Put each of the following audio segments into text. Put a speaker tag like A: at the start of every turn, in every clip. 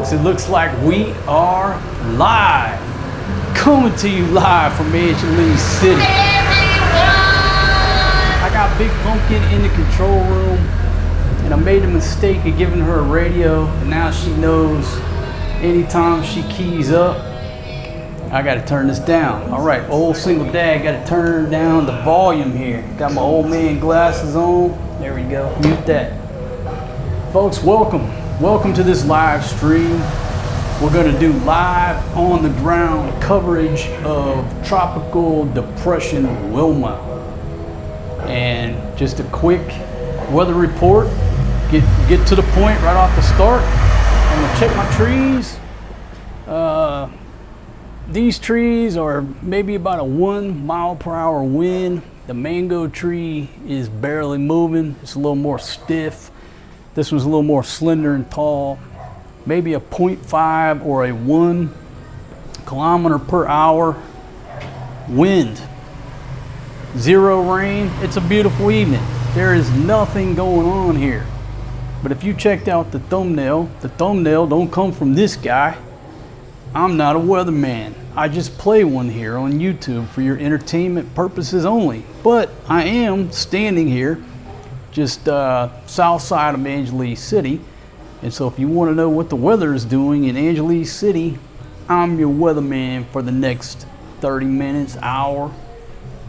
A: folks, it looks like we are live. Coming to you live from Angeles City. I got Big Pumpkin in the control room, and I made the mistake of giving her a radio, and now she knows anytime she keys up, I gotta turn this down. All right, old single dad, gotta turn down the volume here. Got my old man glasses on. There we go, mute that. Folks, welcome. Welcome to this live stream. We're gonna do live on the ground coverage of Tropical Depression Wilma. And just a quick weather report. Get to the point right off the start. I'm gonna check my trees. These trees are maybe about a 1 mile per hour wind. The mango tree is barely moving. It's a little more stiff. This one's a little more slender and tall. Maybe a 0.5 or a 1 kilometer per hour wind. Zero rain. It's a beautiful evening. There is nothing going on here. But if you checked out the thumbnail don't come from this guy. I'm not a weatherman. I just play one here on YouTube for your entertainment purposes only. But I am standing here just south side of Angeles City. And so if you want to know what the weather is doing in Angeles City, I'm your weatherman for the next 30 minutes, hour,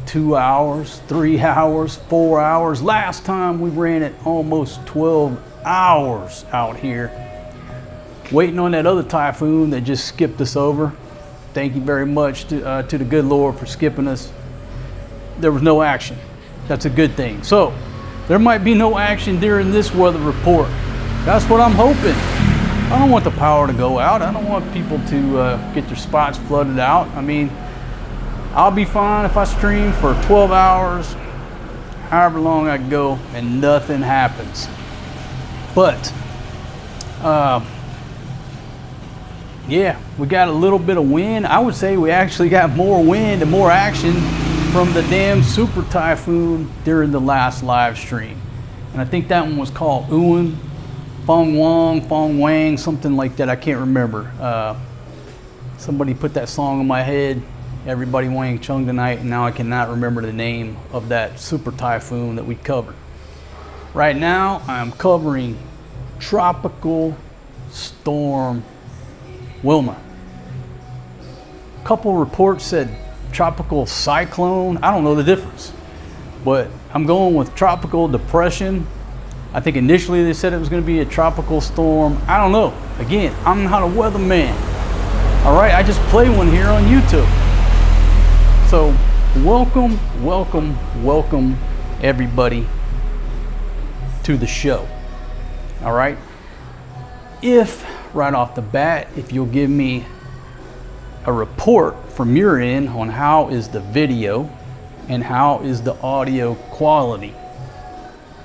A: 2 hours, 3 hours, 4 hours. Last time we ran it almost 12 hours out here, waiting on that other typhoon that just skipped us over. Thank you very much to the good Lord for skipping us. There was no action. That's a good thing. So there might be no action during this weather report. That's what I'm hoping. I don't want the power to go out. I don't want people to get their spots flooded out. I mean, I'll be fine if I stream for 12 hours, however long I go, and nothing happens. But, yeah, we got a little bit of wind. I would say we actually got more wind and more action from the damn super typhoon during the last live stream. And I think that one was called Uwan, Fong Wang, something like that. I can't remember. Somebody put that song in my head, Everybody Wang Chung Tonight, and now I cannot remember the name of that super typhoon that we covered. Right now, I'm covering Tropical Storm Wilma. A couple reports said tropical cyclone. I don't know the difference, but I'm going with tropical depression. I think initially they said it was going to be a tropical storm. I don't know. Again, I'm not a weatherman. All right, I just play one here on YouTube. So welcome everybody to the show. All right. If right off the bat, if you'll give me a report from your end on how is the video and how is the audio quality.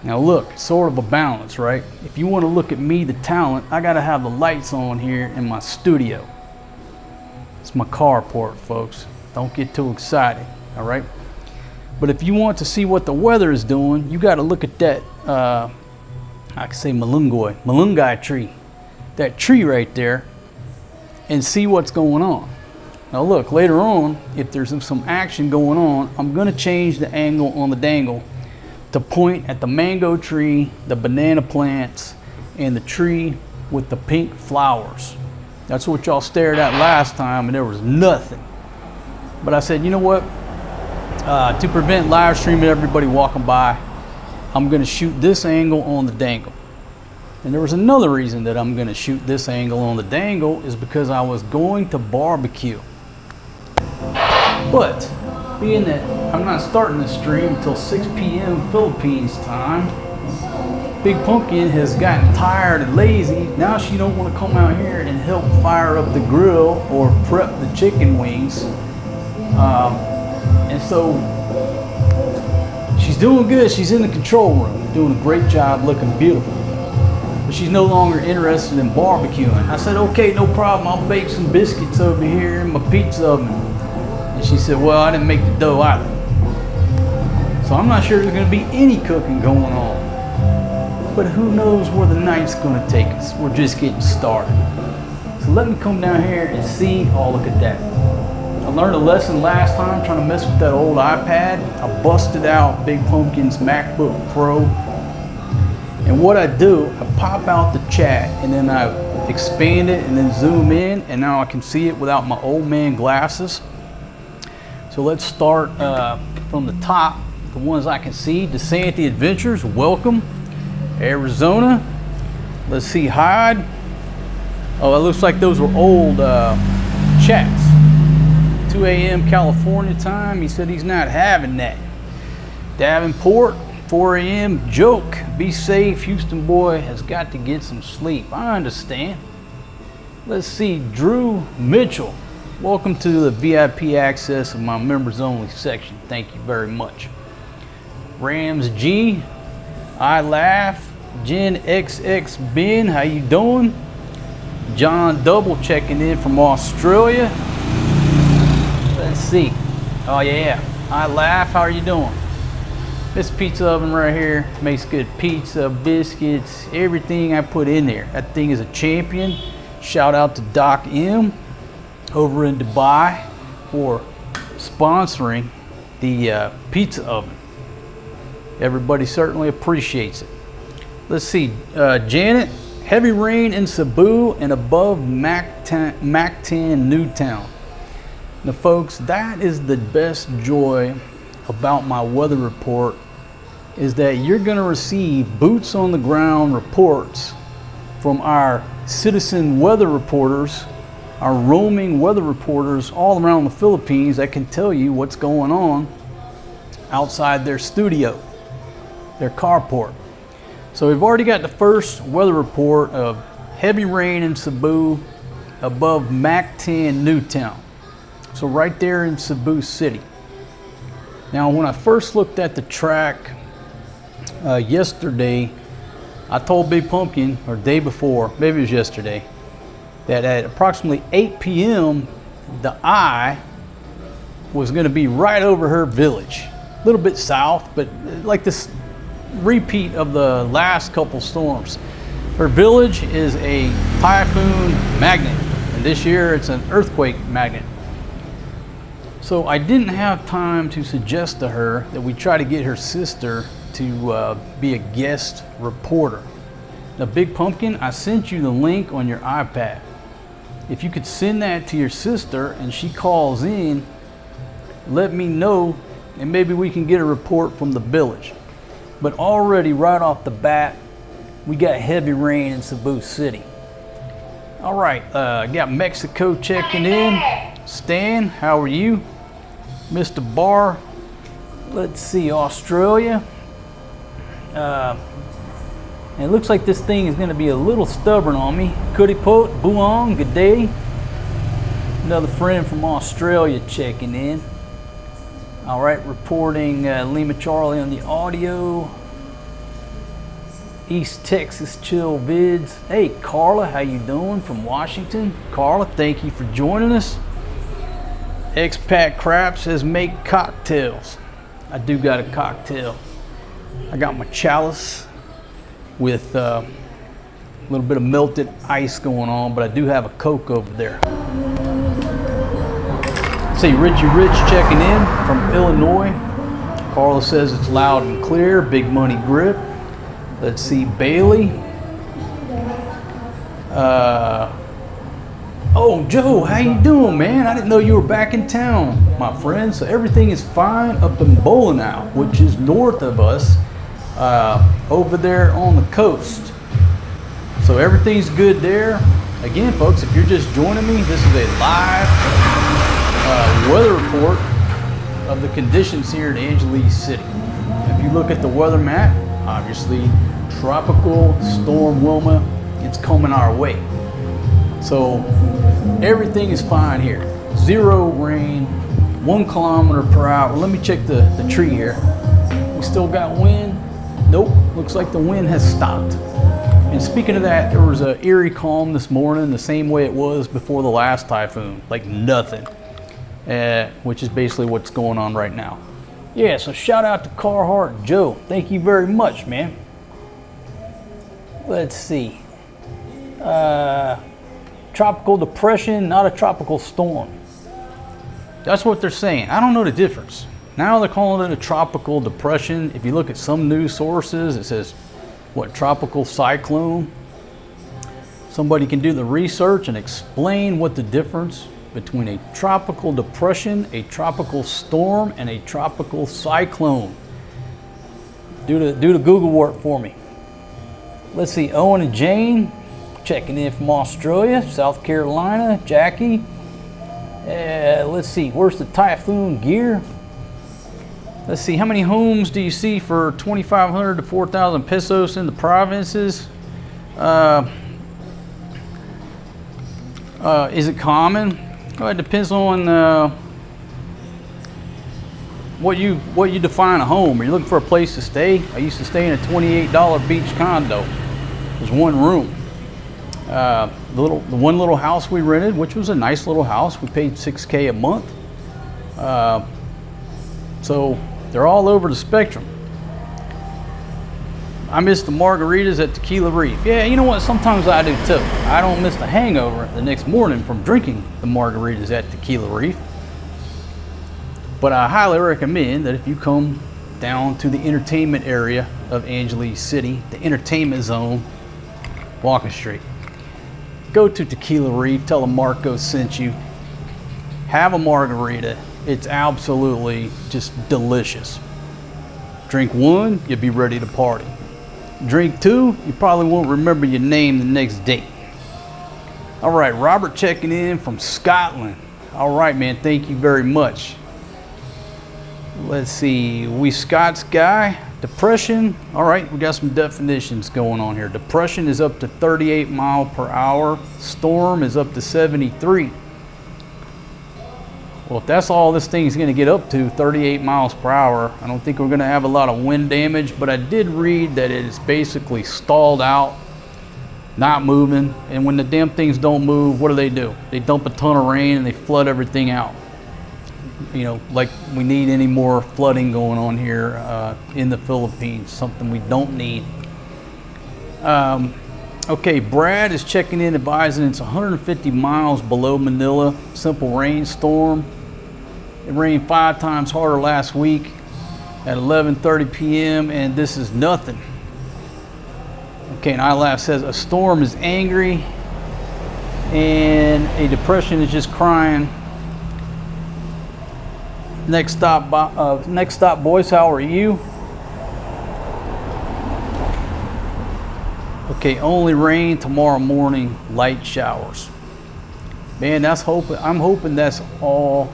A: Now look, it's sort of a balance, right? If you want to look at me, the talent, I got to have the lights on here in my studio. It's my carport, folks. Don't get too excited, all right? But if you want to see what the weather is doing, you got to look at that, I can say malungai tree. That tree right there, and see what's going on. Now look, later on, if there's some action going on, I'm gonna change the angle on the dangle to point at the mango tree, the banana plants, and the tree with the pink flowers. That's what y'all stared at last time, and there was nothing. But I said, you know what? To prevent live streaming everybody walking by, I'm gonna shoot this angle on the dangle. And there was another reason that I'm going to shoot this angle on the dangle is because I was going to barbecue. But being that I'm not starting the stream until 6 p.m. Philippines time, Big Pumpkin has gotten tired and lazy. Now she don't want to come out here and help fire up the grill or prep the chicken wings. And so she's doing good. She's in the control room, doing a great job, looking beautiful. But she's no longer interested in barbecuing. I said, okay, no problem. I'll bake some biscuits over here in my pizza oven. And she said, well, I didn't make the dough either. So I'm not sure there's going to be any cooking going on. But who knows where the night's going to take us. We're just getting started. So let me come down here and see. Oh, look at that. I learned a lesson last time trying to mess with that old iPad. I busted out Big Pumpkin's MacBook Pro. And what I do, I pop out the chat and then I expand it and then zoom in, and now I can see it without my old man glasses. So let's start from the top, the ones I can see. DeSanti Adventures, welcome. Arizona. Let's see, Hyde. Oh, it looks like those were old chats. 2 a.m. California time. He said he's not having that. Davenport, 4 a.m. joke. Be safe. Houston boy has got to get some sleep. I understand. Let's see, Drew Mitchell. Welcome to the VIP access of my members only section. Thank you very much. Rams G. I laugh. Jen XX Ben, how you doing? John Double checking in from Australia. Let's see. Oh yeah, I laugh. How are you doing? This pizza oven right here makes good pizza, biscuits, everything I put in there. That thing is a champion. Shout out to Doc M over in Dubai for sponsoring the pizza oven. Everybody certainly appreciates it. Let's see, Janet, heavy rain in Cebu and above Mactan, Newtown. Now folks, that is the best joy about my weather report, is that you're gonna receive boots on the ground reports from our citizen weather reporters, our roaming weather reporters all around the Philippines that can tell you what's going on outside their studio, their carport. So we've already got the first weather report of heavy rain in Cebu above Mactan, Newtown. So right there in Cebu City. Now when I first looked at the track yesterday, I told Big Pumpkin, or day before, maybe it was yesterday, that at approximately 8 p.m. the eye was going to be right over her village. A little bit south, but like this repeat of the last couple storms. Her village is a typhoon magnet, and this year it's an earthquake magnet. So I didn't have time to suggest to her that we try to get her sister to be a guest reporter. Now Big Pumpkin, I sent you the link on your iPad. If you could send that to your sister and she calls in, let me know, and maybe we can get a report from the village. But already right off the bat, we got heavy rain in Cebu City. All right, got Mexico checking in. Stan, how are you? Mr. Barr, let's see, Australia. And it looks like this thing is gonna be a little stubborn on me. Kudipot, Buong, good day. Another friend from Australia checking in. All right, reporting Lima Charlie on the audio. East Texas Chill Vids. Hey, Carla, how you doing from Washington? Carla, thank you for joining us. Expat Crap says make cocktails. I do got a cocktail. I got my chalice with a little bit of melted ice going on, but I do have a Coke over there. See Richie Rich checking in from Illinois. Carla says it's loud and clear. Big Money Grip. Let's see, Bailey. Oh, Joe, how you doing, man? I didn't know you were back in town, my friend. So everything is fine up in Bolinao, which is north of us, over there on the coast. So everything's good there. Again, folks, if you're just joining me, this is a live weather report of the conditions here in Angeles City. If you look at the weather map, obviously tropical storm Wilma, it's coming our way. So everything is fine here. 0 rain, 1 kilometer per hour. Let me check the tree here. We still got wind? Nope, looks like the wind has stopped. And speaking of that, there was an eerie calm this morning, the same way it was before the last typhoon, like nothing, which is basically what's going on right now. Yeah, so shout out to Carhartt Joe. Thank you very much, man. Let's see. tropical depression, not a tropical storm. That's what they're saying. I don't know the difference. Now they're calling it a tropical depression. If you look at some news sources, it says, what, tropical cyclone? Somebody can do the research and explain what the difference between a tropical depression, a tropical storm, and a tropical cyclone. Do the Google work for me. Let's see, Owen and Jane checking in from Australia, South Carolina, Jackie. Let's see, where's the Typhoon gear? Let's see, how many homes do you see for 2,500 to 4,000 pesos in the provinces? Is it common? Well, it depends on what you define a home. Are you looking for a place to stay? I used to stay in a $28 beach condo. It was one room. The one little house we rented, which was a nice little house, we paid $6K a month. So they're all over the spectrum. I miss the margaritas at Tequila Reef. Yeah, you know what? Sometimes I do too. I don't miss the hangover the next morning from drinking the margaritas at Tequila Reef. But I highly recommend that if you come down to the entertainment area of Angeles City, the entertainment zone, Walking Street, go to Tequila Reef, tell them Marco sent you, have a margarita. It's absolutely just delicious. Drink one, you'll be ready to party. Drink two, you probably won't remember your name the next day. All right, Robert checking in from Scotland. All right, man, thank you very much. Let's see, we Scots guy. Depression, all right, we got some definitions going on here. Depression is up to 38 miles per hour. Storm is up to 73. Well, if that's all this thing's going to get up to, 38 miles per hour, I don't think we're going to have a lot of wind damage, but I did read that it is basically stalled out, not moving, and when the damn things don't move, what do? They dump a ton of rain and they flood everything out. You know, like we need any more flooding going on here in the Philippines, something we don't need. Okay, Brad is checking in, advising it's 150 miles below Manila, simple rainstorm. It rained 5 times harder last week at 11:30 p.m. and this is nothing. Okay, and iLaugh says a storm is angry and a depression is just crying. Next stop, boys, how are you? Okay, only rain tomorrow morning, light showers. Man, I'm hoping that's all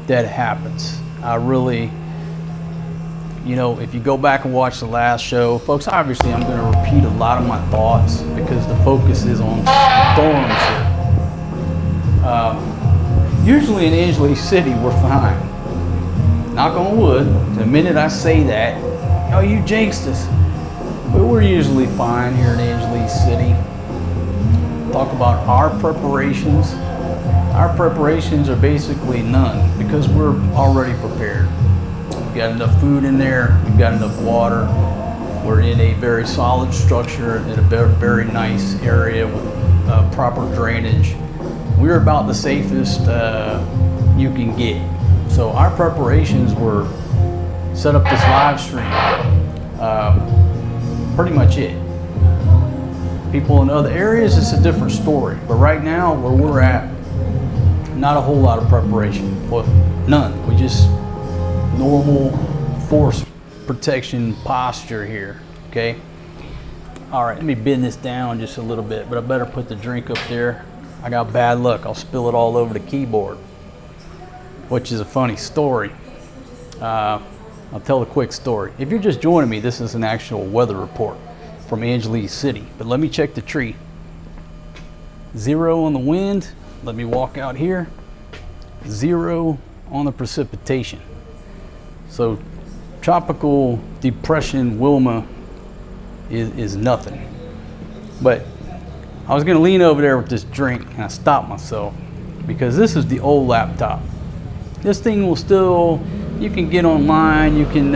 A: that happens. I really, you know, if you go back and watch the last show, folks, obviously I'm going to repeat a lot of my thoughts because the focus is on storms here. Usually in Angeles City, we're fine. Knock on wood, the minute I say that, oh, you jinxed us. But we're usually fine here in Angeles City. Talk about our preparations. Our preparations are basically none because we're already prepared. We've got enough food in there. We've got enough water. We're in a very solid structure in a very nice area with proper drainage. We're about the safest you can get. So our preparations were set up this live stream. Pretty much it. People in other areas, it's a different story. But right now, where we're at, not a whole lot of preparation. Well, none. We just normal force protection posture here, okay? All right, let me bend this down just a little bit, but I better put the drink up there. I got bad luck. I'll spill it all over the keyboard, which is a funny story. I'll tell a quick story. If you're just joining me, this is an actual weather report from Angeles City. But let me check the tree. 0 on the wind. Let me walk out here. 0 on the precipitation. So tropical depression Wilma is nothing. But I was gonna lean over there with this drink and I stopped myself because this is the old laptop. This thing will still, you can get online, you can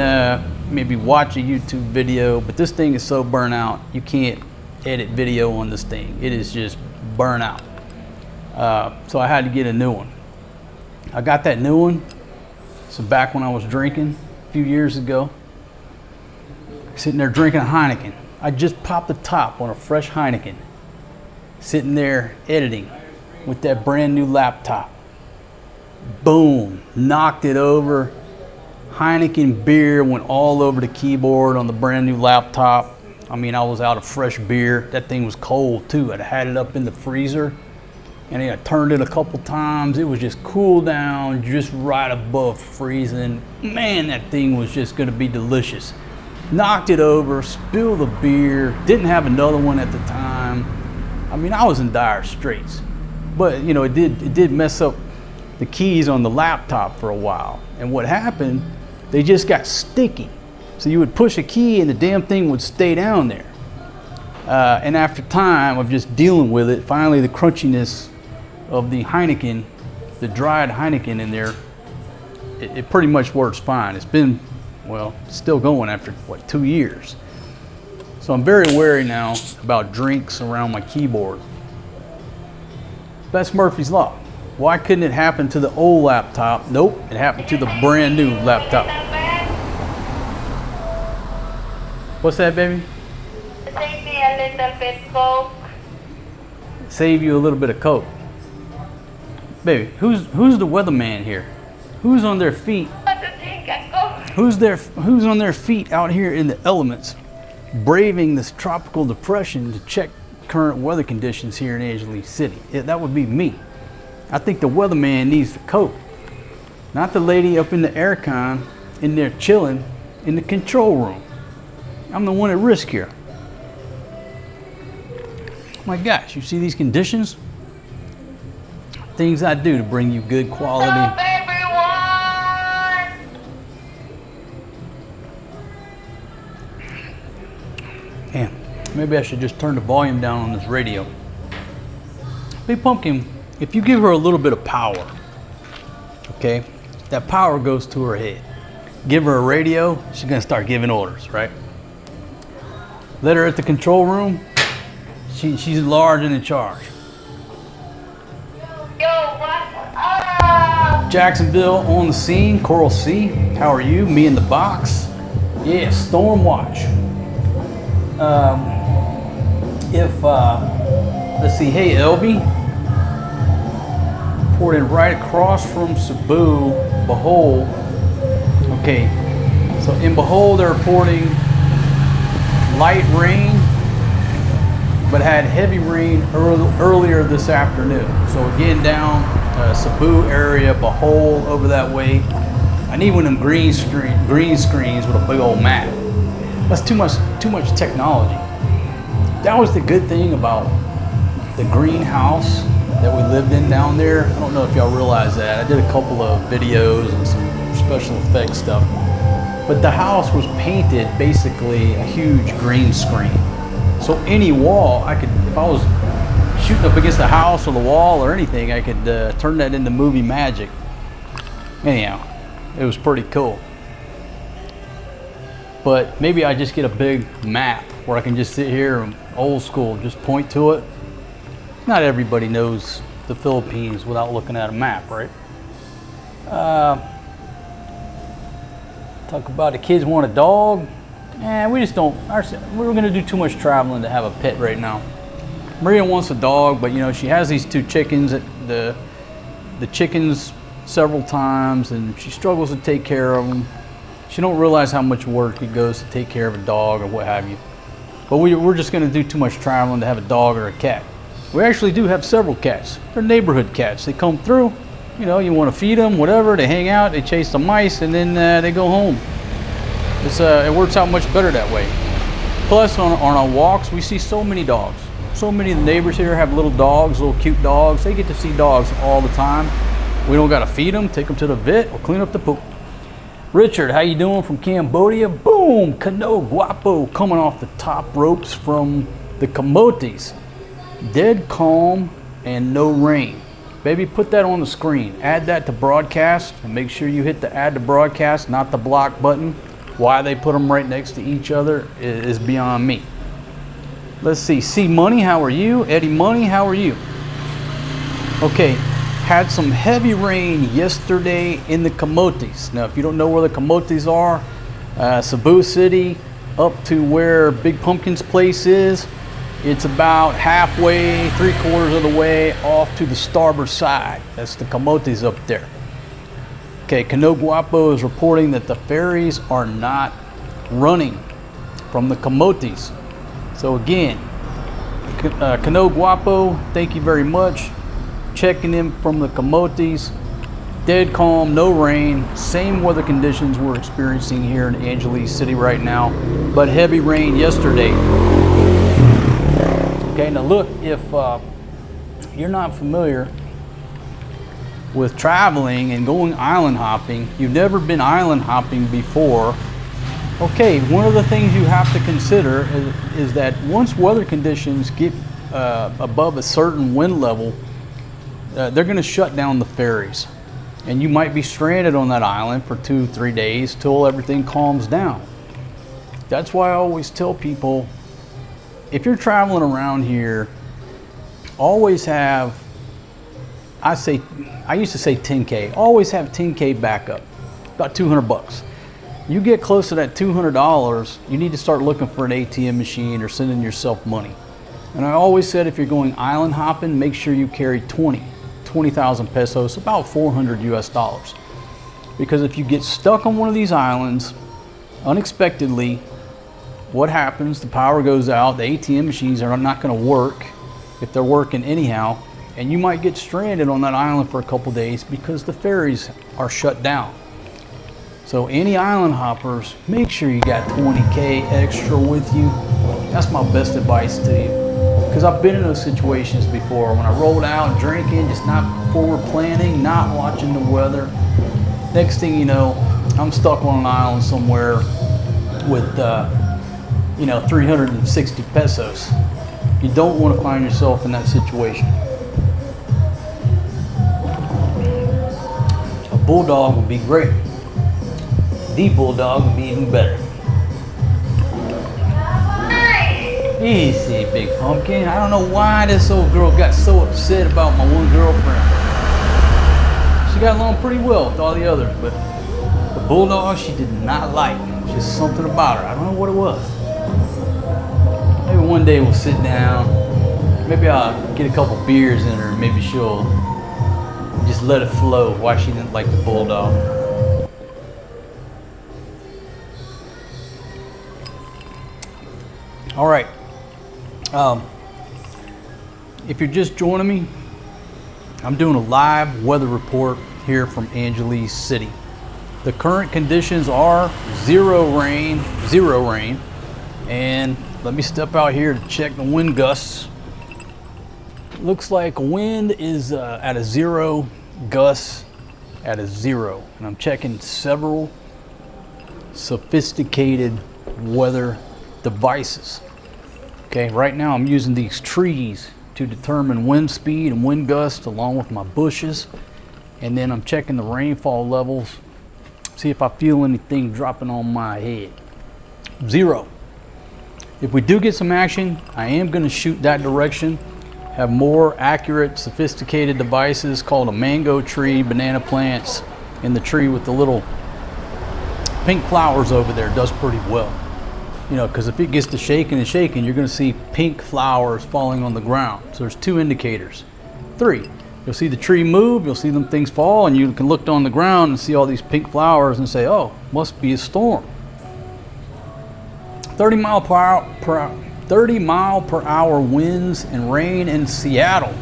A: maybe watch a YouTube video, but this thing is so burnt out, you can't edit video on this thing. It is just burnt out. So I had to get a new one. I got that new one. So back when I was drinking a few years ago, sitting there drinking a Heineken. I just popped the top on a fresh Heineken, sitting there editing with that brand new laptop. Boom, knocked it over. Heineken beer went all over the keyboard on the brand new laptop. I mean, I was out of fresh beer. That thing was cold too. I'd had it up in the freezer and I turned it a couple times. It was just cooled down, just right above freezing. Man, that thing was just gonna be delicious. Knocked it over, spilled the beer, didn't have another one at the time. I mean, I was in dire straits. But you know, it did mess up the keys on the laptop for a while. And what happened, they just got sticky. So you would push a key and the damn thing would stay down there. And after time of just dealing with it, finally the crunchiness of the Heineken, the dried Heineken in there, it pretty much works fine. It's been, well, still going after, what, 2 years. So I'm very wary now about drinks around my keyboard. That's Murphy's Law. Why couldn't it happen to the old laptop? Nope, it happened to the brand new laptop. What's that, baby?
B: Save me a little bit Coke.
A: Save you a little bit of Coke. Baby, who's the weatherman here? Who's on their feet? Who's on their feet out here in the elements, braving this tropical depression to check current weather conditions here in Angeles City? That would be me. I think the weatherman needs the Coke, not the lady up in the aircon in there chilling in the control room. I'm the one at risk here. My gosh, you see these conditions? Things I do to bring you good quality.
B: Stop, everyone!
A: Man, maybe I should just turn the volume down on this radio. Big Pumpkin, if you give her a little bit of power, okay, that power goes to her head. Give her a radio, she's gonna start giving orders, right? Let her at the control room, she's large and in charge.
B: Yo, what up?
A: Jacksonville on the scene, Coral C, how are you? Me in the box. Yeah, Storm Watch. Let's see, hey Elby, reporting right across from Cebu, Behold. Okay, so in Behold they're reporting light rain, but had heavy rain earlier this afternoon. So again, down Cebu area, Behold, over that way. I need one of them green screens with a big old map. That's too much technology. That was the good thing about the greenhouse that we lived in down there. I don't know if y'all realize that. I did a couple of videos and some special effects stuff. But the house was painted basically a huge green screen. So any wall, if I was shooting up against the house or the wall or anything, I could turn that into movie magic. Anyhow, it was pretty cool. But maybe I just get a big map where I can just sit here and old school, just point to it. Not everybody knows the Philippines without looking at a map, right? Talk about the kids want a dog. We just don't. We're going to do too much traveling to have a pet right now. Maria wants a dog, but you know she has these 2 chickens. The chickens several times, and she struggles to take care of them. She don't realize how much work it goes to take care of a dog or what have you. But we're just going to do too much traveling to have a dog or a cat. We actually do have several cats. They're neighborhood cats. They come through. You know, you want to feed them, whatever. They hang out, they chase the mice, and then they go home. It works out much better that way. Plus, on our walks, we see so many dogs. So many of the neighbors here have little dogs, little cute dogs. They get to see dogs all the time. We don't got to feed them, take them to the vet, or clean up the poop. Richard, how you doing from Cambodia? Boom, Cano Guapo, coming off the top ropes from the Camotes. Dead calm and no rain. Baby, put that on the screen. Add that to broadcast and make sure you hit the add to broadcast, not the block button. Why they put them right next to each other is beyond me. Let's see. C Money, how are you? Eddie Money, how are you? Okay, had some heavy rain yesterday in the Camotes. Now, if you don't know where the Camotes are, Cebu City up to where Big Pumpkin's place is, it's about halfway, 3/4 of the way off to the starboard side. That's the Camotes up there. Okay, Cano Guapo is reporting that the ferries are not running from the Camotes. So again, Cano Guapo, thank you very much. Checking in from the Camotes. Dead calm, no rain, same weather conditions we're experiencing here in Angeles City right now, but heavy rain yesterday. Okay, now look, if you're not familiar with traveling and going island hopping, you've never been island hopping before, okay, one of the things you have to consider is that once weather conditions get above a certain wind level, they're going to shut down the ferries. And you might be stranded on that island for 2-3 days till everything calms down. That's why I always tell people, if you're traveling around here, always have, I used to say 10K, always have 10K backup, about 200 bucks. You get close to that $200, you need to start looking for an ATM machine or sending yourself money. And I always said, if you're going island hopping, make sure you carry 20,000 pesos, about 400 US dollars. Because if you get stuck on one of these islands unexpectedly, what happens? The power goes out, the ATM machines are not going to work if they're working anyhow, and you might get stranded on that island for a couple days because the ferries are shut down. So any island hoppers, make sure you got 20K extra with you. That's my best advice to you. Because I've been in those situations before when I rolled out drinking, just not forward planning, not watching the weather. Next thing you know, I'm stuck on an island somewhere with 360 pesos. You don't want to find yourself in that situation. A bulldog would be great. The bulldog would be even better. Easy, Big Pumpkin. I don't know why this old girl got so upset about my one girlfriend. She got along pretty well with all the others, but the bulldog she did not like. Just something about her. I don't know what it was. Maybe one day we'll sit down. Maybe I'll get a couple beers in her. Maybe she'll just let it flow why she didn't like the bulldog. All right. If you're just joining me, I'm doing a live weather report here from Angeles City. The current conditions are zero rain, and let me step out here to check the wind gusts. Looks like wind is at a 0, gusts at a 0, and I'm checking several sophisticated weather devices. Okay, right now I'm using these trees to determine wind speed and wind gusts along with my bushes, and then I'm checking the rainfall levels, see if I feel anything dropping on my head. 0. If we do get some action, I am going to shoot that direction. Have more accurate, sophisticated devices called a mango tree, banana plants, and the tree with the little pink flowers over there does pretty well. You know, because if it gets to shaking and shaking, you're going to see pink flowers falling on the ground. So there's 2 indicators. 3, you'll see the tree move, you'll see them things fall, and you can look on the ground and see all these pink flowers and say, oh, must be a storm. 30 mile per hour winds and rain in Seattle.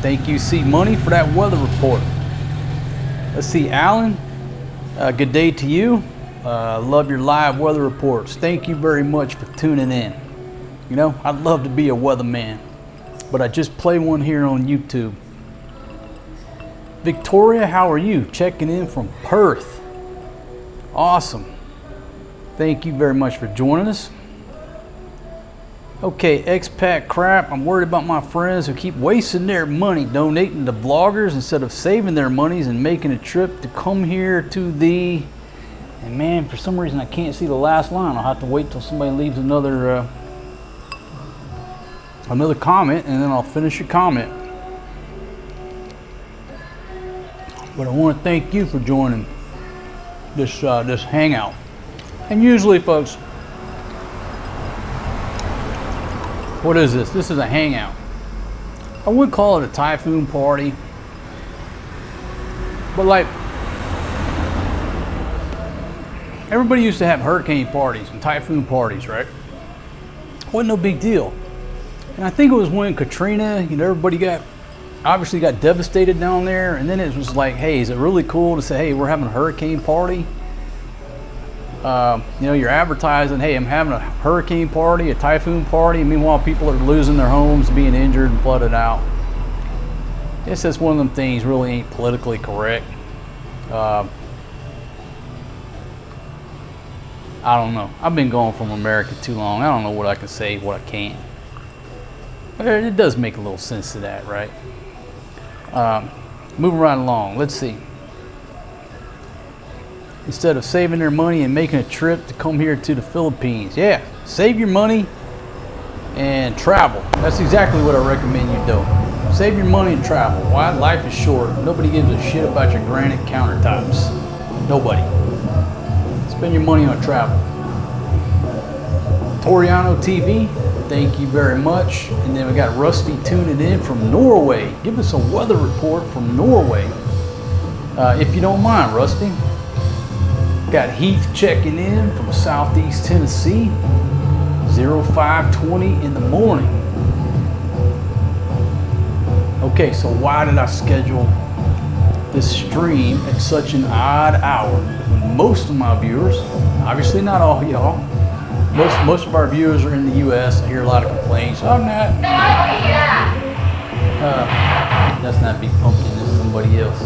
A: Thank you, C Money, for that weather report. Let's see, Alan, good day to you. Love your live weather reports. Thank you very much for tuning in. You know, I'd love to be a weatherman, but I just play one here on YouTube. Victoria, how are you? Checking in from Perth. Awesome. Thank you very much for joining us. Okay, expat crap. I'm worried about my friends who keep wasting their money donating to vloggers instead of saving their monies and making a trip to come here to the... And man, for some reason I can't see the last line. I'll have to wait till somebody leaves another comment, and then I'll finish your comment. But I want to thank you for joining this this hangout. And usually, folks, what is this? This is a hangout. I wouldn't call it a typhoon party, but like everybody used to have hurricane parties and typhoon parties, right? Wasn't no big deal. And I think it was when Katrina, everybody obviously got devastated down there, and then it was like, hey, is it really cool to say, hey, we're having a hurricane party? You're advertising, hey, I'm having a hurricane party, a typhoon party. Meanwhile, people are losing their homes, being injured and flooded out. I guess that's one of them things really ain't politically correct. I don't know. I've been gone from America too long. I don't know what I can say, what I can't. But it does make a little sense to that, right? Moving right along. Let's see. Instead of saving their money and making a trip to come here to the Philippines. Yeah, save your money and travel. That's exactly what I recommend you do. Save your money and travel. Why? Life is short. Nobody gives a shit about your granite countertops. Nobody. Spend your money on travel. Toriano TV, thank you very much. And then we got Rusty tuning in from Norway. Give us a weather report from Norway, if you don't mind, Rusty. Got Heath checking in from Southeast Tennessee, 0520 in the morning. Okay, so why did I schedule this stream at such an odd hour when most of my viewers, obviously not all of y'all, most of our viewers are in the US. I hear a lot of complaints. I'm not. That's not Big Pumpkin, this is somebody else.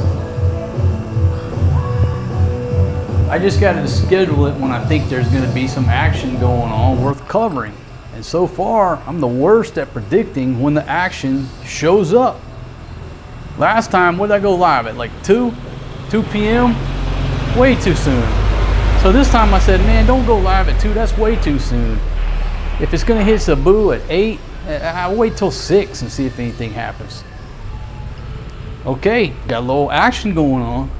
A: I just got to schedule it when I think there's going to be some action going on worth covering. And so far, I'm the worst at predicting when the action shows up. Last time, what did I go live at? Like 2 p.m.? Way too soon. So this time I said, man, don't go live at 2. That's way too soon. If it's going to hit Cebu at 8, I'll wait till 6 and see if anything happens. Okay, got a little action going on.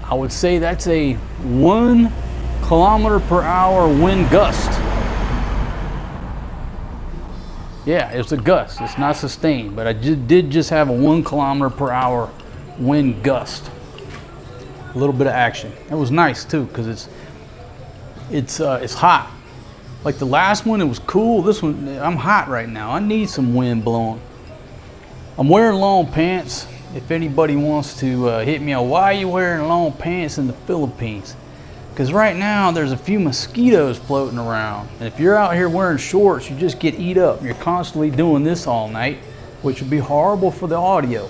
A: I would say that's a 1 km/h wind gust. Yeah, it's a gust. It's not sustained, but I did just have a 1 km/h wind gust. A little bit of action. That was nice too, because it's hot. Like the last one, it was cool. This one, I'm hot right now. I need some wind blowing. I'm wearing long pants. If anybody wants to hit me on, why are you wearing long pants in the Philippines? Because right now there's a few mosquitoes floating around. And if you're out here wearing shorts, you just get eat up. You're constantly doing this all night, which would be horrible for the audio.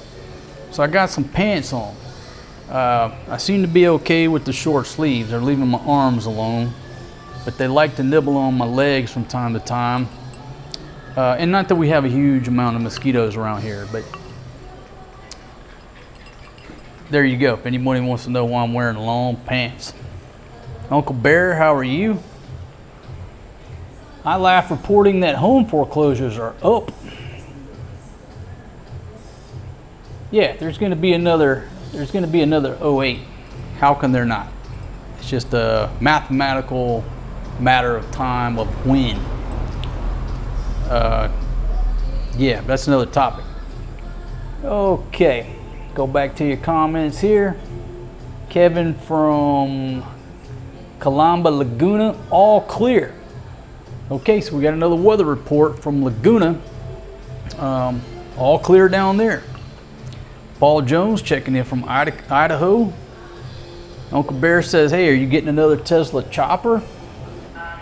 A: So I got some pants on. I seem to be okay with the short sleeves. They're leaving my arms alone. But they like to nibble on my legs from time to time. And not that we have a huge amount of mosquitoes around here, but there you go. If anybody wants to know why I'm wearing long pants. Uncle Bear, how are you? I laugh reporting that home foreclosures are up. Yeah, there's going to be another 08. How can there not? It's just a mathematical matter of time of when. Yeah, that's another topic. Okay. Go back to your comments here. Kevin from Calamba, Laguna, all clear. Okay, so we got another weather report from Laguna. All clear down there. Paul Jones checking in from Idaho. Uncle Bear says, hey, are you getting another Tesla chopper?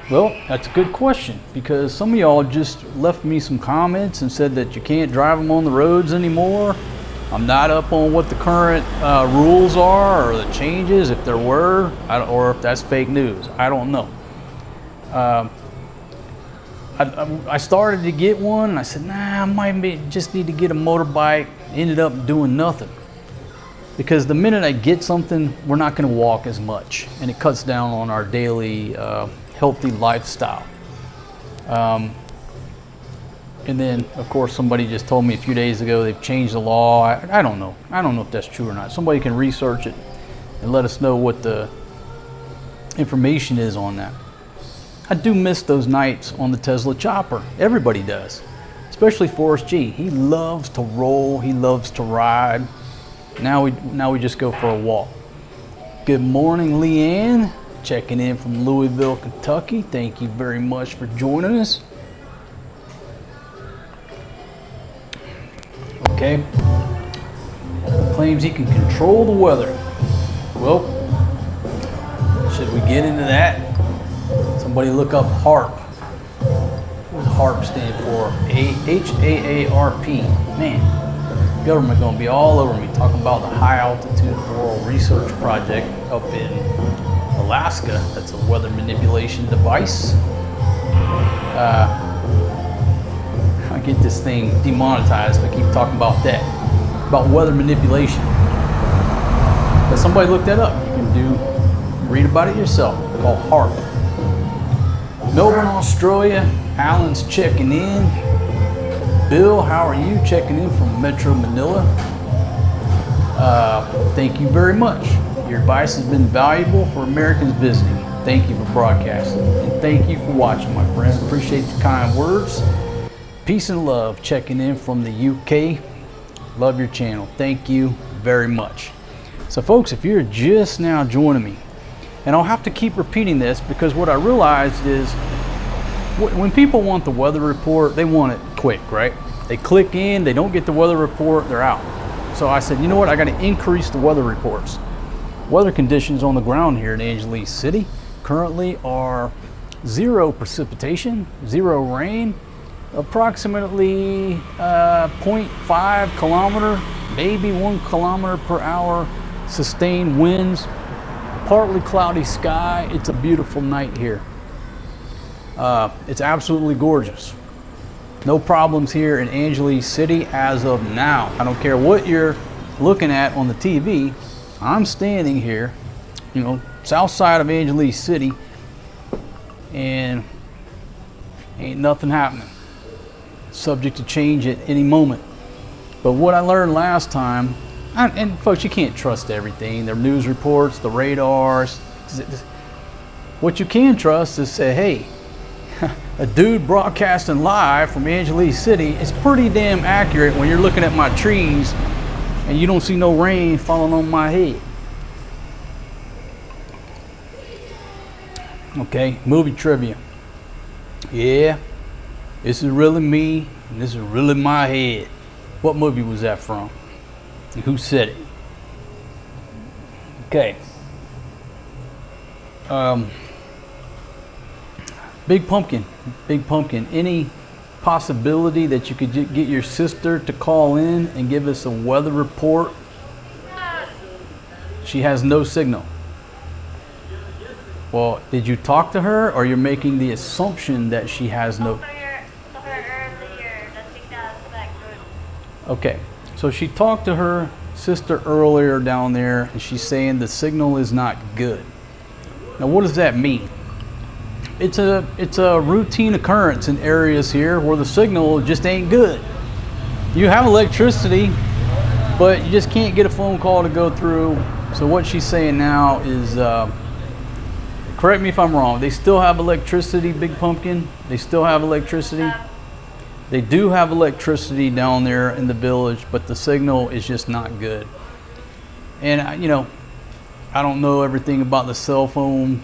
A: Well, that's a good question, because some of y'all just left me some comments and said that you can't drive them on the roads anymore. I'm not up on what the current rules are or the changes, if there were, or if that's fake news. I don't know. I started to get one, and I said, nah, I might just need to get a motorbike. Ended up doing nothing. Because the minute I get something, we're not going to walk as much, and it cuts down on our daily healthy lifestyle. And then, of course, somebody just told me a few days ago they've changed the law. I don't know. I don't know if that's true or not. Somebody can research it and let us know what the information is on that. I do miss those nights on the Tesla chopper. Everybody does, especially Forrest G. He loves to roll. He loves to ride. Now we just go for a walk. Good morning, Leanne. Checking in from Louisville, Kentucky. Thank you very much for joining us. Okay. Claims he can control the weather. Well, should we get into that? Somebody look up HAARP. What does HAARP stand for? H-A-A-R-P. Man, government gonna be all over me talking about the High Altitude Auroral Research Project up in Alaska. That's a weather manipulation device. I get this thing demonetized if I keep talking about that, about weather manipulation. But somebody look that up. You can read about it yourself. It's called HAARP. Melbourne, Australia. Alan's checking in. Bill, how are you? Checking in from Metro Manila. Thank you very much. Your advice has been valuable for Americans visiting. Thank you for broadcasting. And thank you for watching, my friend. Appreciate the kind words. Peace and love, checking in from the UK. Love your channel. Thank you very much. So folks, if you're just now joining me, and I'll have to keep repeating this because what I realized is when people want the weather report, they want it quick, right? They click in, they don't get the weather report, they're out. So I said, you know what? I got to increase the weather reports. Weather conditions on the ground here in Angeles City currently are 0 precipitation, 0 rain, approximately 0.5 kilometer, maybe 1 kilometer per hour sustained winds, partly cloudy sky. It's a beautiful night here. It's absolutely gorgeous. No problems here in Angeles City as of now. I don't care what you're looking at on the TV. I'm standing here, you know, south side of Angeles City, and ain't nothing happening. Subject to change at any moment. But what I learned last time, and folks, you can't trust everything, the news reports, the radars. What you can trust is say, hey, a dude broadcasting live from Angeles City is pretty damn accurate when you're looking at my trees and you don't see no rain falling on my head. Okay, movie trivia. Yeah, this is really me, and this is really my head. What movie was that from? And who said it? Okay. Big Pumpkin. Any possibility that you could get your sister to call in and give us a weather report? She has no signal. Well, did you talk to her, or you're making the assumption that she has no? Okay, so she talked to her sister earlier down there, and she's saying the signal is not good. Now, what does that mean? It's a routine occurrence in areas here where the signal just ain't good. You have electricity, but you just can't get a phone call to go through. So what she's saying now is, correct me if I'm wrong, they still have electricity, Big Pumpkin? They still have electricity? They do have electricity down there in the village, but the signal is just not good. And, you know, I don't know everything about the cell phone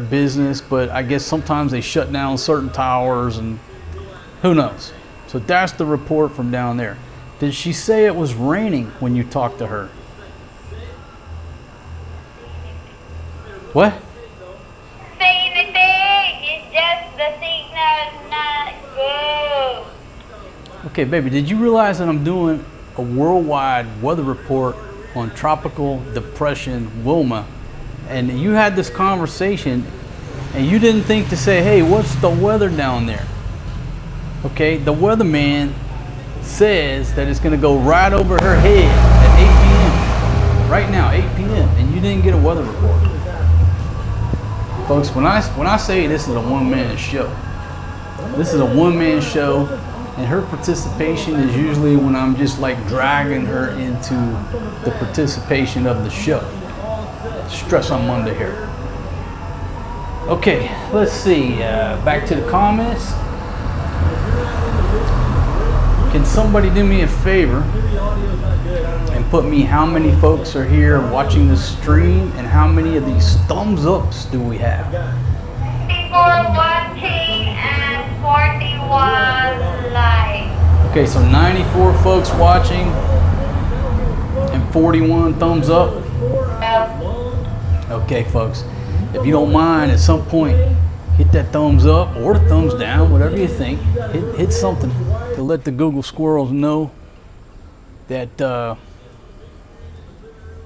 A: business, but I guess sometimes they shut down certain towers and who knows. So that's the report from down there. Did she say it was raining when you talked to her? What?
B: Say anything. It's just the signal's not good.
A: Okay, baby, did you realize that I'm doing a worldwide weather report on tropical depression Wilma? And you had this conversation and you didn't think to say, hey, what's the weather down there? Okay, the weatherman says that it's going to go right over her head at 8 p.m. Right now, 8 p.m. And you didn't get a weather report. Folks, when I say this is a one-man show, this is a one-man show. And her participation is usually when I'm just like dragging her into the participation of the show. Stress on Monday here. Okay, let's see. Back to the comments. Can somebody do me a favor and put me how many folks are here watching the stream and how many of these thumbs ups do we have?
B: People watching and 41 likes.
A: Okay, so 94 folks watching and 41 thumbs up. Okay, folks, if you don't mind, at some point, hit that thumbs up or the thumbs down, whatever you think. Hit something to let the Google squirrels know that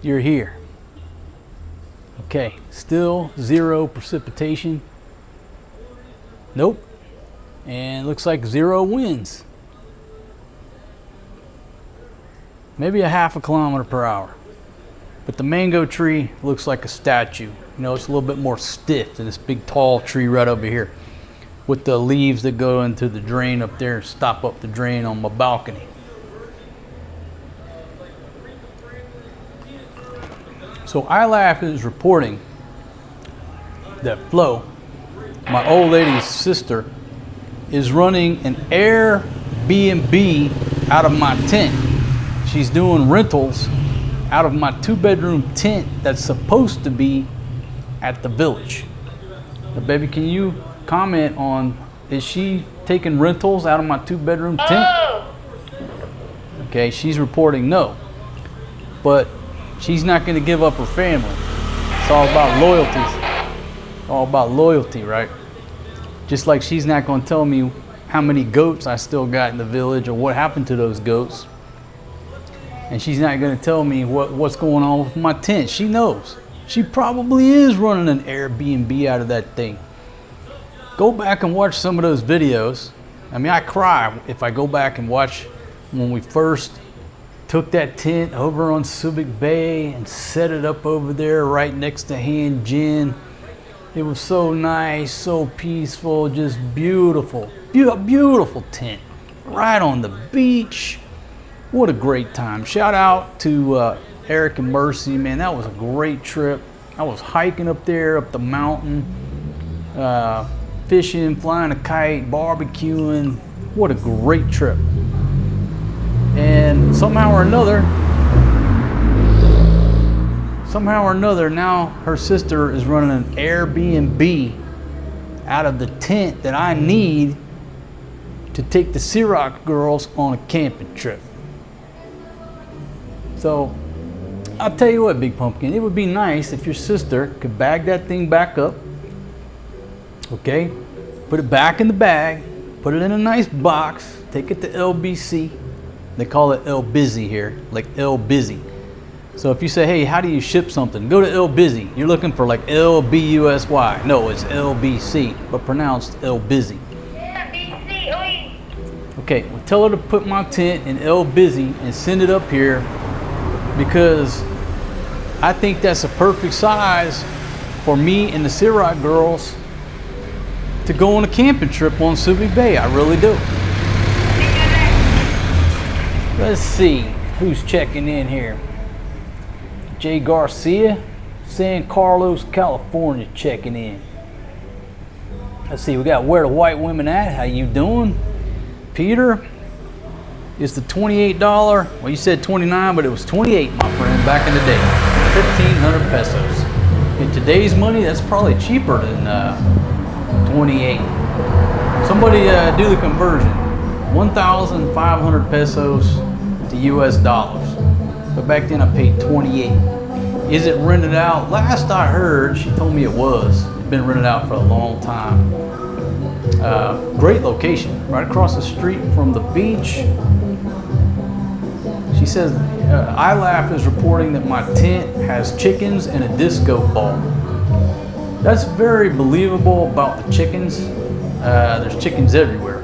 A: you're here. Okay, still 0 precipitation. Nope. And looks like 0 winds. Maybe a half a kilometer per hour. But the mango tree looks like a statue. You know, it's a little bit more stiff than this big tall tree right over here, with the leaves that go into the drain up there, stop up the drain on my balcony. So iLaugh is reporting that Flo, my old lady's sister, is running an Airbnb out of my tent. She's doing rentals out of my 2-bedroom tent that's supposed to be at the village. Now, baby, can you comment on, is she taking rentals out of my 2-bedroom tent?
B: Oh.
A: Okay, she's reporting no. But she's not going to give up her family. It's all about loyalty. All about loyalty, right? Just like she's not going to tell me how many goats I still got in the village or what happened to those goats. And she's not going to tell me what's going on with my tent. She knows. She probably is running an Airbnb out of that thing. Go back and watch some of those videos. I mean, I cry if I go back and watch when we first took that tent over on Subic Bay and set it up over there right next to Han Jin. It was so nice, so peaceful, just beautiful. Beautiful tent. Right on the beach. What a great time. Shout out to Eric and Mercy, man, that was a great trip. I was hiking up there, up the mountain, fishing, flying a kite, barbecuing. What a great trip. And somehow or another, now her sister is running an Airbnb out of the tent that I need to take the Ciroc girls on a camping trip. So I'll tell you what, Big Pumpkin, it would be nice if your sister could bag that thing back up, okay? Put it back in the bag, put it in a nice box, take it to LBC. They call it L Busy here, like L Busy. So if you say, hey, how do you ship something? Go to L Busy. You're looking for like LBUSY. No, it's LBC, but pronounced L Busy. Okay, well, tell her to put my tent in L Busy and send it up here, because I think that's a perfect size for me and the Ciroc girls to go on a camping trip on Subic Bay. I really do. Let's see who's checking in here. Jay Garcia, San Carlos, California, checking in. Let's see, we got Where the White Women At. How you doing? Peter, is the $28, well, you said 29, but it was 28, my friend, back in the day. 1,500 pesos. In today's money, that's probably cheaper than 28. Somebody do the conversion. 1,500 pesos to US dollars. But back then I paid 28. Is it rented out? Last I heard, she told me it was. It's been rented out for a long time. Great location, right across the street from the beach. She says, iLaugh is reporting that my tent has chickens and a disco ball. That's very believable about the chickens. There's chickens everywhere.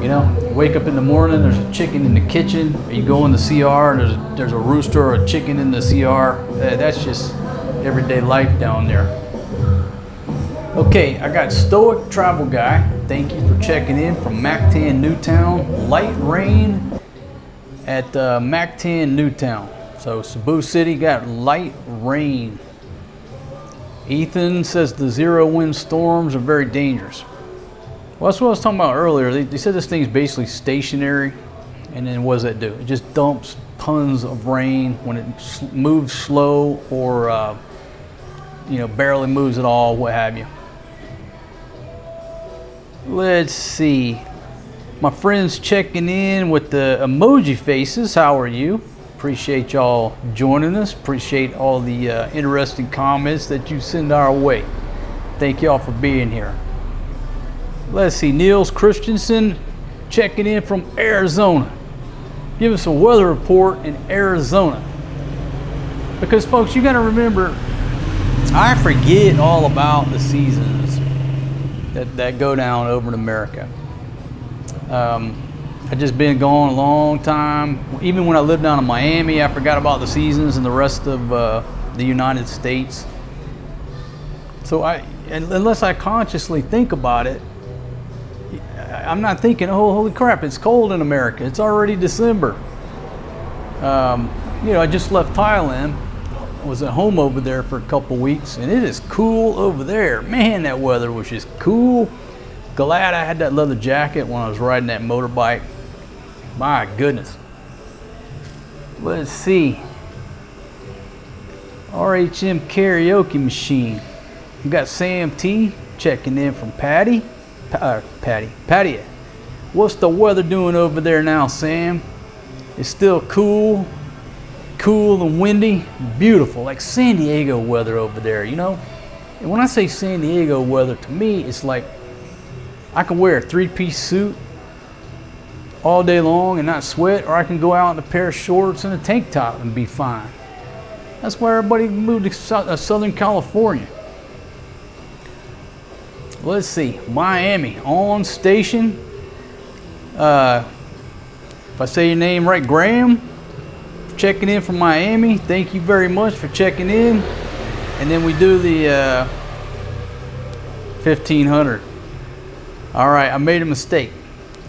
A: You know, you wake up in the morning, there's a chicken in the kitchen. You go in the CR, and there's a rooster or a chicken in the CR. That's just everyday life down there. Okay, I got Stoic Travel Guy. Thank you for checking in from Mactan, Newtown. Light rain at Mactan, Newtown. So Cebu City got light rain. Ethan says the zero wind storms are very dangerous. Well, that's what I was talking about earlier. They said this thing's basically stationary, and then what does that do? It just dumps tons of rain when it moves slow or barely moves at all, what have you. Let's see. My friends checking in with the emoji faces. How are you? Appreciate y'all joining us. Appreciate all the interesting comments that you send our way. Thank y'all for being here. Let's see. Niels Christensen checking in from Arizona. Give us a weather report in Arizona. Because folks, you got to remember, I forget all about the seasons that go down over in America. I've just been gone a long time. Even when I lived down in Miami, I forgot about the seasons and the rest of the United States. So unless I consciously think about it, I'm not thinking, oh, holy crap, it's cold in America. It's already December. I just left Thailand. I was at home over there for a couple weeks, and it is cool over there. Man, that weather was just cool. Glad I had that leather jacket when I was riding that motorbike. My goodness. Let's see. RHM karaoke machine. We got Sam T checking in from Patty. What's the weather doing over there now, Sam? It's still cool and windy, beautiful, like San Diego weather over there, you know? And when I say San Diego weather, to me, it's like I can wear a three-piece suit all day long and not sweat, or I can go out in a pair of shorts and a tank top and be fine. That's why everybody moved to Southern California. Let's see, Miami, on station. If I say your name right, Graham, checking in from Miami. Thank you very much for checking in. And then we do the 1500. All right, I made a mistake.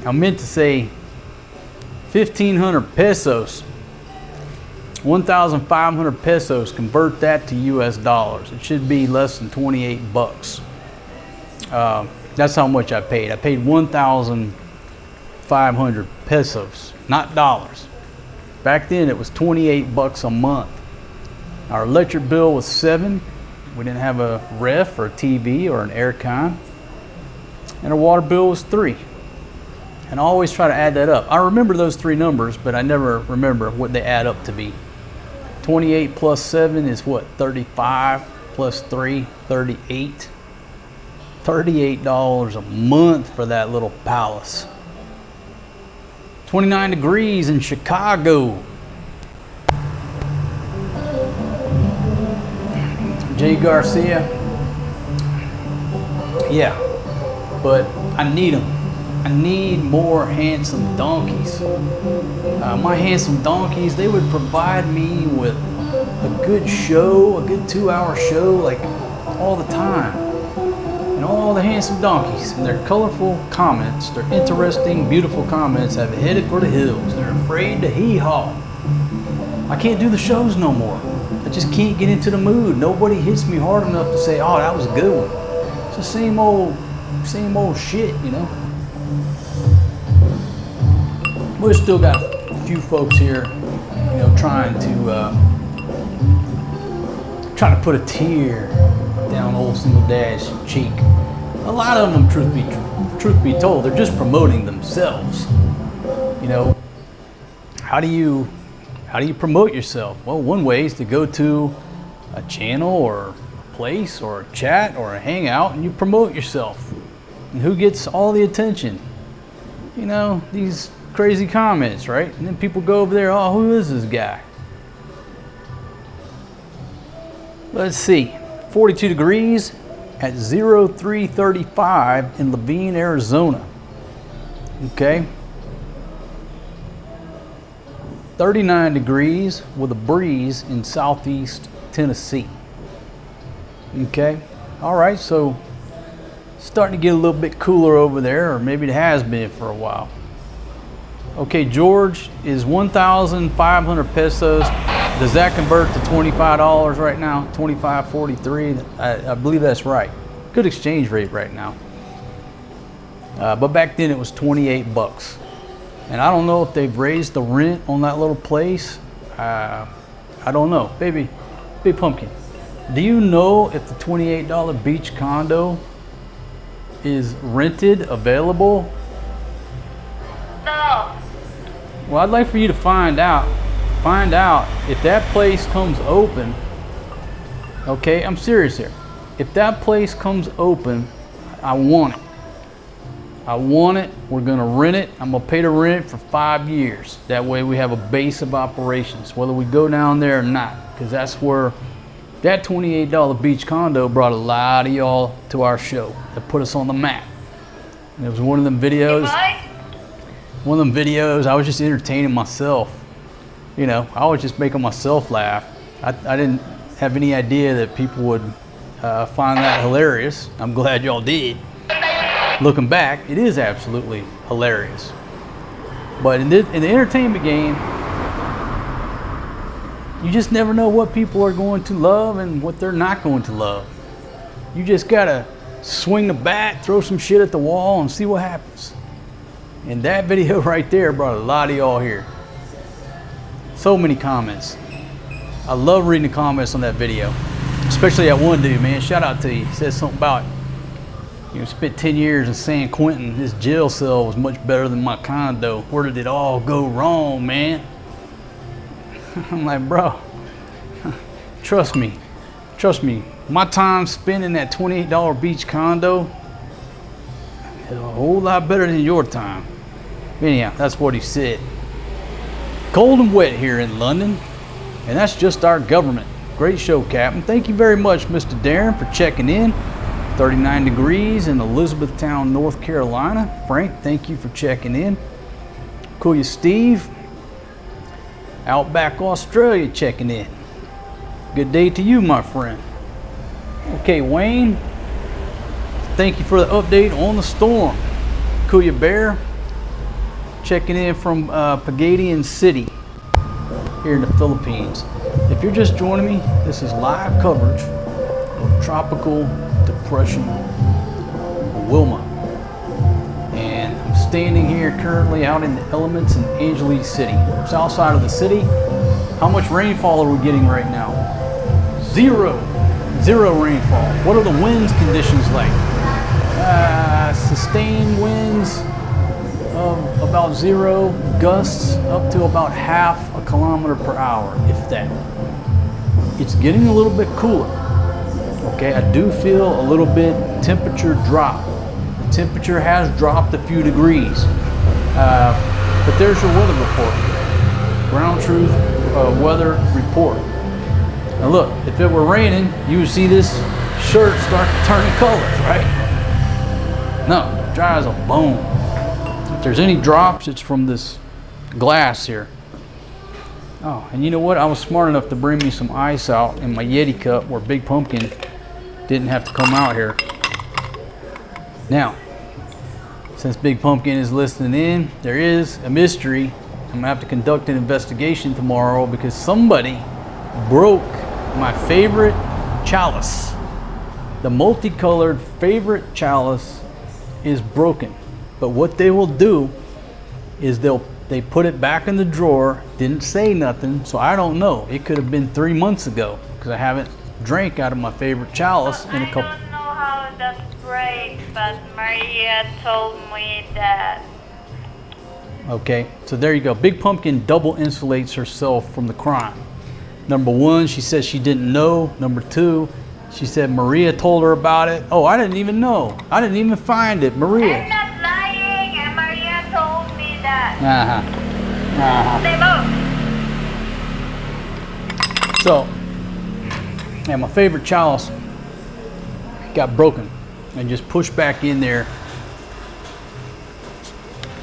A: I meant to say 1,500 pesos. 1,500 pesos. Convert that to US dollars. It should be less than 28 bucks. That's how much I paid. I paid 1,500 pesos, not dollars. Back then it was 28 bucks a month. Our electric bill was $7. We didn't have a ref or a TV or an air con. And our water bill was $3. And I always try to add that up. I remember those three numbers, but I never remember what they add up to be. 28 plus 7 is what? 35 plus 3, 38. $38 a month for that little palace. 29 degrees in Chicago. Jay Garcia. Yeah, but I need them. I need more handsome donkeys. My handsome donkeys, they would provide me with a good show, a good 2-hour show, like all the time. And all the handsome donkeys and their colorful comments, their interesting, beautiful comments have headed for the hills. They're afraid to hee-haw. I can't do the shows no more. I just can't get into the mood. Nobody hits me hard enough to say, oh, that was a good one. It's the same old shit, you know? We've still got a few folks here, you know, trying to put a tear down old single dad's cheek. A lot of them, truth be told, they're just promoting themselves. You know, how do you promote yourself? Well, one way is to go to a channel or a place or a chat or a hangout and you promote yourself. And who gets all the attention? You know, these crazy comments, right? And then people go over there, oh, who is this guy? Let's see, 42 degrees at 0335 in Levine, Arizona. Okay. 39 degrees with a breeze in southeast Tennessee. Okay. All right, so Starting to get a little bit cooler over there, or maybe it has been for a while. Okay, George is 1,500 pesos. Does that convert to $25 right now? 25.43. I believe that's right. Good exchange rate right now. But back then it was 28 bucks. And I don't know if they've raised the rent on that little place. I don't know. Baby, Big Pumpkin, do you know if the $28 beach condo is rented, available?
B: No.
A: Well, I'd like for you to find out if that place comes open. Okay, I'm serious here. If that place comes open, I want it. I want it. We're gonna rent it. I'm gonna pay the rent for 5 years. That way we have a base of operations, whether we go down there or not, because that's where that $28 beach condo brought a lot of y'all to our show. That put us on the map. And it was one of them videos. One of them videos, I was just entertaining myself. You know, I was just making myself laugh. I didn't have any idea that people would find that hilarious. I'm glad y'all did. Looking back, it is absolutely hilarious. But in the entertainment game, you just never know what people are going to love and what they're not going to love. You just gotta swing the bat, throw some shit at the wall, and see what happens. And that video right there brought a lot of y'all here. So many comments. I love reading the comments on that video. Especially that one dude, man. Shout out to you. He said something about, you know, spent 10 years in San Quentin. His jail cell was much better than my condo. Where did it all go wrong, man? I'm like, bro, trust me. My time spent in that $28 beach condo is a whole lot better than your time. Anyhow, that's what he said. Cold and wet here in London, and that's just our government. Great show, Captain. Thank you very much, Mr. Darren, for checking in. 39 degrees in Elizabethtown, North Carolina. Frank, thank you for checking in. Cool, you, Steve. Outback, Australia, checking in. Good day to you, my friend. Okay, Wayne, thank you for the update on the storm. Kuya Bear, checking in from Pagadian City here in the Philippines. If you're just joining me, this is live coverage of Tropical Depression Wilma. And I'm standing here currently out in the elements in Angeles City, south side of the city. How much rainfall are we getting right now? Zero rainfall. What are the winds conditions like? Sustained winds of about 0, gusts up to about half a kilometer per hour, if that. It's getting a little bit cooler. Okay, I do feel a little bit temperature drop. The temperature has dropped a few degrees. But there's your weather report. Ground truth weather report. Now look, if it were raining, you would see this shirt start turning colors, right? No, dry as a bone. If there's any drops, it's from this glass here. Oh, and you know what? I was smart enough to bring me some ice out in my Yeti cup where Big Pumpkin didn't have to come out here. Now, since Big Pumpkin is listening in, there is a mystery. I'm gonna have to conduct an investigation tomorrow because somebody broke my favorite chalice. The multicolored favorite chalice is broken. But what they will do is they put it back in the drawer, didn't say nothing, so I don't know. It could have been 3 months ago because I haven't drank out of my favorite chalice in a couple.
B: I don't know how that breaks, but Maria told me that.
A: Okay, so there you go. Big Pumpkin double insulates herself from the crime. Number one, she says she didn't know. Number two, she said Maria told her about it. Oh, I didn't even know. I didn't even find it. Maria.
B: I'm not lying, and Maria told me that. They both.
A: So, yeah, my favorite chalice got broken and just pushed back in there,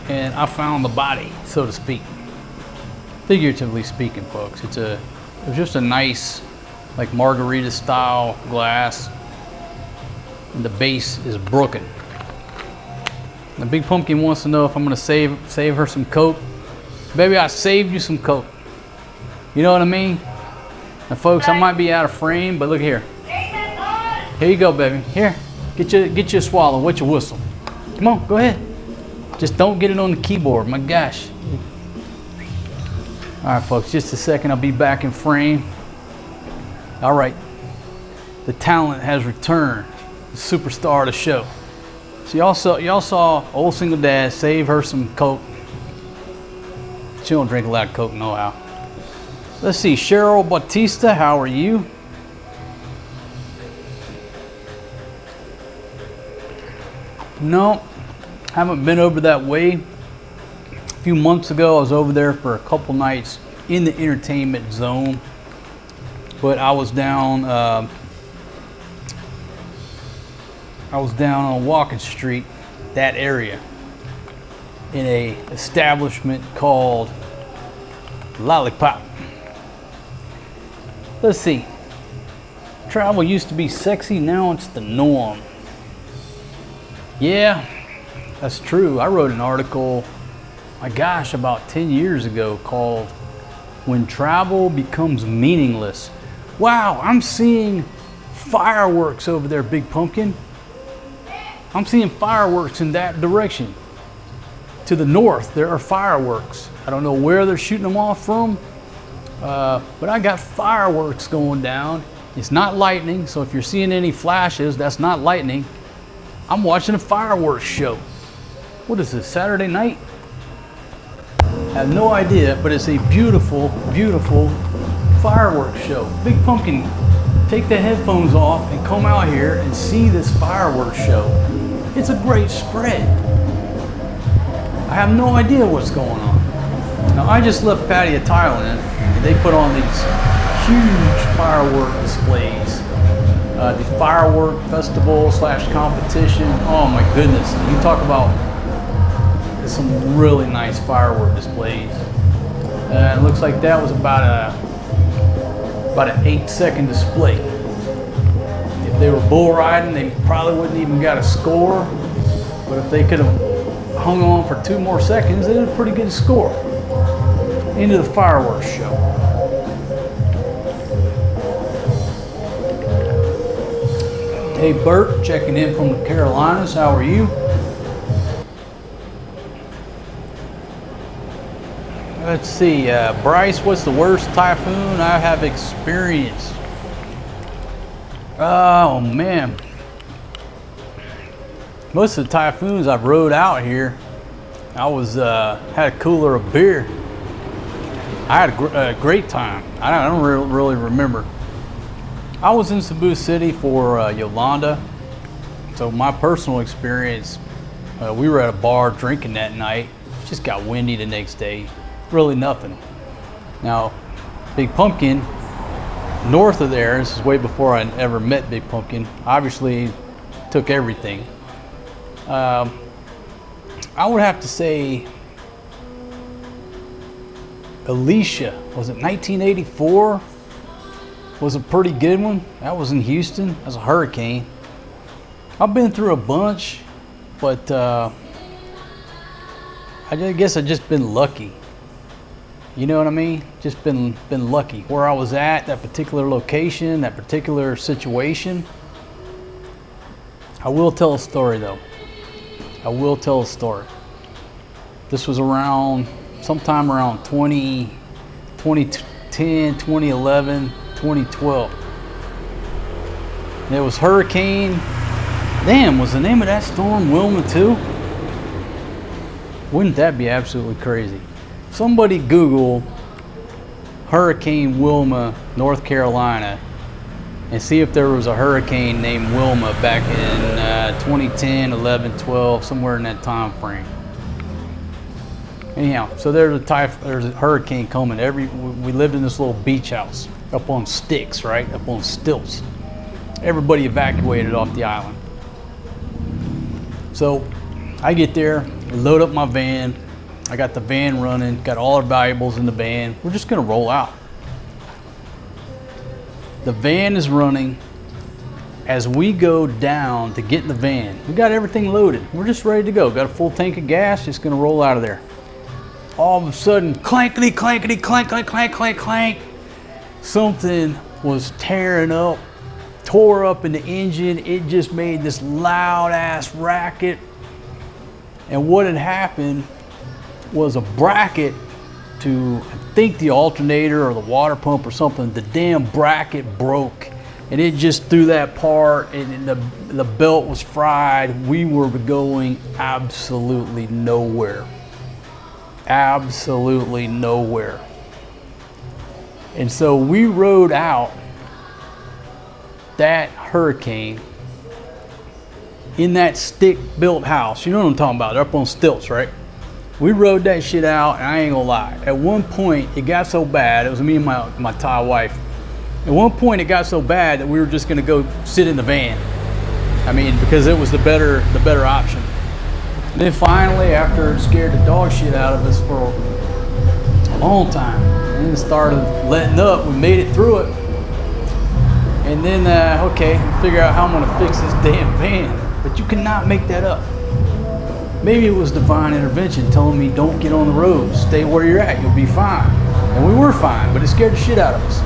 A: and I found the body, so to speak. Figuratively speaking, folks, it was just a nice, like margarita style glass. and the base is broken. The Big Pumpkin wants to know if I'm gonna save her some coke. Baby, I saved you some coke. You know what I mean? Now folks, I might be out of frame, but look here. Here you go, baby. Here, get you a swallow. What's your whistle? Come on, go ahead. Just don't get it on the keyboard, my gosh. All right, folks, just a second, I'll be back in frame. All right, the talent has returned, the superstar of the show. So y'all saw old single dad save her some coke. She don't drink a lot of coke, no how. Let's see, Cheryl Bautista, how are you? No, haven't been over that way. A few months ago, I was over there for a couple nights in the entertainment zone, but I was down on Walking Street, that area, in a establishment called Lollipop. Let's see. Travel used to be sexy, now it's the norm. Yeah, that's true. I wrote an article, my gosh, about 10 years ago called When Travel Becomes Meaningless. Wow, I'm seeing fireworks over there, Big Pumpkin. I'm seeing fireworks in that direction. To the north, there are fireworks. I don't know where they're shooting them off from, but I got fireworks going down. It's not lightning, so if you're seeing any flashes, that's not lightning. I'm watching a fireworks show. What is this, Saturday night? I have no idea, but it's a beautiful, beautiful fireworks show. Big Pumpkin, take the headphones off and come out here and see this fireworks show. It's a great spread. I have no idea what's going on. Now, I just left Pattaya, Thailand, and they put on these huge firework displays. The firework festival / competition. Oh my goodness, you talk about some really nice firework displays. It looks like that was about an 8-second display. If they were bull riding, they probably wouldn't even got a score. But if they could have hung on for 2 more seconds, they had a pretty good score. Into the fireworks show. Hey Bert, checking in from the Carolinas. How are you? Let's see, Bryce, what's the worst typhoon I have experienced? Oh man. Most of the typhoons I've rode out here, I was had a cooler of beer. I had a great time. I don't really remember. I was in Cebu City for Yolanda, so my personal experience, we were at a bar drinking that night. It just got windy the next day. Really nothing. Now, Big Pumpkin, north of there, this is way before I ever met Big Pumpkin, obviously took everything. I would have to say Alicia, was it 1984? Was a pretty good one. That was in Houston. That was a hurricane. I've been through a bunch, but I guess I've just been lucky. You know what I mean? Just been lucky. Where I was at, that particular location, that particular situation. I will tell a story though. I will tell a story. This was sometime around 2010, 2011, 2012. And it was Hurricane, damn, was the name of that storm Wilma too? Wouldn't that be absolutely crazy? Somebody Google Hurricane Wilma, North Carolina, and see if there was a hurricane named Wilma back in 2010, 11, 12, somewhere in that time frame. Anyhow, so there's a hurricane coming. We lived in this little beach house up on sticks, right? Up on stilts. Everybody evacuated off the island. So I get there, load up my van. I got the van running, got all our valuables in the van. We're just gonna roll out. The van is running as we go down to get in the van. We got everything loaded. We're just ready to go. Got a full tank of gas, just gonna roll out of there. All of a sudden, clankety, clankety, clank, clank, clank, clank, clank. Something was tearing up, tore up in the engine. It just made this loud ass racket. And what had happened was a bracket to, I think, the alternator or the water pump or something. The damn bracket broke, and it just threw that part, and the belt was fried. We were going absolutely nowhere. Absolutely nowhere. And so we rode out that hurricane in that stick-built house. You know what I'm talking about? They're up on stilts, right? We rode that shit out, and I ain't gonna lie. At one point, it got so bad. It was me and my Thai wife. At one point, it got so bad that we were just gonna go sit in the van. I mean, because it was the better option. And then finally, after it scared the dog shit out of us for a long time, and then it started letting up, we made it through it. And then, okay, figure out how I'm gonna fix this damn van. But you cannot make that up. Maybe it was divine intervention telling me don't get on the road, stay where you're at, you'll be fine. And we were fine, but it scared the shit out of us.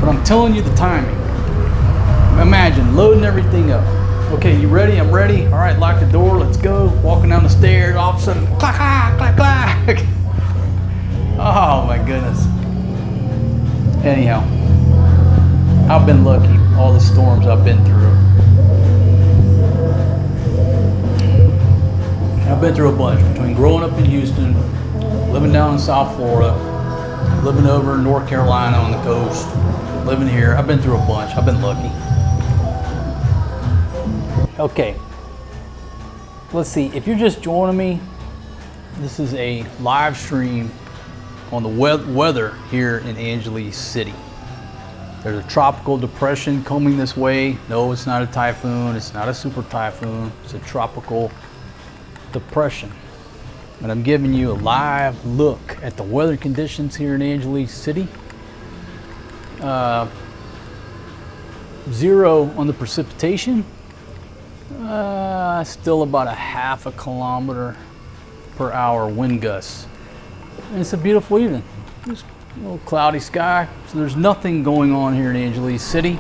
A: But I'm telling you the timing. Imagine loading everything up. Okay, you ready? I'm ready. All right, lock the door, let's go. Walking down the stairs, all of a sudden, clack, clack, clack, clack. Oh my goodness. Anyhow, I've been lucky, all the storms I've been through. I've been through a bunch, between growing up in Houston, living down in South Florida, living over in North Carolina on the coast, living here. I've been through a bunch. I've been lucky. Okay, let's see. If you're just joining me, this is a live stream on the weather here in Angeles City. There's a tropical depression coming this way. No, it's not a typhoon. It's not a super typhoon. It's a tropical depression. And I'm giving you a live look at the weather conditions here in Angeles City. 0 on the precipitation. Still about a half a kilometer per hour wind gusts. And it's a beautiful evening. Just a little cloudy sky. So there's nothing going on here in Angeles City.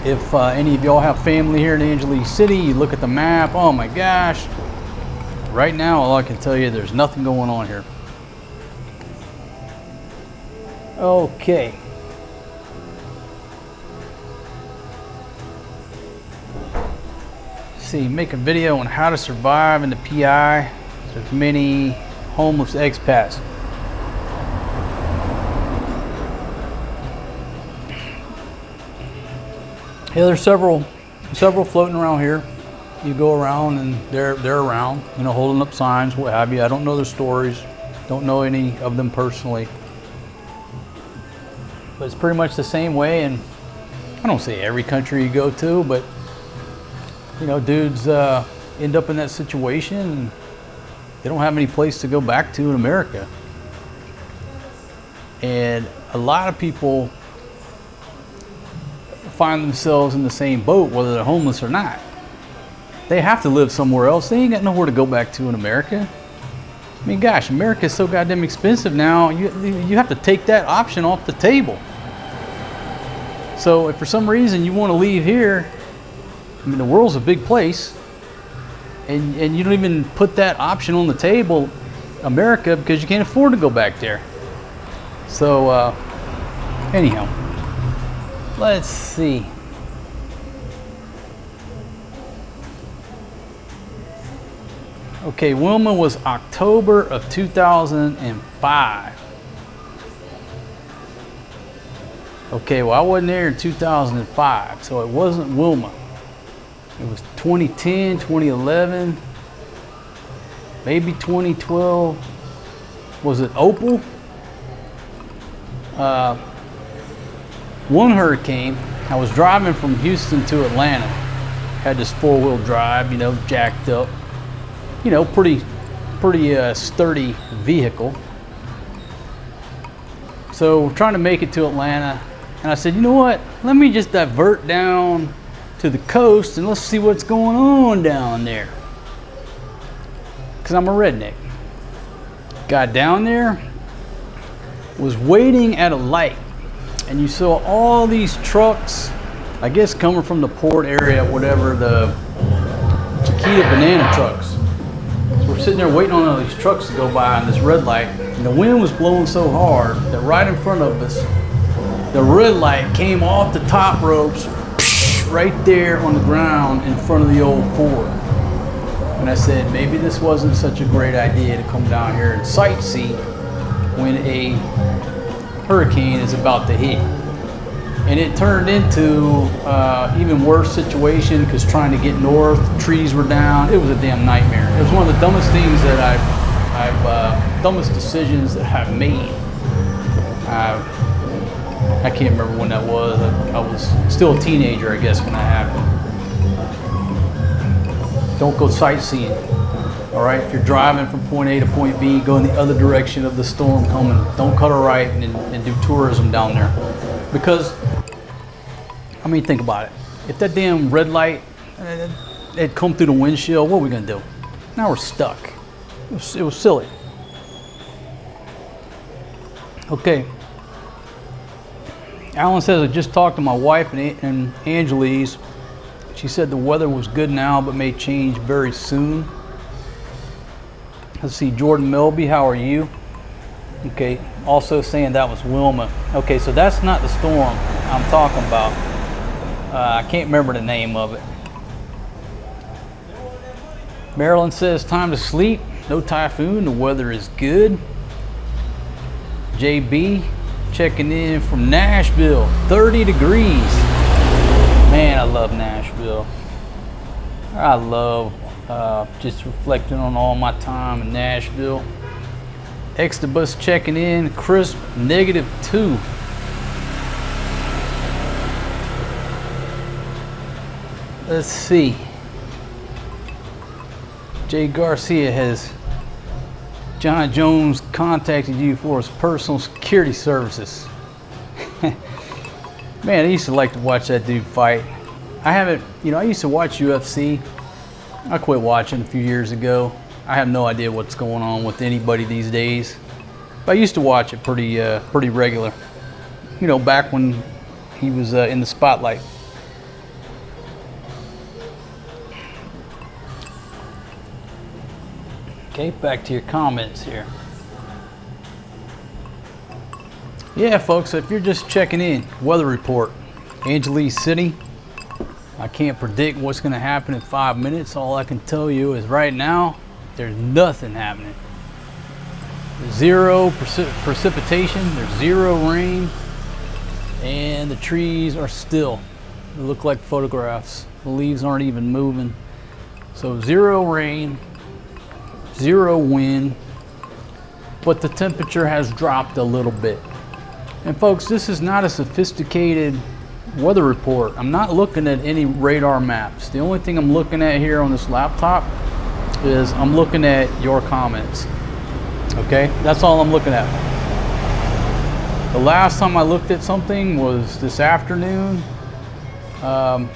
A: If any of y'all have family here in Angeles City, you look at the map, oh my gosh. Right now, all I can tell you, there's nothing going on here. Okay. See, make a video on how to survive in the PI. There's many homeless expats. Yeah, there's several floating around here. You go around and they're around, you know, holding up signs, what have you. I don't know their stories, don't know any of them personally. But it's pretty much the same way, and I don't say every country you go to, but you know, dudes end up in that situation and they don't have any place to go back to in America. And a lot of people find themselves in the same boat, whether they're homeless or not. They have to live somewhere else. They ain't got nowhere to go back to in America. I mean, gosh, America is so goddamn expensive now. You have to take that option off the table. So if for some reason you want to leave here, I mean, the world's a big place, and you don't even put that option on the table, America, because you can't afford to go back there. So anyhow, let's see. Okay, Wilma was October of 2005. Okay, well, I wasn't there in 2005, so it wasn't Wilma. It was 2010, 2011, maybe 2012. Was it Opal? One hurricane, I was driving from Houston to Atlanta. Had this 4-wheel drive, you know, jacked up. You know, pretty sturdy vehicle. So we're trying to make it to Atlanta, And I said, you know what? Let me just divert down to the coast and let's see what's going on down there. Because I'm a redneck. Got down there, was waiting at a light, and you saw all these trucks, I guess coming from the port area, whatever, the Chiquita banana trucks. So we're sitting there waiting on all these trucks to go by on this red light, and the wind was blowing so hard that right in front of us, the red light came off the top ropes, right there on the ground in front of the old Ford. And I said, maybe this wasn't such a great idea to come down here and sightsee when a hurricane is about to hit. And it turned into even worse situation because trying to get north, trees were down. It was a damn nightmare. It was one of the dumbest things that dumbest decisions that I've made. I can't remember when that was. I was still a teenager, I guess, when that happened. Don't go sightseeing. All right, if you're driving from point A to point B, go in the other direction of the storm coming. Don't cut a right and do tourism down there. Because, I mean, think about it. If that damn red light had come through the windshield, what are we gonna do? Now we're stuck. It was silly. Okay. Alan says, I just talked to my wife and Angelise. She said the weather was good now, but may change very soon. Let's see, Jordan Melby, how are you? Okay, also saying that was Wilma. Okay, so that's not the storm I'm talking about. I can't remember the name of it. Marilyn says, time to sleep. No typhoon, the weather is good. JB, checking in from Nashville, 30 degrees. Man, I love Nashville. I love just reflecting on all my time in Nashville. Extabus checking in, crisp, -2. Let's see. Jay Garcia has John Jones contacted you for his personal security services. Man, I used to like to watch that dude fight. I haven't, I used to watch UFC. I quit watching a few years ago. I have no idea what's going on with anybody these days. But I used to watch it pretty regular. Back when he was in the spotlight. Okay, back to your comments here. Yeah, folks, if you're just checking in, weather report, Angeles City. I can't predict what's going to happen in 5 minutes. All I can tell you is right now, there's nothing happening. There's zero precipitation, there's zero rain, and the trees are still. They look like photographs. The leaves aren't even moving. So zero rain, zero wind, but the temperature has dropped a little bit. And folks, this is not a sophisticated weather report. I'm not looking at any radar maps. The only thing I'm looking at here on this laptop is I'm looking at your comments. Okay, that's all I'm looking at. The last time I looked at something was this afternoon. So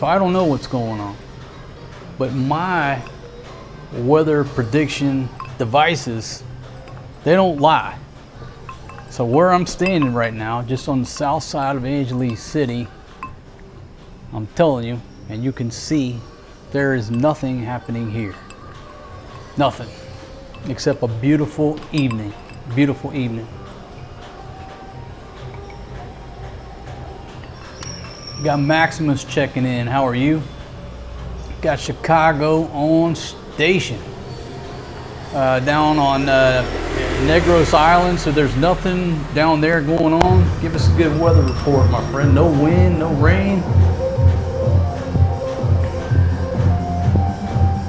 A: I don't know what's going on. But my weather prediction devices, they don't lie. So where I'm standing right now, just on the south side of Angeles City, I'm telling you, and you can see, there is nothing happening here. Nothing. Except a beautiful evening. Beautiful evening. Got Maximus checking in. How are you? Got Chicago on station. Down on Negros Island, so there's nothing down there going on. Give us a good weather report, my friend. No wind, no rain.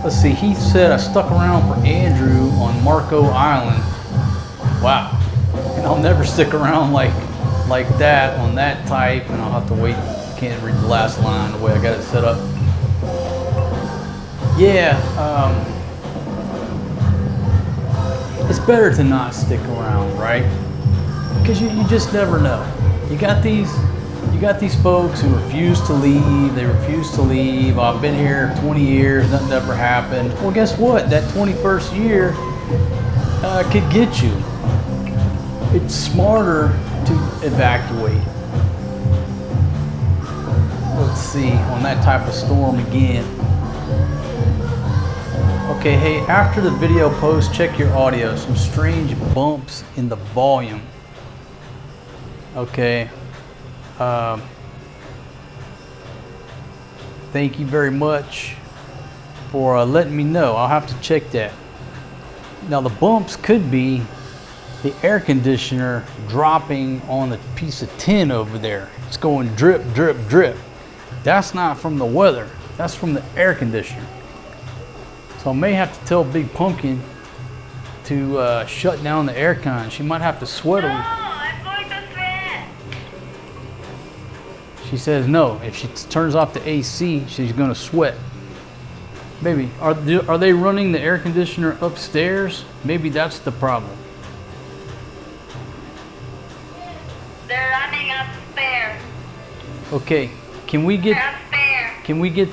A: Let's see, he said I stuck around for Andrew on Marco Island. Wow. And I'll never stick around like that on that type, and I'll have to wait. Can't read the last line the way I got it set up. Yeah, it's better to not stick around, right? Because you just never know. You got these folks who refuse to leave. They refuse to leave. I've been here 20 years, nothing ever happened. Well, guess what? That 21st year could get you. It's smarter to evacuate. Let's see, on that type of storm again. Okay, hey, after the video post, check your audio. Some strange bumps in the volume. Okay. Thank you very much for letting me know. I'll have to check that. Now the bumps could be the air conditioner dropping on the piece of tin over there. It's going drip, drip, drip. That's not from the weather. That's from the air conditioner. So I may have to tell Big Pumpkin to shut down the air con. She might have to sweat a little.
B: I'm going to sweat.
A: She says no. If she turns off the AC, she's going to sweat. Maybe. Are they running the air conditioner upstairs? Maybe that's the problem.
B: They're running upstairs.
A: Okay. Can we get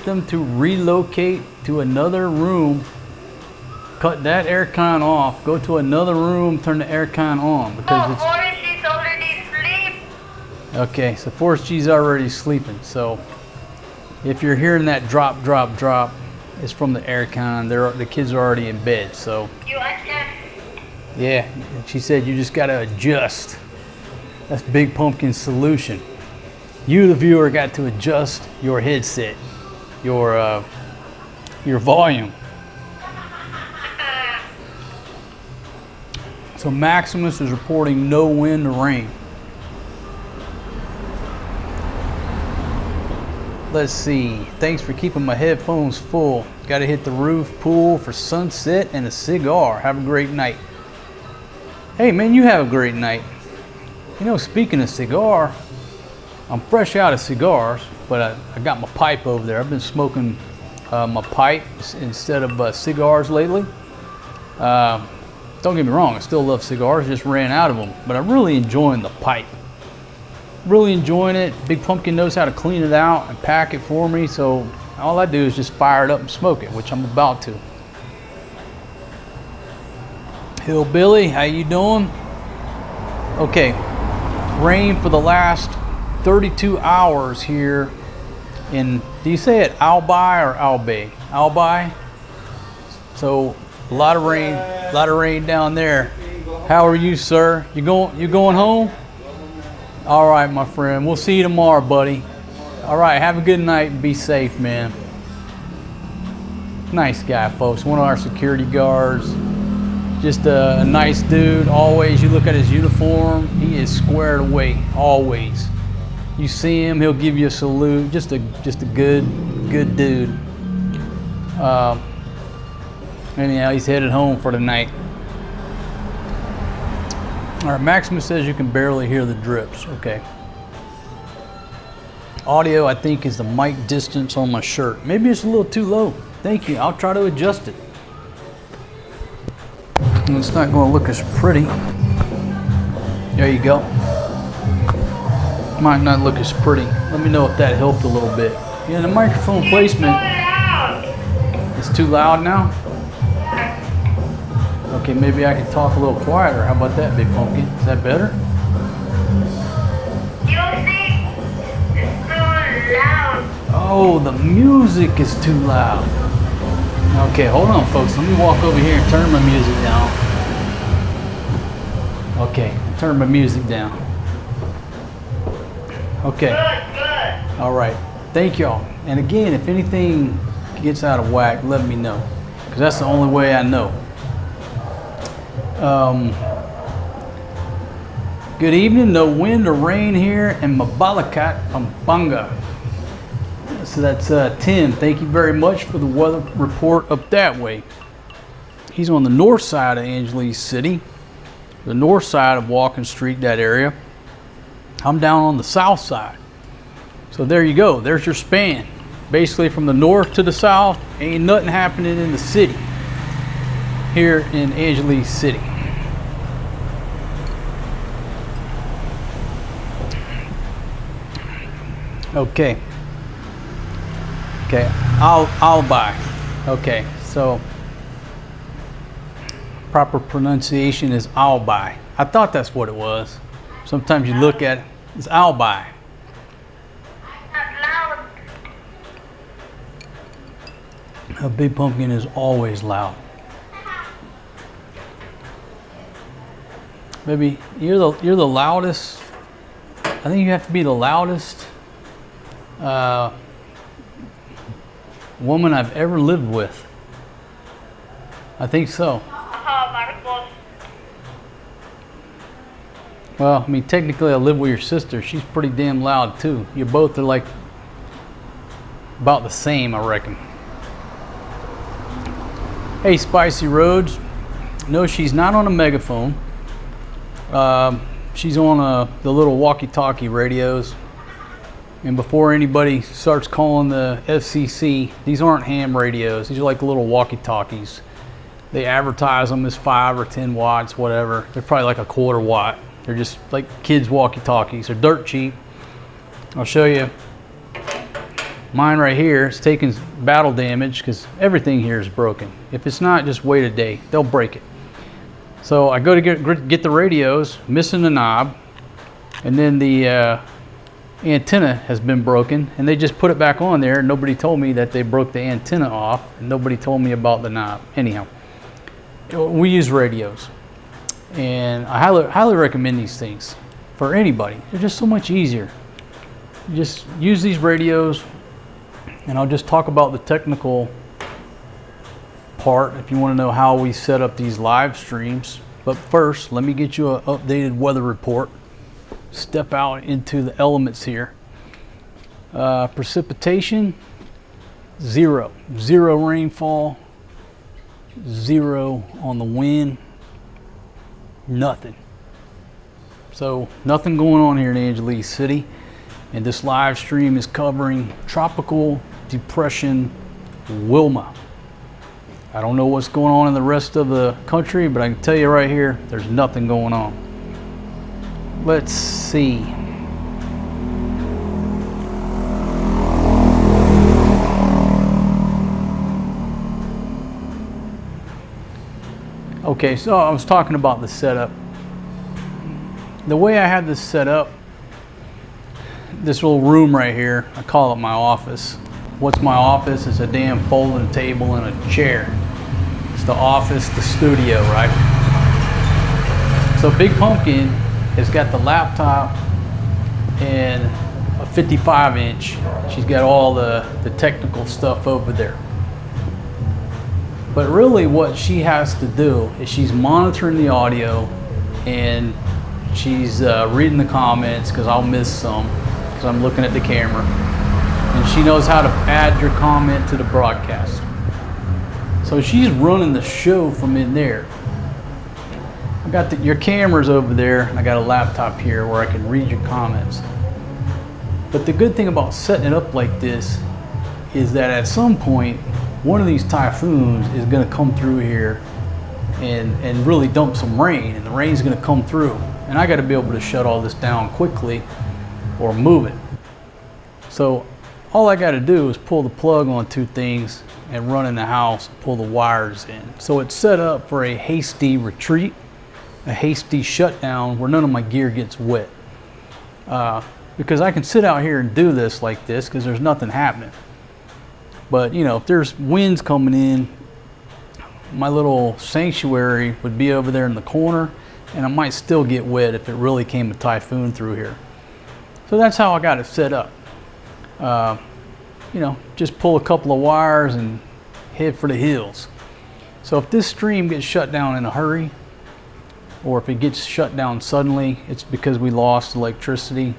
A: them to relocate to another room? Cut that air con off. Go to another room. Turn the air con on because it's.
B: Forresty's already asleep.
A: Okay, so Forresty's already sleeping. So if you're hearing that drop, drop, drop, it's from the air con. The kids are already in bed. So
B: You adjust.
A: yeah, she said you just gotta adjust. That's Big Pumpkin's solution. You, the viewer, got to adjust your headset, your volume. So Maximus is reporting no wind or rain. Let's see. Thanks for keeping my headphones full. Got to hit the roof pool for sunset and a cigar. Have a great night. Hey man, you have a great night. You know, speaking of cigar, I'm fresh out of cigars, but I got my pipe over there. I've been smoking my pipe instead of cigars lately. Don't get me wrong, I still love cigars, just ran out of them, but I'm really enjoying the pipe. Really enjoying it. Big Pumpkin knows how to clean it out and pack it for me, so all I do is just fire it up and smoke it, which I'm about to. Hillbilly, how you doing? Okay, rain for the last 32 hours here in, do you say it Albi or Albay? Albi? So a lot of rain down there. How are you, sir? You going home? All right, my friend. We'll see you tomorrow, buddy. All right, have a good night and be safe, man. Nice guy, folks. One of our security guards. Just a nice dude. Always, you look at his uniform, he is squared away, always. You see him, he'll give you a salute. Just a good dude. Anyhow, he's headed home for the night. All right, Maximus says you can barely hear the drips. Okay. Audio, I think, is the mic distance on my shirt. Maybe it's a little too low. Thank you. I'll try to adjust it. And it's not going to look as pretty. There you go. Might not look as pretty. Let me know if that helped a little bit. Yeah, the microphone placement. It's too loud now? Okay, maybe I can talk a little quieter. How about that, Big Pumpkin? Is that better?
B: Music is too loud.
A: Oh, the music is too loud. Okay, hold on, folks. Let me walk over here and turn my music down. Okay, turn my music down. Okay.
B: Good.
A: All right. Thank y'all. And again, if anything gets out of whack, let me know, because that's the only way I know. Good evening. No wind or rain here in Mabalacat, Pampanga. So that's Tim. Thank you very much for the weather report up that way. He's on the north side of Angeles City, the north side of Walking Street, that area. I'm down on the south side. So there you go. There's your span. Basically from the north to the south, ain't nothing happening in the city here in Angeles City. Okay. Okay, I'll buy. Okay, so proper pronunciation is I'll buy. I thought that's what it was. Sometimes you look at it, it's I'll buy.
B: Not loud.
A: A big pumpkin is always loud. Baby, you're the loudest. I think you have to be the loudest woman I've ever lived with. I think so.
B: Marcos.
A: Well, I mean, technically I live with your sister. She's pretty damn loud too. You both are like about the same, I reckon. Hey, Spicy Roads. No, she's not on a megaphone. She's on the little walkie-talkie radios. And before anybody starts calling the FCC, these aren't ham radios. These are like little walkie-talkies. They advertise them as 5 or 10 watts, whatever. They're probably like a quarter watt. They're just like kids' walkie-talkies. They're dirt cheap. I'll show you. Mine right here is taking battle damage because everything here is broken. If it's not, just wait a day. They'll break it. So I go to get the radios, missing the knob, and then the antenna has been broken, and they just put it back on there. Nobody told me that they broke the antenna off, and nobody told me about the knob. Anyhow, we use radios, and I highly recommend these things for anybody. They're just so much easier. You just use these radios, and I'll just talk about the technical part if you want to know how we set up these live streams. But first, let me get you an updated weather report. Step out into the elements here. Precipitation, 0 rainfall, 0 on the wind, nothing. So nothing going on here in Angeles City, and this live stream is covering Tropical Depression Wilma. I don't know what's going on in the rest of the country, but I can tell you right here, there's nothing going on. Let's see. Okay, so I was talking about the setup. The way I had this set up, this little room right here, I call it my office. What's my office? It's a damn folding table and a chair. It's the office, the studio, right? So Big Pumpkin has got the laptop and a 55-inch. She's got all the technical stuff over there. But really what she has to do is she's monitoring the audio, and she's reading the comments, because I'll miss some because I'm looking at the camera. And she knows how to add your comment to the broadcast. So she's running the show from in there. I got your cameras over there, and I got a laptop here where I can read your comments. But the good thing about setting it up like this is that at some point, one of these typhoons is going to come through here and really dump some rain, and the rain's going to come through. And I got to be able to shut all this down quickly or move it. So all I got to do is pull the plug on 2 things and run in the house and pull the wires in. So it's set up for a hasty retreat, a hasty shutdown where none of my gear gets wet. Because I can sit out here and do this like this because there's nothing happening. But you know, if there's winds coming in, my little sanctuary would be over there in the corner, and I might still get wet if it really came a typhoon through here. So that's how I got it set up. You know, just pull a couple of wires and head for the hills. So if this stream gets shut down in a hurry, or if it gets shut down suddenly, it's because we lost electricity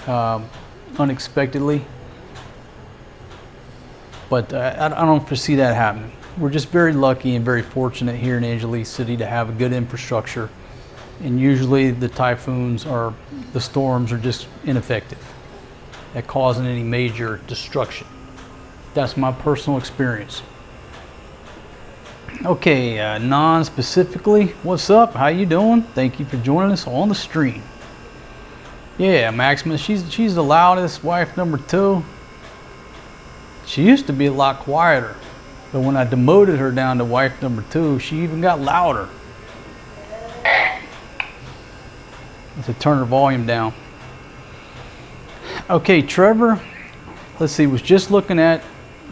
A: unexpectedly. But I don't foresee that happening. We're just very lucky and very fortunate here in Angeles City to have a good infrastructure. And usually the typhoons or the storms are just ineffective at causing any major destruction. That's my personal experience. Okay, non-specifically, what's up? How you doing? Thank you for joining us on the stream. Yeah, Maximus, she's the loudest, wife number 2. She used to be a lot quieter, but when I demoted her down to wife number 2, she even got louder. Let's turn her volume down. Okay, Trevor, let's see, was just looking at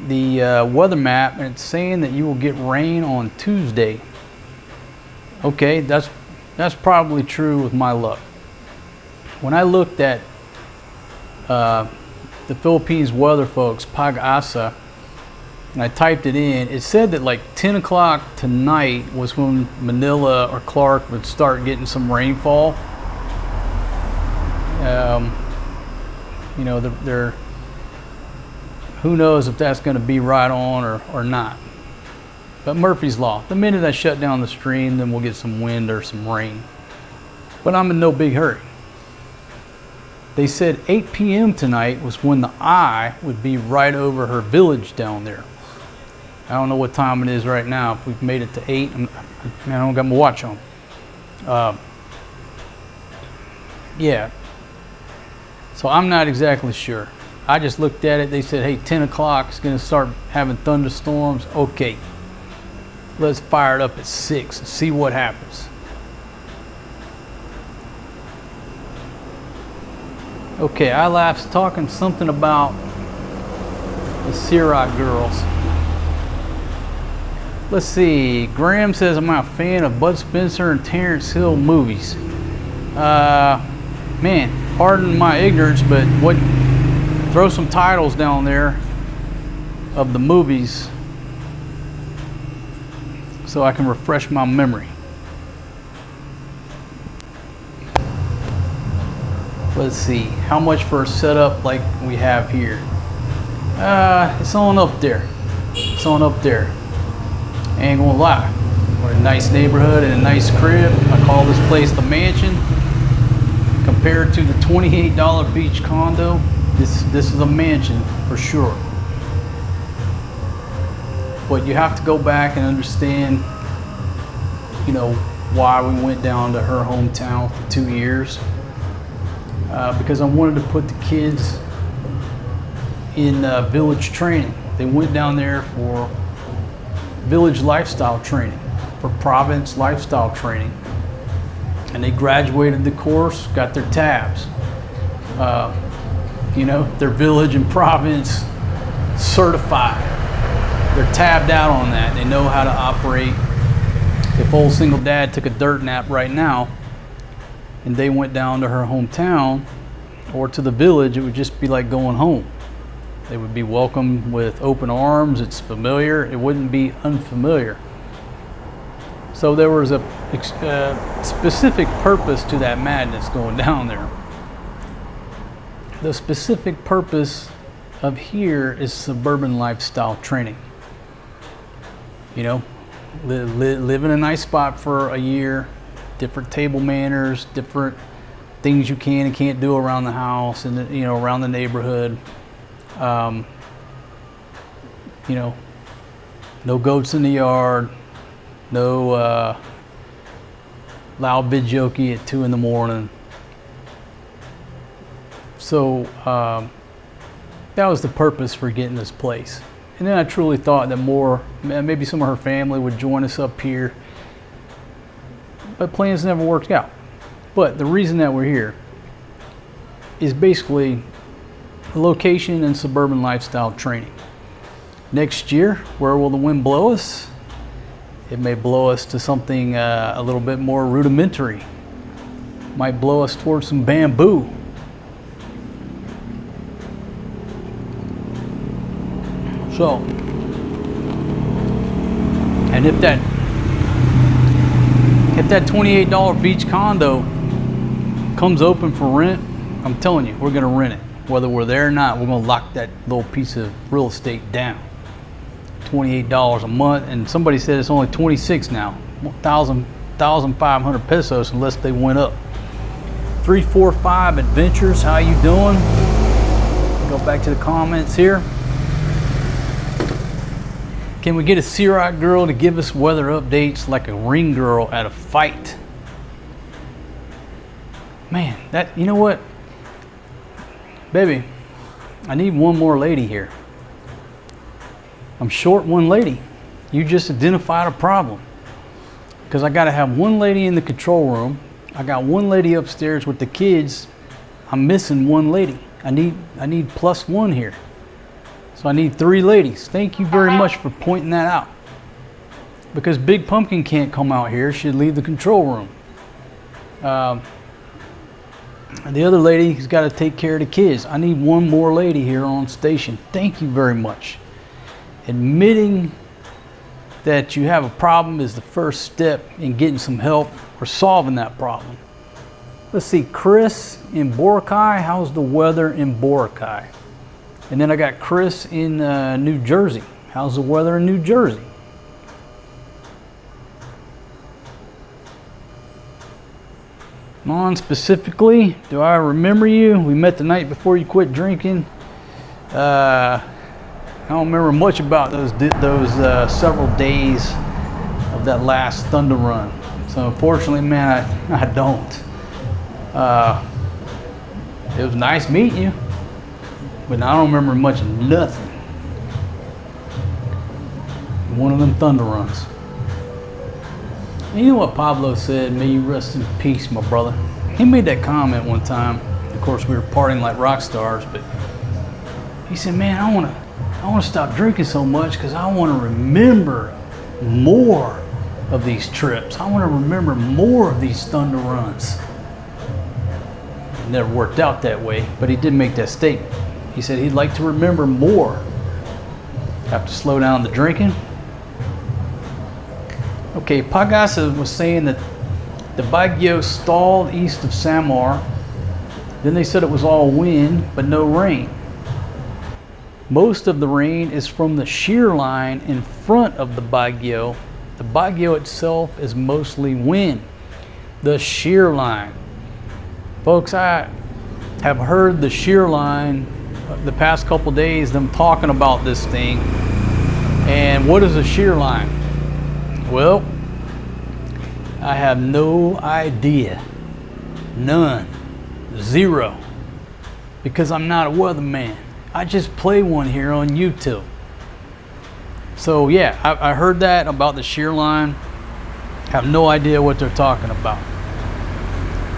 A: the weather map, and it's saying that you will get rain on Tuesday. Okay, that's probably true with my luck. When I looked at the Philippines weather folks, Pag-asa, and I typed it in, it said that like 10 o'clock tonight was when Manila or Clark would start getting some rainfall. You know, they're who knows if that's going to be right on or not. But Murphy's Law, the minute I shut down the stream, then we'll get some wind or some rain. But I'm in no big hurry. They said 8 p.m. tonight was when the eye would be right over her village down there. I don't know what time it is right now. If we've made it to 8, I don't got my watch on. Yeah. So I'm not exactly sure. I just looked at it. They said, hey, 10 o'clock is going to start having thunderstorms. Okay. Let's fire it up at 6 and see what happens. Okay, iLaugh's talking something about the Ciroc girls. Let's see. Graham says, I'm not a fan of Bud Spencer and Terrence Hill movies. Man, pardon my ignorance, but throw some titles down there of the movies so I can refresh my memory. Let's see, how much for a setup like we have here? It's on up there. It's on up there. Ain't gonna lie. We're in a nice neighborhood and a nice crib. I call this place the mansion. Compared to the $28 beach condo, this is a mansion for sure. But you have to go back and understand, you know, why we went down to her hometown for 2 years. Because I wanted to put the kids in village training. They went down there for village lifestyle training, for province lifestyle training. And they graduated the course, got their tabs. You know, their village and province certified. They're tabbed out on that. They know how to operate. If old single dad took a dirt nap right now and they went down to her hometown or to the village, it would just be like going home. They would be welcomed with open arms. It's familiar. It wouldn't be unfamiliar. So there was a specific purpose to that madness going down there. The specific purpose of here is suburban lifestyle training. You know, live in a nice spot for a year, different table manners, different things you can and can't do around the house and, you know, around the neighborhood. You know, no goats in the yard, no loud videoke at 2 in the morning. So that was the purpose for getting this place. And then I truly thought that maybe some of her family would join us up here. But plans never worked out. But the reason that we're here is basically location and suburban lifestyle training. Next year, where will the wind blow us? It may blow us to something a little bit more rudimentary. Might blow us towards some bamboo. So, and if that $28 beach condo comes open for rent, I'm telling you, we're gonna rent it. Whether we're there or not, we're gonna lock that little piece of real estate down. $28 a month, and somebody said it's only 26 now. 1,500 pesos unless they went up. 345 Adventures, how you doing? Go back to the comments here. Can we get a Ciroc girl to give us weather updates like a ring girl at a fight? Man, that, you know what? Baby, I need one more lady here. I'm short one lady. You just identified a problem. Because I got to have one lady in the control room. I got one lady upstairs with the kids. I'm missing one lady. I need plus one here. So I need 3 ladies. Thank you very much for pointing that out. Because Big Pumpkin can't come out here. She'd leave the control room. And the other lady has got to take care of the kids. I need one more lady here on station. Thank you very much. Admitting that you have a problem is the first step in getting some help or solving that problem. Let's see, Chris in Boracay. How's the weather in Boracay? And then I got Chris in New Jersey. How's the weather in New Jersey? Non-specifically, do I remember you? We met the night before you quit drinking. I don't remember much about those several days of that last Thunder run. So unfortunately, man, I don't. It was nice meeting you, but I don't remember much of nothing. One of them Thunder runs. You know what Pablo said? May you rest in peace, my brother. He made that comment one time. Of course, we were partying like rock stars, but he said, man, I want to stop drinking so much because I want to remember more of these trips. I want to remember more of these Thunder runs. It never worked out that way, but he did make that statement. He said he'd like to remember more. Have to slow down the drinking. Okay, Pagasa was saying that the Baguio stalled east of Samar. Then they said it was all wind, but no rain. Most of the rain is from the shear line in front of the Baguio. The Baguio itself is mostly wind. The shear line. Folks, I have heard the shear line the past couple days, them talking about this thing. And what is a shear line? Well, I have no idea. None. Zero. Because I'm not a weatherman. I just play one here on YouTube. So yeah, I heard that about the shear line. Have no idea what they're talking about.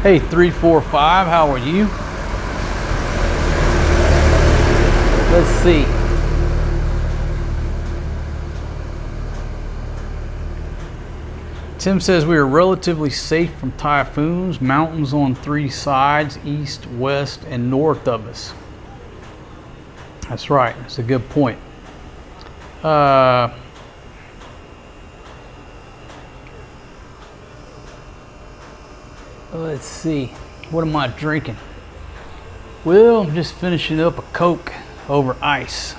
A: Hey, 345, how are you? Let's see. Tim says we are relatively safe from typhoons. Mountains on 3 sides, east, west, and north of us. That's right. That's a good point. Let's see. What am I drinking? Well, I'm just finishing up a Coke over ice.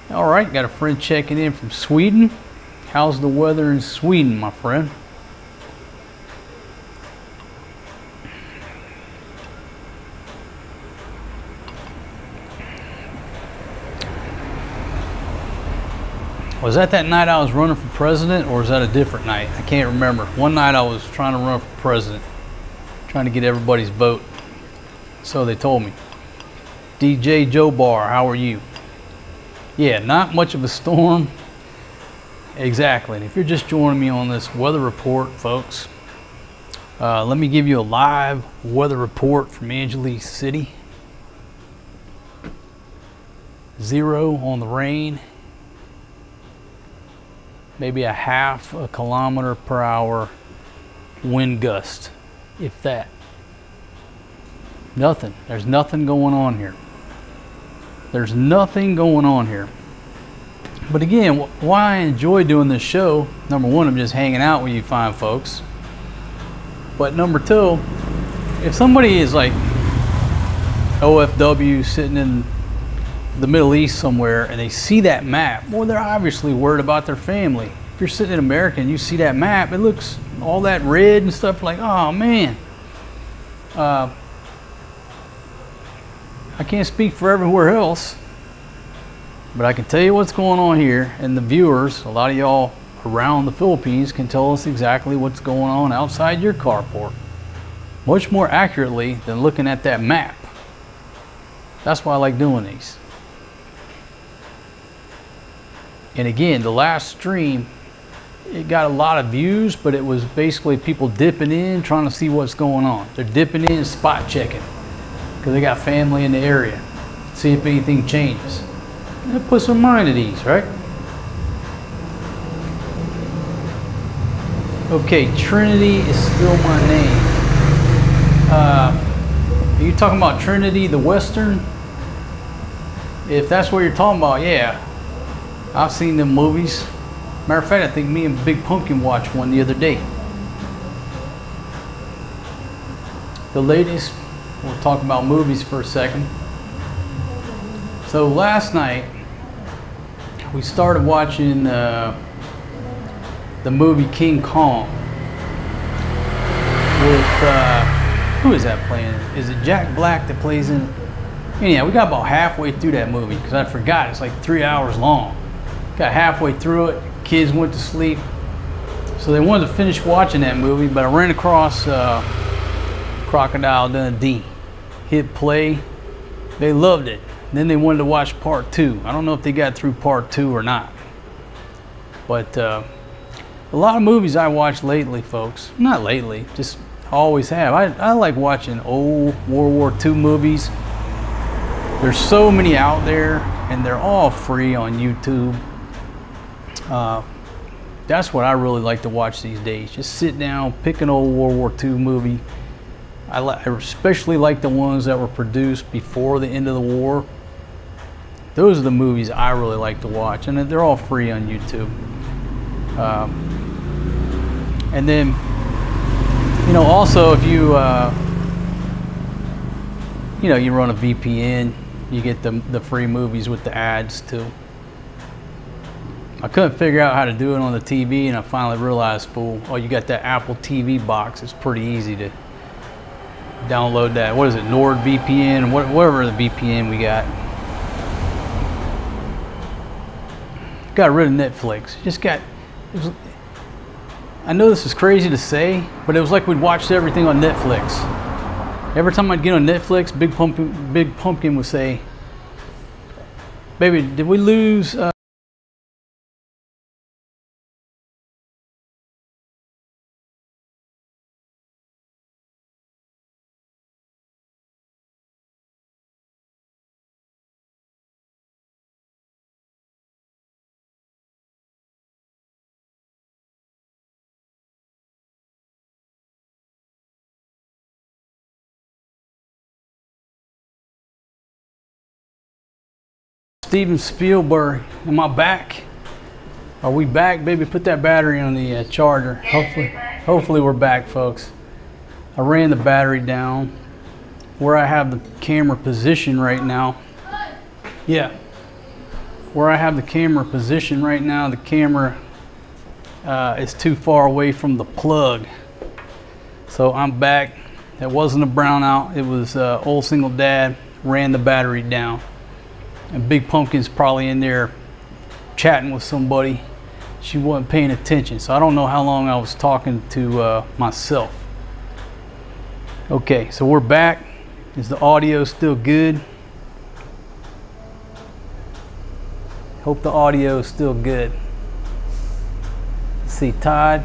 A: All right. Got a friend checking in from Sweden. How's the weather in Sweden, my friend? Was that night I was running for president, or was that a different night? I can't remember. One night I was trying to run for president, trying to get everybody's vote. So they told me. DJ Joe Bar, how are you? Yeah, not much of a storm. Exactly. And if you're just joining me on this weather report, folks, let me give you a live weather report from Angeles City. 0 on the rain. Maybe a half a kilometer per hour wind gust, if that. Nothing. There's nothing going on here. There's nothing going on here. But again, why I enjoy doing this show, number one, I'm just hanging out with you fine folks. But number two, if somebody is like OFW sitting in the Middle East somewhere and they see that map, well, they're obviously worried about their family. If you're sitting in America and you see that map, it looks all that red and stuff, like, oh man. I can't speak for everywhere else, but I can tell you what's going on here, and the viewers, a lot of y'all around the Philippines, can tell us exactly what's going on outside your carport, much more accurately than looking at that map. That's why I like doing these. And again, the last stream, it got a lot of views, but it was basically people dipping in, trying to see what's going on. They're dipping in, spot checking, because they got family in the area. See if anything changes. And it puts their mind at ease, right? Okay, Trinity is still my name. Are you talking about Trinity, the Western? If that's what you're talking about, yeah. I've seen them movies. Matter of fact, I think me and Big Pumpkin watched one the other day. The latest, we'll talk about movies for a second. So last night, we started watching the movie King Kong with, who is that playing? Is it Jack Black that plays in it? Anyhow, we got about halfway through that movie because I forgot it's like 3 hours long. Got halfway through it, kids went to sleep. So they wanted to finish watching that movie, but I ran across Crocodile Dundee. Hit play, they loved it. Then they wanted to watch part 2. I don't know if they got through part 2 or not. But a lot of movies I watched lately, folks. Not lately, just always have. I like watching old World War II movies. There's so many out there, and they're all free on YouTube. That's what I really like to watch these days. Just sit down, pick an old World War II movie. I especially like the ones that were produced before the end of the war. Those are the movies I really like to watch, and they're all free on YouTube. And then, you know, also if you, you know, you run a VPN, you get the free movies with the ads too. I couldn't figure out how to do it on the TV, and I finally realized, fool, oh, you got that Apple TV box. It's pretty easy to download that. What is it, NordVPN, whatever the VPN we got. Got rid of Netflix. I know this is crazy to say, but it was like we'd watched everything on Netflix. Every time I'd get on Netflix, Big Pumpkin would say, "Baby, did we lose?" Steven Spielberg, am I back? Are we back, baby? Put that battery on the charger. Hopefully we're back, folks. I ran the battery down where I have the camera position right now. Yeah, where I have the camera position right now, the camera is too far away from the plug. So I'm back. That wasn't a brownout. It was old single dad ran the battery down. And Big Pumpkin's probably in there chatting with somebody. She wasn't paying attention, so I don't know how long I was talking to myself. Okay, so we're back. Is the audio still good? Hope the audio is still good. Let's see, Todd.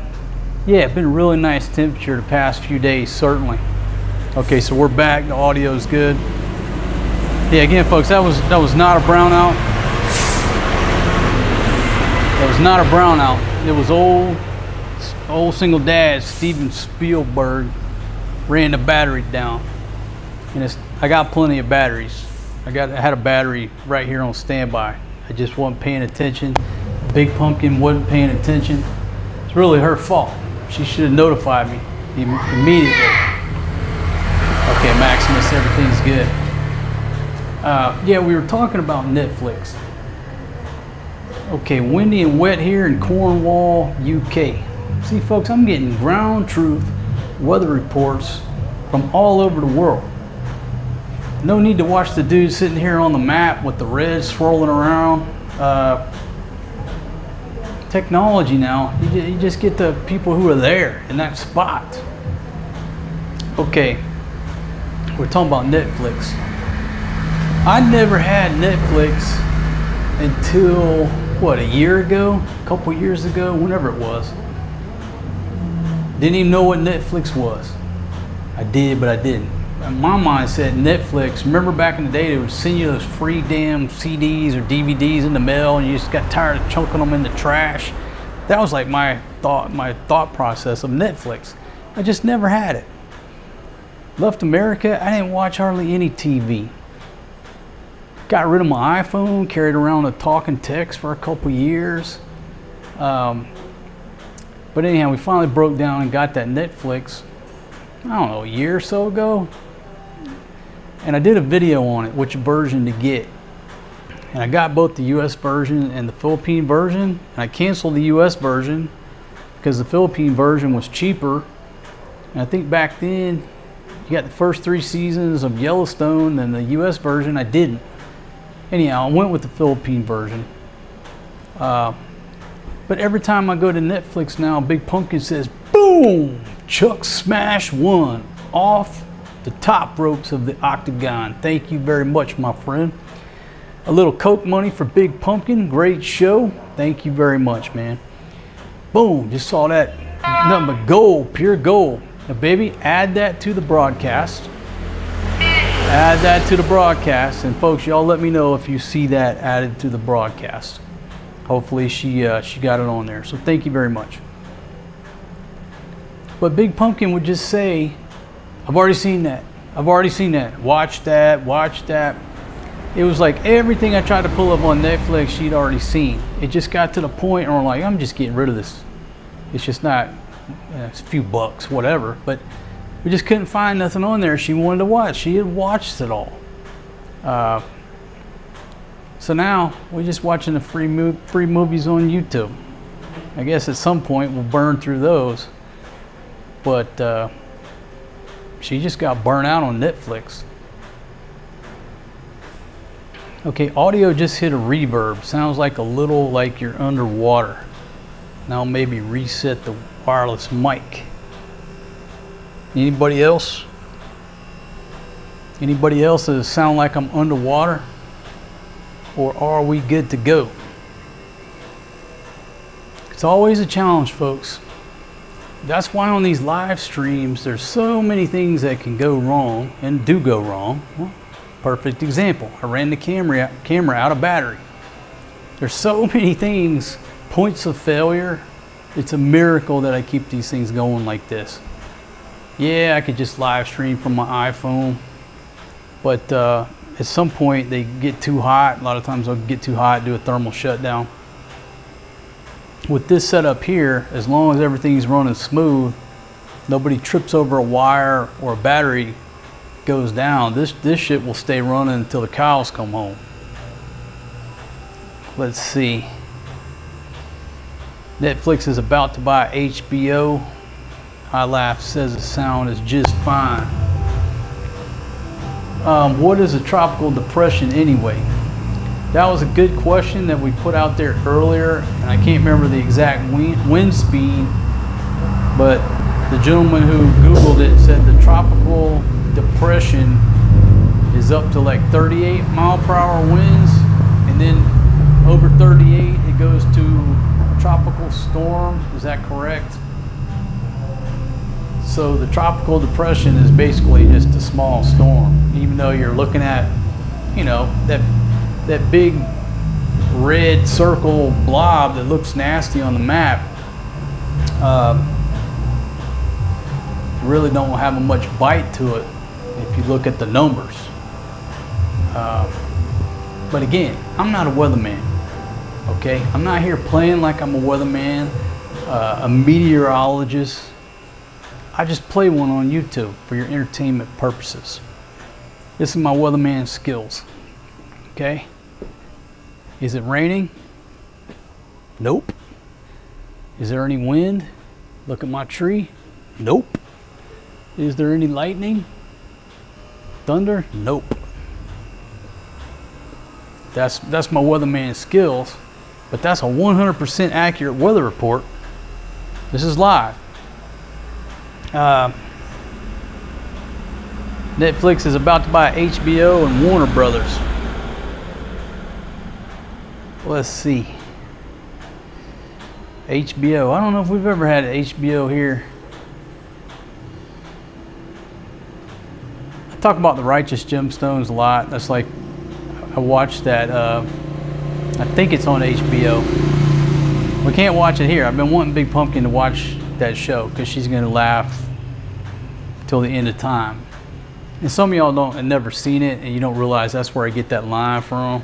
A: Yeah, it's been a really nice temperature the past few days, certainly. Okay, so we're back. The audio is good. Yeah, again, folks, that was not a brownout. That was not a brownout. It was old single dad Steven Spielberg ran the battery down, and I got plenty of batteries. I had a battery right here on standby. I just wasn't paying attention. Big Pumpkin wasn't paying attention. It's really her fault. She should have notified me immediately. Okay, Maximus, everything's good. Yeah, we were talking about Netflix. Okay, windy and wet here in Cornwall, UK. See, folks, I'm getting ground truth weather reports from all over the world. No need to watch the dude sitting here on the map with the red swirling around. Technology now, you just get the people who are there in that spot. Okay, we're talking about Netflix. I never had Netflix until, what, a year ago? A couple years ago? Whenever it was. Didn't even know what Netflix was. I did, but I didn't. In my mind said Netflix. Remember back in the day, they would send you those free damn CDs or DVDs in the mail, and you just got tired of chunking them in the trash. That was like my thought process of Netflix. I just never had it. Left America, I didn't watch hardly any TV. Got rid of my iPhone, carried around a talking text for a couple years. But anyhow, we finally broke down and got that Netflix, I don't know, a year or so ago. And I did a video on it, which version to get. And I got both the US version and the Philippine version. And I canceled the US version because the Philippine version was cheaper. And I think back then, you got the first 3 seasons of Yellowstone, and the US version I didn't. Anyhow, I went with the Philippine version. But every time I go to Netflix now, Big Pumpkin says, boom, Chuck Smash 1 off the top ropes of the octagon. Thank you very much, my friend. A little Coke money for Big Pumpkin. Great show. Thank you very much, man. Boom, just saw that. Nothing but gold, pure gold. Now, baby, add that to the broadcast. Add that to the broadcast. And folks, y'all let me know if you see that added to the broadcast. Hopefully she got it on there. So thank you very much. But Big Pumpkin would just say, I've already seen that. I've already seen that. Watch that. Watch that. It was like everything I tried to pull up on Netflix, she'd already seen. It just got to the point where I'm like, I'm just getting rid of this. It's just not, it's a few bucks, whatever. But we just couldn't find nothing on there she wanted to watch. She had watched it all. So now we're just watching the free movies on YouTube. I guess at some point we'll burn through those. But she just got burnt out on Netflix. Okay, audio just hit a reverb. Sounds like a little like you're underwater. Now maybe reset the wireless mic. Anybody else? Anybody else, does it sound like I'm underwater? Or are we good to go? It's always a challenge, folks. That's why on these live streams, there's so many things that can go wrong and do go wrong. Well, perfect example. I ran the camera out of battery. There's so many things, points of failure. It's a miracle that I keep these things going like this. Yeah, I could just live stream from my iPhone, but at some point they get too hot. A lot of times they'll get too hot, do a thermal shutdown. With this setup here, as long as everything's running smooth, nobody trips over a wire or a battery goes down, this shit will stay running until the cows come home. Let's see. Netflix is about to buy HBO. I Laugh says the sound is just fine. What is a tropical depression anyway? That was a good question that we put out there earlier, and I can't remember the exact wind speed, but the gentleman who Googled it said the tropical depression is up to like 38 mile per hour winds, and then over 38 it goes to tropical storm. Is that correct? So the tropical depression is basically just a small storm, even though you're looking at, you know, that big red circle blob that looks nasty on the map. Really don't have much bite to it if you look at the numbers. But again, I'm not a weatherman. Okay, I'm not here playing like I'm a weatherman, a meteorologist. I just play one on YouTube for your entertainment purposes. This is my weatherman skills. Okay. Is it raining? Nope. Is there any wind? Look at my tree. Nope. Is there any lightning? Thunder? Nope. That's my weatherman skills, but that's a 100% accurate weather report. This is live. Netflix is about to buy HBO and Warner Brothers. Let's see. HBO. I don't know if we've ever had HBO here. I talk about the Righteous Gemstones a lot. That's like, I watched that, I think it's on HBO. We can't watch it here. I've been wanting Big Pumpkin to watch that show because she's gonna laugh till the end of time. And some of y'all have never seen it, and you don't realize that's where I get that line from.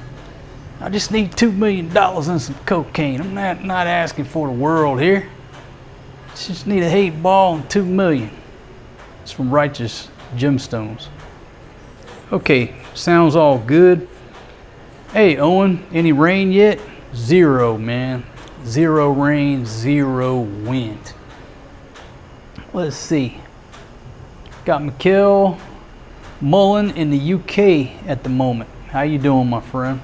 A: I just need $2 million and some cocaine. I'm not asking for the world here. Just need a 8-ball and $2 million. It's from Righteous Gemstones. Okay, sounds all good. Hey, Owen, any rain yet? Zero, man. Zero rain, zero wind. Let's see. Got Mikhail Mullen in the UK at the moment. How you doing, my friend?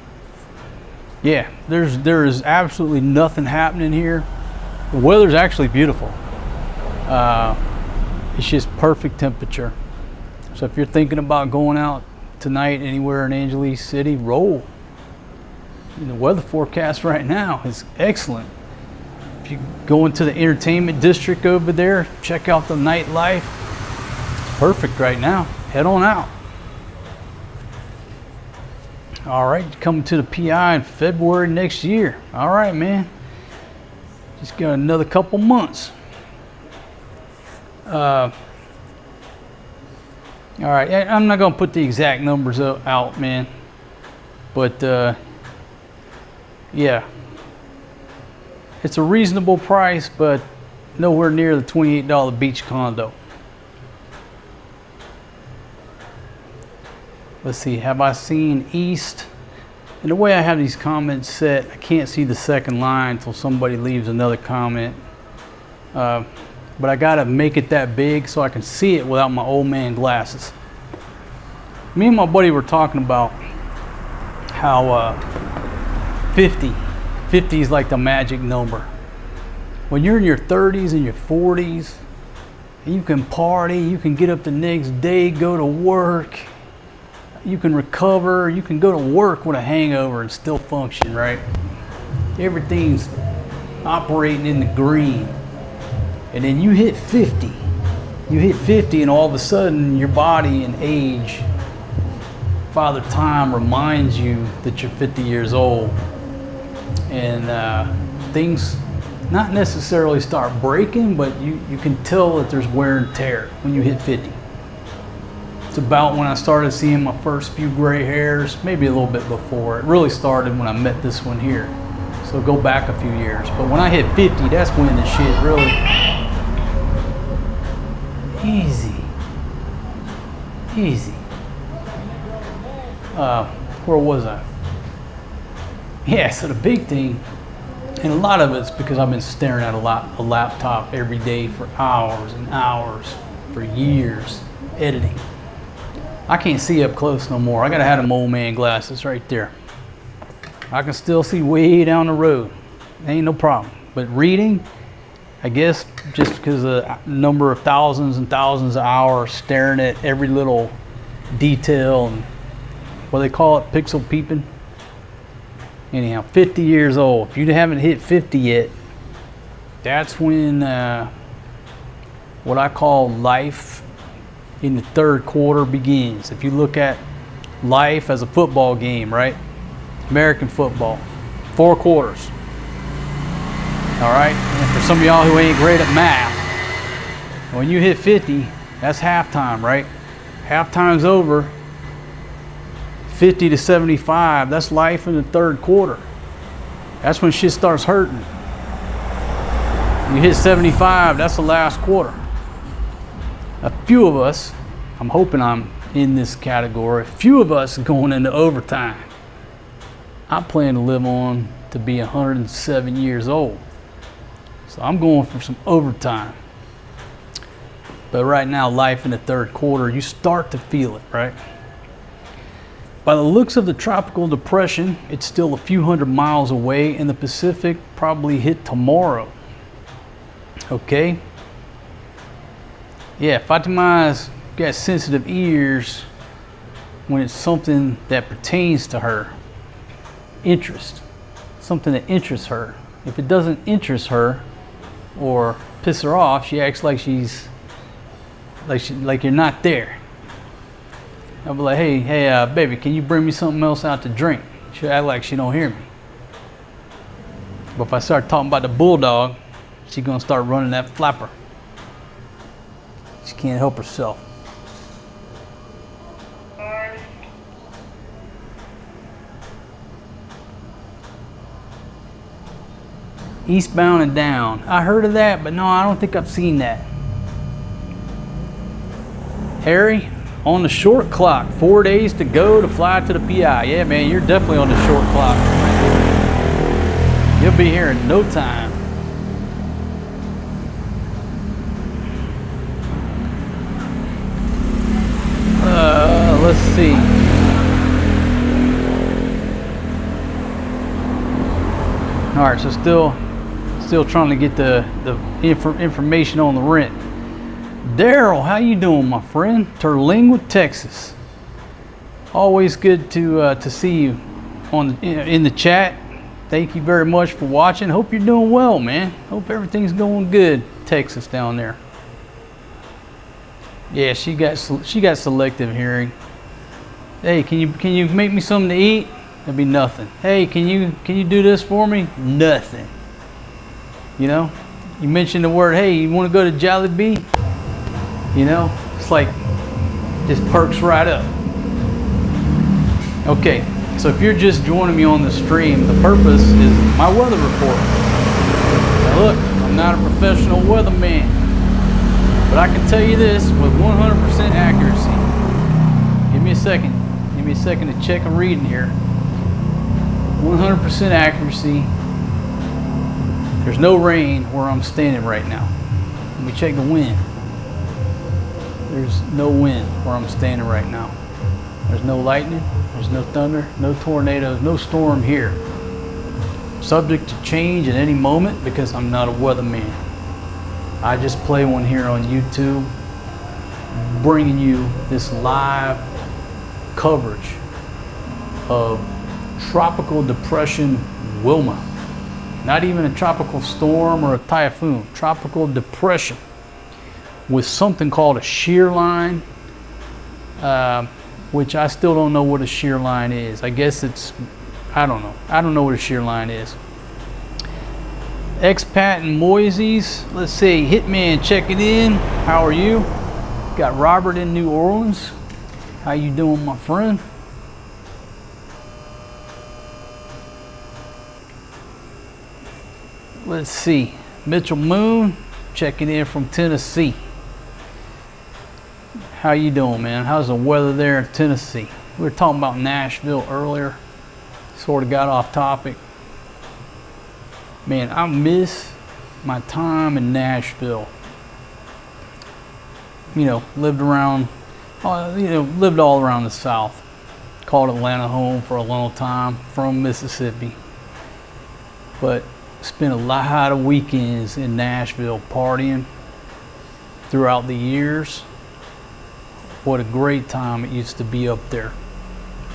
A: Yeah, there is absolutely nothing happening here. The weather's actually beautiful. It's just perfect temperature. So if you're thinking about going out tonight anywhere in Angeles City, roll. The weather forecast right now is excellent. If you go into the entertainment district over there, check out the nightlife. It's perfect right now. Head on out. All right, coming to the PI in February next year. All right, man. Just got another couple months. All right, I'm not gonna put the exact numbers out, man. But yeah, it's a reasonable price, but nowhere near the $28 beach condo. Let's see, have I seen East? And the way I have these comments set, I can't see the second line until somebody leaves another comment. But I gotta make it that big so I can see it without my old man glasses. Me and my buddy were talking about how 50 is like the magic number. When you're in your 30s and your 40s, you can party, you can get up the next day, go to work, you can recover, you can go to work with a hangover and still function, right? Everything's operating in the green. And then you hit 50. You hit 50 and all of a sudden your body and age, Father Time reminds you that you're 50 years old. And things not necessarily start breaking, but you can tell that there's wear and tear when you hit 50. It's about when I started seeing my first few gray hairs, maybe a little bit before. It really started when I met this one here. So go back a few years. But when I hit 50, that's when the shit really... Easy. Where was I? Yeah, so the big thing, and a lot of it's because I've been staring at a laptop every day for hours and hours, for years, editing. I can't see up close no more. I gotta have them old man glasses right there. I can still see way down the road. Ain't no problem. But reading, I guess just because of the number of thousands and thousands of hours staring at every little detail and what they call it, pixel peeping. Anyhow, 50 years old. If you haven't hit 50 yet, that's when what I call life in the third quarter begins. If you look at life as a football game, right? American football, 4 quarters. All right, and for some of y'all who ain't great at math, when you hit 50, that's halftime, right? Halftime's over. 50 to 75, that's life in the third quarter. That's when shit starts hurting. You hit 75, that's the last quarter. A few of us, I'm hoping I'm in this category, a few of us going into overtime. I plan to live on to be 107 years old. So I'm going for some overtime. But right now, life in the third quarter, you start to feel it, right? By the looks of the tropical depression, it's still a few hundred miles away, and the Pacific probably hit tomorrow. Okay? Yeah, Fatima's got sensitive ears when it's something that pertains to her interest. something that interests her. If it doesn't interest her or piss her off, she acts like like you're not there. I'll be like, hey, baby, can you bring me something else out to drink? She'll act like she don't hear me. But if I start talking about the bulldog, she's gonna start running that flapper. She can't help herself. Eastbound and down. I heard of that, but no, I don't think I've seen that. Harry, on the short clock. 4 days to go to fly to the PI. Yeah, man, you're definitely on the short clock. You'll be here in no time. Let's see. All right, so still trying to get the information on the rent. Daryl, how you doing, my friend? Terlingua, Texas. Always good to see you in the chat. Thank you very much for watching. Hope you're doing well, man. Hope everything's going good, Texas down there. Yeah, she got selective hearing. Hey, can you make me something to eat? That'd be nothing. Hey, can you do this for me? Nothing. You know, you mentioned the word. Hey, you want to go to Jollibee? You know, it's like just perks right up. Okay, so if you're just joining me on the stream, the purpose is my weather report. Now look, I'm not a professional weatherman, but I can tell you this with 100% accuracy. Give me a second. Give me a second to check a reading here. 100% accuracy. There's no rain where I'm standing right now. Let me check the wind. There's no wind where I'm standing right now. There's no lightning, there's no thunder, no tornadoes, no storm here. Subject to change at any moment because I'm not a weatherman. I just play one here on YouTube, bringing you this live coverage of Tropical Depression Wilma. Not even a tropical storm or a typhoon, tropical depression with something called a shear line, which I still don't know what a shear line is. I guess it's, I don't know. I don't know what a shear line is. Expat in Moises, let's see, Hitman checking in. How are you? Got Robert in New Orleans. How you doing, my friend? Let's see, Mitchell Moon checking in from Tennessee. How you doing, man? How's the weather there in Tennessee? We were talking about Nashville earlier. Sort of got off topic. Man, I miss my time in Nashville. You know, lived all around the South. Called Atlanta home for a long time, from Mississippi. But spent a lot of weekends in Nashville partying throughout the years. What a great time it used to be up there.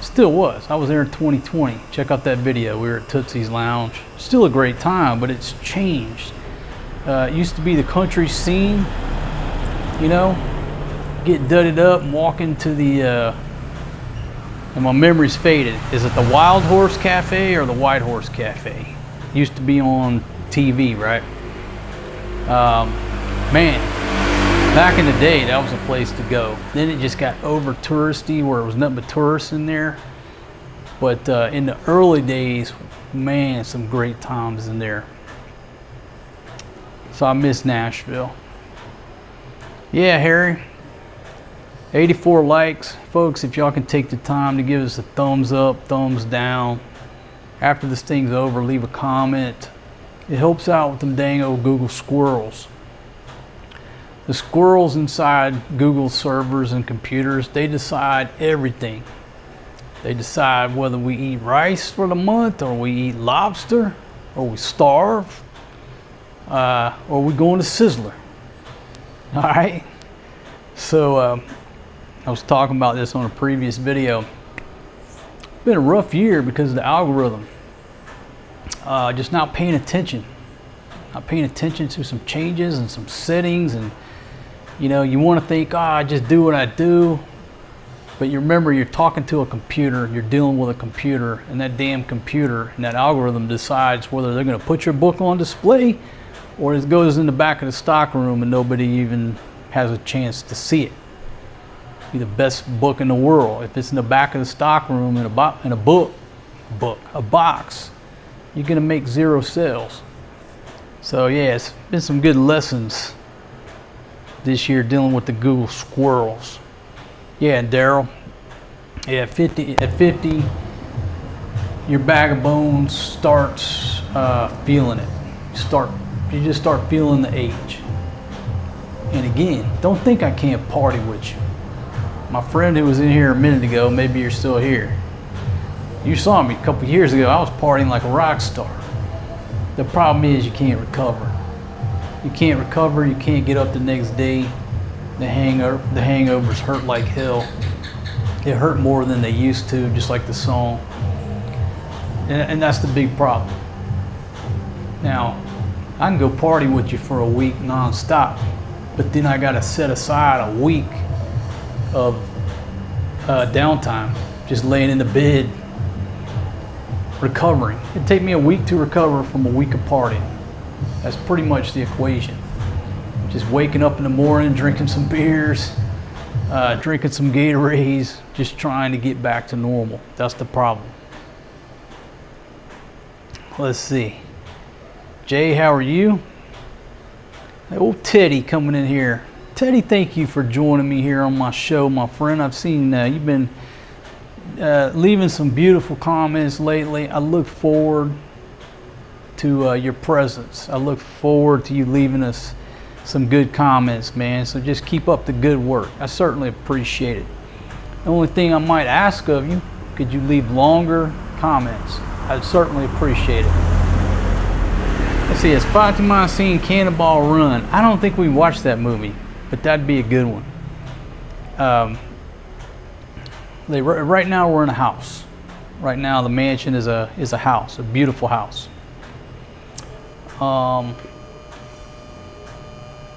A: Still was. I was there in 2020. Check out that video. We were at Tootsie's Lounge. Still a great time, but it's changed. It used to be the country scene, you know, get dudded up and walk into the, and my memory's faded. Is it the Wild Horse Cafe or the White Horse Cafe? Used to be on TV, right? Man, back in the day, that was a place to go. Then it just got over touristy, where it was nothing but tourists in there. But in the early days, man, some great times in there. So I miss Nashville. Yeah, Harry. 84 likes. Folks, if y'all can take the time to give us a thumbs up, thumbs down. After this thing's over, leave a comment. It helps out with them dang old Google squirrels. The squirrels inside Google servers and computers, they decide everything. They decide whether we eat rice for the month, or we eat lobster, or we starve, or we go into Sizzler. All right? So I was talking about this on a previous video. It's been a rough year because of the algorithm. just not paying attention. Not paying attention to some changes and some settings, and you know, you want to think, I just do what I do, but you remember you're talking to a computer, you're dealing with a computer, and that damn computer and that algorithm decides whether they're going to put your book on display or it goes in the back of the stock room and nobody even has a chance to see it. Be the best book in the world. If it's in the back of the stock room in a box, you're going to make 0 sales. So yeah, it's been some good lessons this year dealing with the Google squirrels. Yeah, Daryl. Yeah, at 50, your bag of bones starts feeling it. You just start feeling the age. And again, don't think I can't party with you. My friend who was in here a minute ago, maybe you're still here. You saw me a couple years ago. I was partying like a rock star. The problem is you can't recover. You can't recover. You can't get up the next day. The hangovers hurt like hell. It hurt more than they used to, just like the song. And that's the big problem. Now, I can go party with you for a week nonstop, but then I got to set aside a week of downtime, just laying in the bed, recovering. It'd take me a week to recover from a week of partying. That's pretty much the equation. Just waking up in the morning, drinking some beers, drinking some Gatorades, just trying to get back to normal. That's the problem. Let's see. Jay, how are you? Hey, old Teddy coming in here. Teddy, thank you for joining me here on my show, my friend. I've seen you've been leaving some beautiful comments lately. I look forward to your presence. I look forward to you leaving us some good comments, man. So just keep up the good work. I certainly appreciate it. The only thing I might ask of you, could you leave longer comments? I'd certainly appreciate it. Let's see, it's Fatima seen Cannonball Run. I don't think we watched that movie, but that'd be a good one. Right now we're in a house. Right now the mansion is a house, a beautiful house.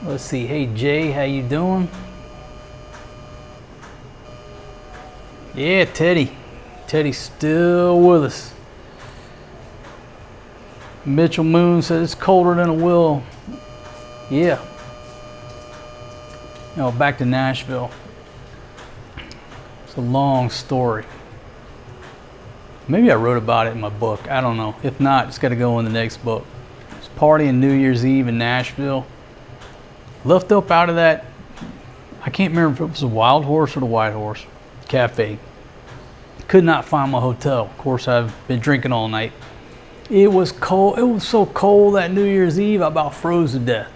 A: Let's see. Hey Jay, how you doing? Yeah, Teddy's still with us. Mitchell Moon says it's colder than a will. Yeah. No, back to Nashville. It's a long story. Maybe I wrote about it in my book. I don't know. If not, it's got to go in the next book. It's partying New Year's Eve in Nashville. Left up out of that, I can't remember if it was the Wild Horse or the White Horse Cafe. Could not find my hotel. Of course, I've been drinking all night. It was cold. It was so cold that New Year's Eve, I about froze to death.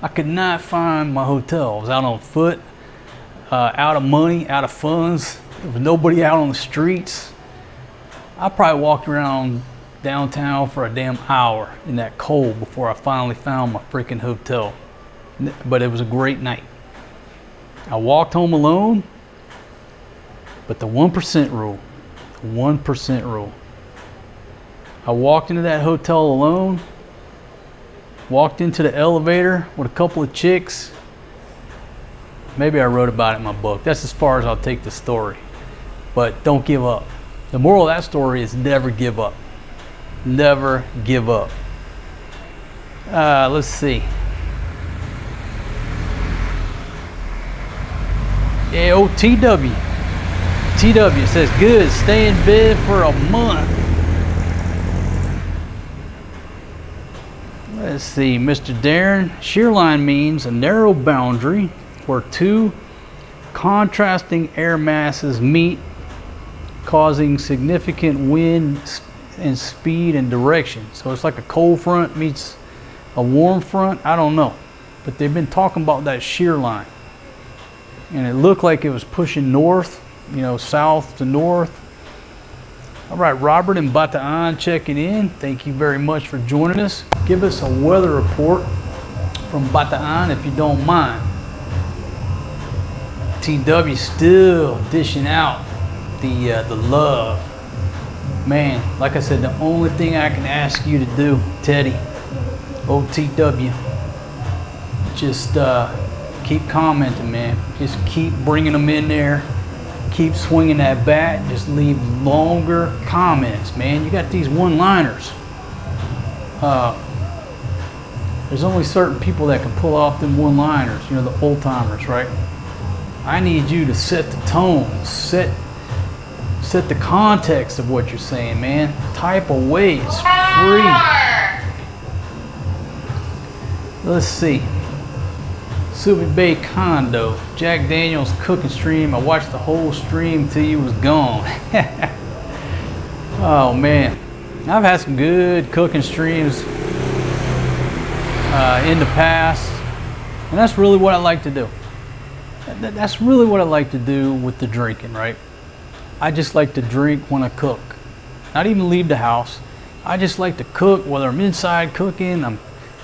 A: I could not find my hotel. I was out on foot, out of money, out of funds. There was nobody out on the streets. I probably walked around downtown for a damn hour in that cold before I finally found my freaking hotel. But it was a great night. I walked home alone, but the 1% rule, the 1% rule. I walked into that hotel alone, walked into the elevator with a couple of chicks. Maybe I wrote about it in my book. That's as far as I'll take the story. But don't give up. The moral of that story is never give up. Never give up. Let's see. Yeah, old TW. TW says, good, stay in bed for a month. Let's see, Mr. Darren. Shear line means a narrow boundary where two contrasting air masses meet, causing significant wind and speed and direction. So it's like a cold front meets a warm front. I don't know. But they've been talking about that shear line. And it looked like it was pushing north, south to north. All right, Robert and Bataan checking in. Thank you very much for joining us. Give us a weather report from Bataan if you don't mind. TW still dishing out the love. Man, like I said, the only thing I can ask you to do, Teddy, OTW, just keep commenting, man. Just keep bringing them in there. Keep swinging that bat. Just leave longer comments, man. You got these one-liners. There's only certain people that can pull off them one-liners. You know, the old-timers, right? I need you to set the tone, set the context of what you're saying, man. Type away. It's free. Let's see. Subi Bay Condo, Jack Daniels cooking stream. I watched the whole stream till you was gone. Oh man, I've had some good cooking streams in the past, and that's really what I like to do. That's really what I like to do with the drinking, right? I just like to drink when I cook, not even leave the house. I just like to cook, whether I'm inside cooking, I'm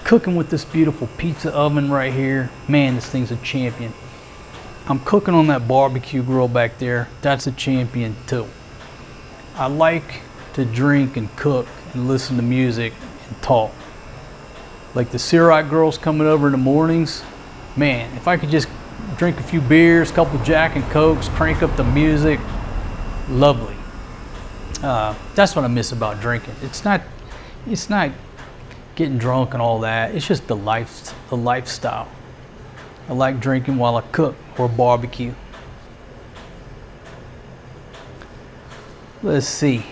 A: cooking with this beautiful pizza oven right here. Man, this thing's a champion. I'm cooking on that barbecue grill back there. That's a champion too. I like to drink and cook and listen to music and talk. Like the Ciroc girls coming over in the mornings. Man, if I could just drink a few beers, a couple Jack and Cokes, crank up the music, lovely. That's what I miss about drinking. It's not getting drunk and all that. It's just the lifestyle. I like drinking while I cook or barbecue. Let's see.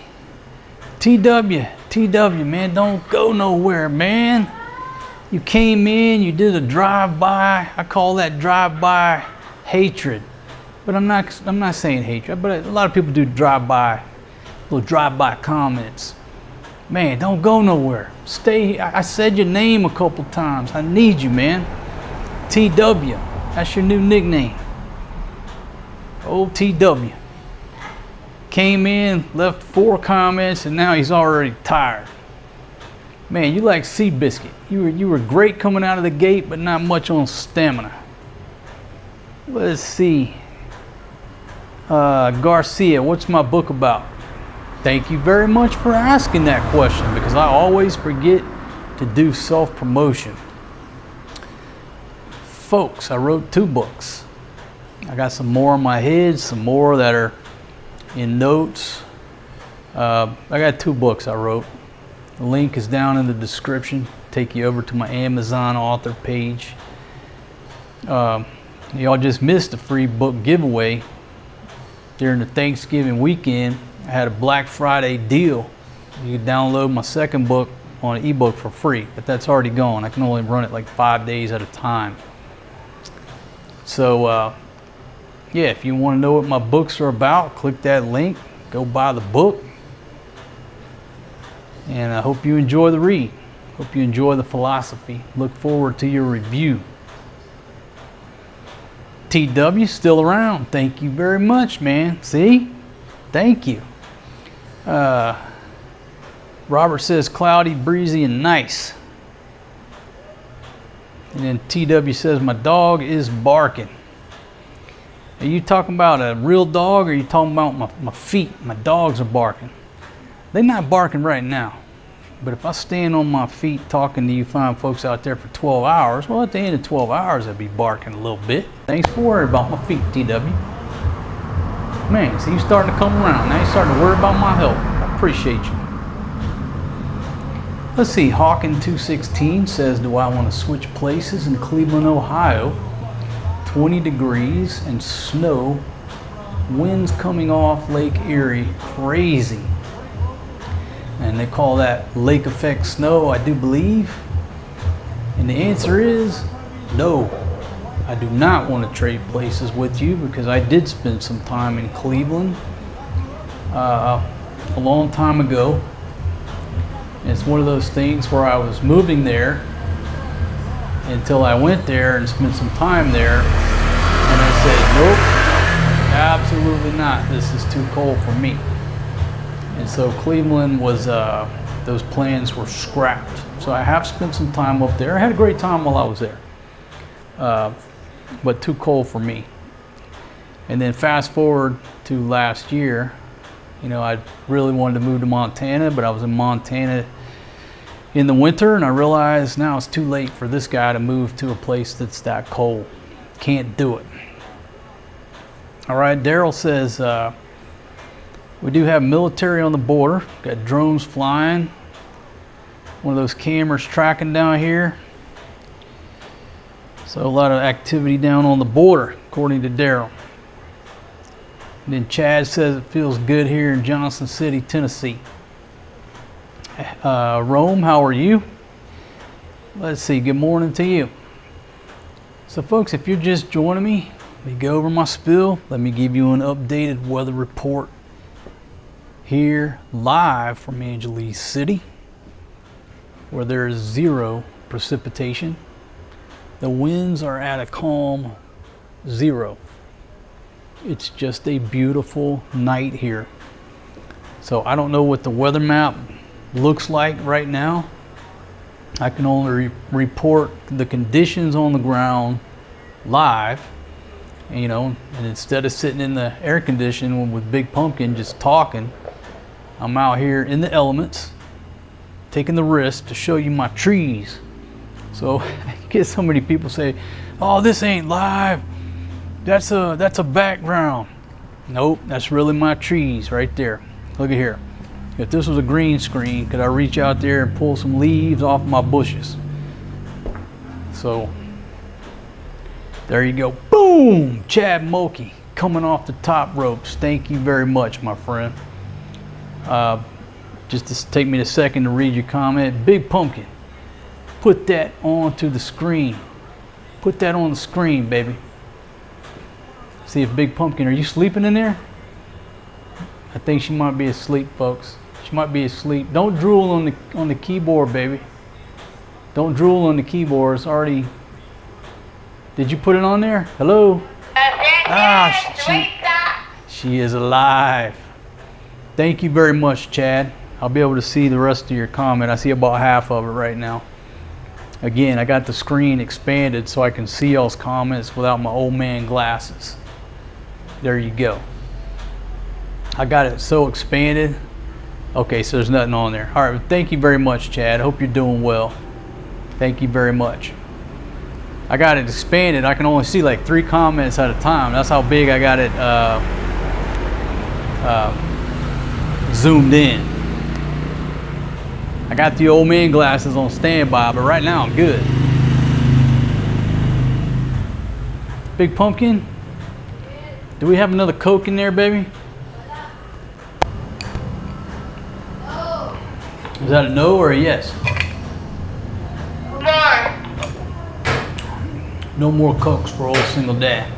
A: TW, man, don't go nowhere, man. You came in, you did a drive-by. I call that drive-by hatred. But I'm not saying hatred, but a lot of people do drive-by, little drive-by comments. Man, don't go nowhere. Stay. I said your name a couple times. I need you, man. TW. That's your new nickname. Old TW. Came in, left 4 comments, and now he's already tired. Man, you like Seabiscuit. You were great coming out of the gate, but not much on stamina. Let's see. Garcia, what's my book about? Thank you very much for asking that question, because I always forget to do self-promotion. Folks, I wrote 2 books. I got some more in my head, some more that are in notes. I got 2 books I wrote. The link is down in the description. Take you over to my Amazon author page. Y'all just missed a free book giveaway during the Thanksgiving weekend. I had a Black Friday deal. You can download my second book on an ebook for free, but that's already gone. I can only run it like 5 days at a time. So yeah, if you want to know what my books are about, click that link, go buy the book. And I hope you enjoy the read. Hope you enjoy the philosophy. Look forward to your review. TW still around. Thank you very much, man. See? Thank you. Robert says cloudy, breezy, and nice. And then TW says my dog is barking. Are you talking about a real dog, or are you talking about my feet? My dogs are barking. They're not barking right now. But if I stand on my feet talking to you fine folks out there for 12 hours, well, at the end of 12 hours, I'd be barking a little bit. Thanks for worrying about my feet, TW. Man, so you're starting to come around. Now you're starting to worry about my health. I appreciate you. Let's see, Hawkin216 says, do I want to switch places in Cleveland, Ohio? 20 degrees and snow. Winds coming off Lake Erie. Crazy. And they call that lake effect snow, I do believe. And the answer is no. I do not want to trade places with you, because I did spend some time in Cleveland a long time ago. And it's one of those things where I was moving there until I went there and spent some time there. And I said, nope, absolutely not. This is too cold for me. And so Cleveland was, those plans were scrapped. So I have spent some time up there. I had a great time while I was there, but too cold for me. And then fast forward to last year, You know, I really wanted to move to Montana, but I was in Montana in the winter, and I realized now it's too late for this guy to move to a place that's that cold. Can't do it. All right, Daryl says, we do have military on the border. Got drones flying. One of those cameras tracking down here. So a lot of activity down on the border, according to Daryl. And then Chad says it feels good here in Johnson City, Tennessee. Rome, how are you? Let's see, good morning to you. So folks, if you're just joining me, let me go over my spiel. Let me give you an updated weather report here live from Angeles City, where there is 0 precipitation. The winds are at a calm 0. It's just a beautiful night here. So I don't know what the weather map looks like right now. I can only report the conditions on the ground live, you know, and instead of sitting in the air conditioning with Big Pumpkin just talking, I'm out here in the elements taking the risk to show you my trees. So I get so many people say, oh, this ain't live, that's a background. Nope, that's really my trees right there. Look at here. If this was a green screen, could I reach out there and pull some leaves off my bushes? So there you go. Boom! Chad Mulkey coming off the top ropes. Thank you very much, my friend. Just to take me a second to read your comment. Big Pumpkin, put that onto the screen. Put that on the screen, baby. See if Big Pumpkin, are you sleeping in there? I think she might be asleep, folks. She might be asleep. Don't drool on the keyboard, baby. Don't drool on the keyboard. It's already. Did you put it on there? Hello? She is alive. Thank you very much, Chad. I'll be able to see the rest of your comment. I see about half of it right now. Again, I got the screen expanded so I can see y'all's comments without my old man glasses. There you go. I got it so expanded. Okay, so there's nothing on there. All right, well, thank you very much, Chad. Hope you're doing well. Thank you very much. I got it expanded. I can only see like 3 comments at a time. That's how big I got it zoomed in. I got the old man glasses on standby, but right now I'm good. Big Pumpkin, do we have another Coke in there, baby? Is that a no or a yes? No more Cokes for old single dad.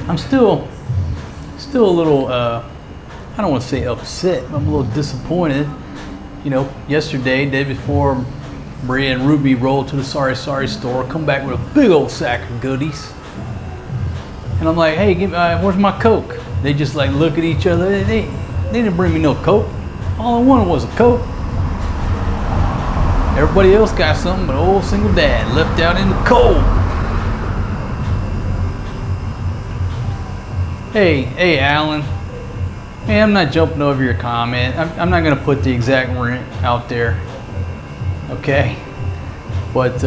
A: I'm still a little, I don't want to say upset, but I'm a little disappointed. You know, yesterday, day before, Maria and Ruby rolled to the Sorry store, come back with a big old sack of goodies. And I'm like, hey, where's my Coke? They just like look at each other. They didn't bring me no Coke. All I wanted was a Coke. Everybody else got something, but old single dad left out in the cold. Hey, Alan. Man, I'm not jumping over your comment. I'm not gonna put the exact rent out there. Okay, but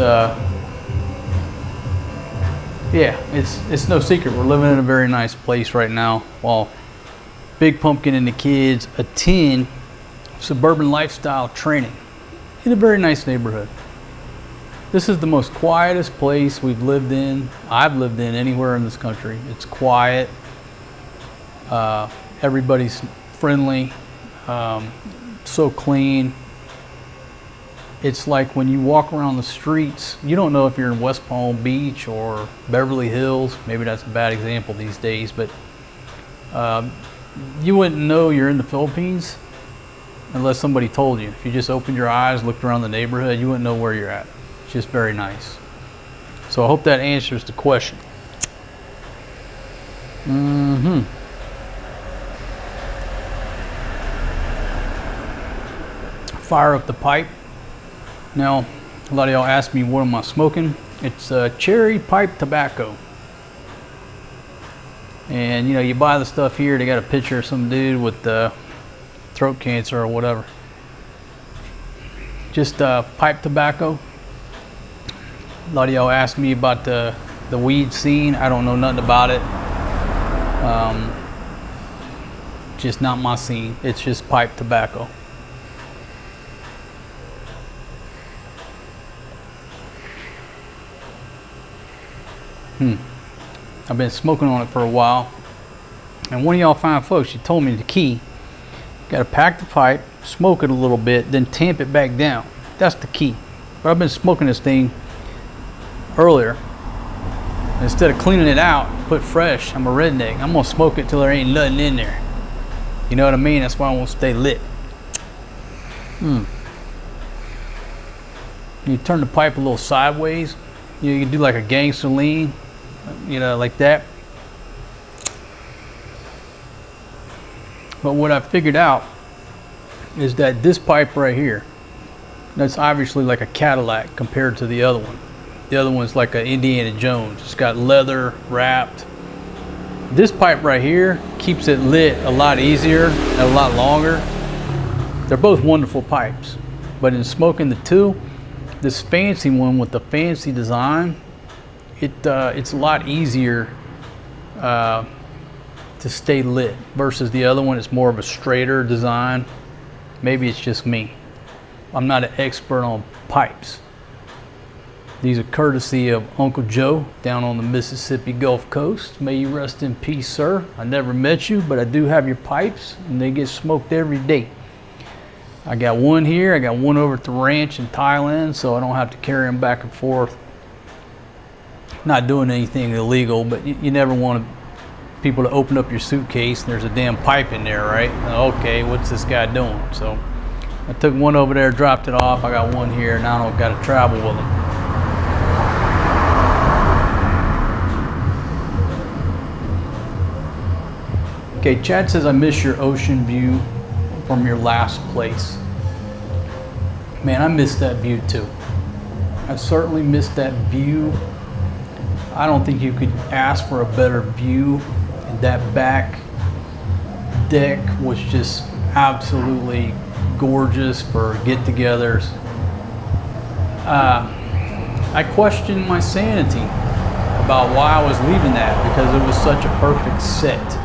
A: yeah, it's no secret. We're living in a very nice place right now, while Big Pumpkin and the kids attend suburban lifestyle training in a very nice neighborhood. This is the most quietest place I've lived in anywhere in this country. It's quiet. Everybody's friendly, so clean. It's like when you walk around the streets, you don't know if you're in West Palm Beach or Beverly Hills. Maybe that's a bad example these days, but you wouldn't know you're in the Philippines unless somebody told you. If you just opened your eyes, looked around the neighborhood, you wouldn't know where you're at. It's just very nice. So I hope that answers the question. Fire up the pipe. Now, a lot of y'all ask me, what am I smoking? It's cherry pipe tobacco. And you know, you buy the stuff here, they got a picture of some dude with throat cancer or whatever. Just pipe tobacco. A lot of y'all ask me about the weed scene. I don't know nothing about it. Just not my scene. It's just pipe tobacco. I've been smoking on it for a while, and one of y'all fine folks, you told me the key. Got to pack the pipe, smoke it a little bit, then tamp it back down. That's the key. But I've been smoking this thing earlier. Instead of cleaning it out, put fresh. I'm a redneck. I'm gonna smoke it till there ain't nothing in there. You know what I mean? That's why I want to stay lit. You turn the pipe a little sideways. You can do like a gangster lean, you know, like that. But what I figured out is that this pipe right here, that's obviously like a Cadillac compared to the other one. The other one's like an Indiana Jones. It's got leather wrapped. This pipe right here keeps it lit a lot easier and a lot longer. They're both wonderful pipes, but in smoking the two, this fancy one with the fancy design, it's a lot easier to stay lit versus the other one. It's more of a straighter design. Maybe it's just me. I'm not an expert on pipes. These are courtesy of Uncle Joe down on the Mississippi Gulf Coast. May you rest in peace, sir. I never met you, but I do have your pipes, and they get smoked every day. I got one here. I got one over at the ranch in Thailand, so I don't have to carry them back and forth. Not doing anything illegal, but you never want people to open up your suitcase and there's a damn pipe in there, right? Okay, what's this guy doing? So I took one over there, dropped it off. I got one here. Now I don't got to travel with them. Okay, Chad says, I miss your ocean view from your last place. Man, I miss that view too. I certainly miss that view. I don't think you could ask for a better view. And that back deck was just absolutely gorgeous for get-togethers. I questioned my sanity about why I was leaving that, because it was such a perfect set.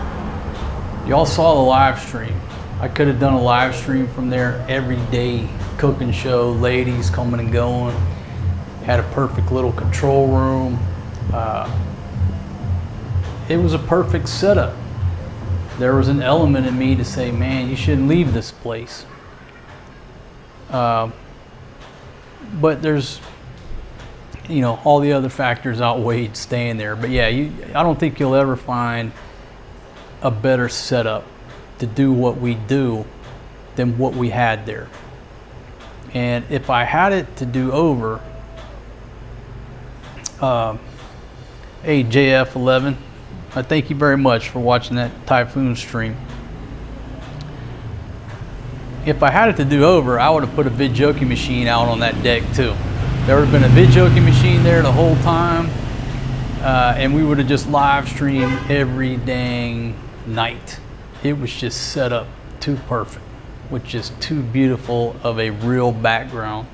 A: Y'all saw the live stream. I could have done a live stream from there every day, cooking show, ladies coming and going. Had a perfect little control room. It was a perfect setup. There was an element in me to say, man, you shouldn't leave this place. But there's, you know, all the other factors outweighed staying there. But yeah, I don't think you'll ever find a better setup to do what we do than what we had there. And if I had it to do over, hey JF11, I thank you very much for watching that Typhoon stream. If I had it to do over, I would have put a vidjoki machine out on that deck too. There would have been a vidjoki machine there the whole time, and we would have just live streamed every dang night. It was just set up too perfect, with just too beautiful of a real background.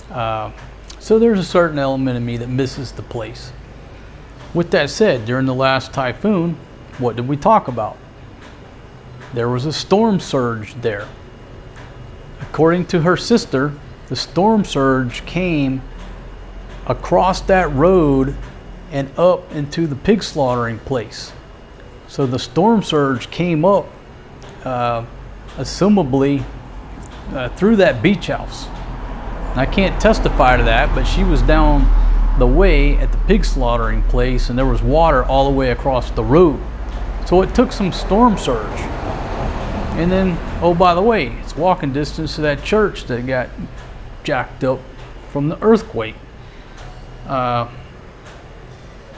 A: So there's a certain element of me that misses the place. With that said, during the last typhoon, what did we talk about? There was a storm surge there. According to her sister, the storm surge came across that road and up into the pig slaughtering place. So the storm surge came up, assumably, through that beach house. And I can't testify to that, but she was down the way at the pig slaughtering place, and there was water all the way across the road. So it took some storm surge. And then, oh, by the way, it's walking distance to that church that got jacked up from the earthquake. But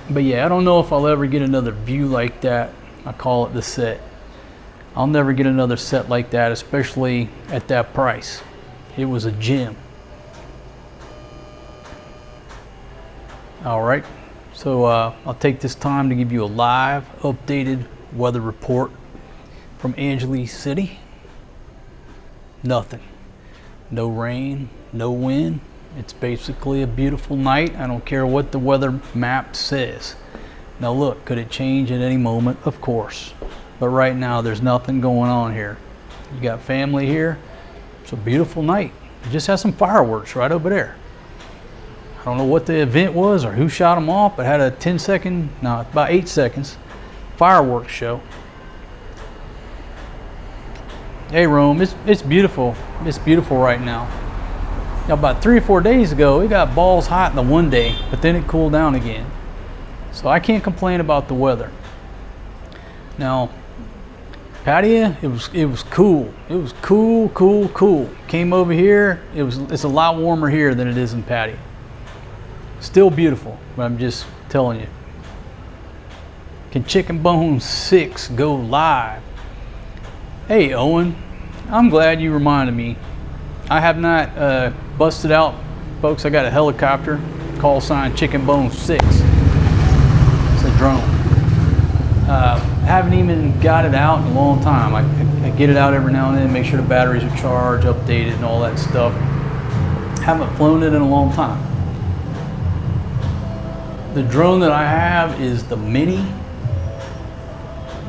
A: yeah, I don't know if I'll ever get another view like that. I call it the set. I'll never get another set like that, especially at that price. It was a gem. All right, So I'll take this time to give you a live updated weather report from Angeles City. Nothing. No rain, no wind. It's basically a beautiful night. I don't care what the weather map says. Now look, could it change at any moment? Of course. But right now there's nothing going on here. You got family here. It's a beautiful night. You just had some fireworks right over there. I don't know what the event was or who shot them off, but had a 10-second, no, about 8 seconds fireworks show. Hey Rome, it's beautiful. It's beautiful right now. Now, about 3 or 4 days ago, it got balls hot in the one day, but then it cooled down again. So I can't complain about the weather. Now, Pattaya, it was cool. It was cool. Came over here, it's a lot warmer here than it is in Pattaya. Still beautiful, but I'm just telling you. Can Chicken Bone 6 go live? Hey Owen, I'm glad you reminded me. I have not busted out, folks. I got a helicopter, call sign Chicken Bone 6. It's a drone. Haven't even got it out in a long time. I get it out every now and then, make sure the batteries are charged, updated, and all that stuff. Haven't flown it in a long time. The drone that I have is the Mini.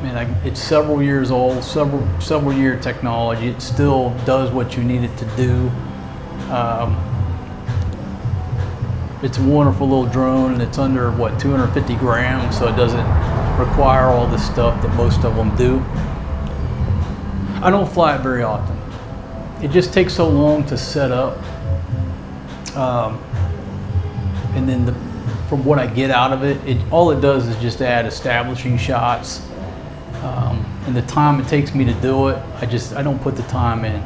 A: Man, it's several years old, several year technology. It still does what you need it to do. It's a wonderful little drone, and it's under what, 250 grams, so it doesn't require all the stuff that most of them do. I don't fly it very often. It just takes so long to set up, and then from what I get out of it, all it does is just add establishing shots. And the time it takes me to do it, I don't put the time in.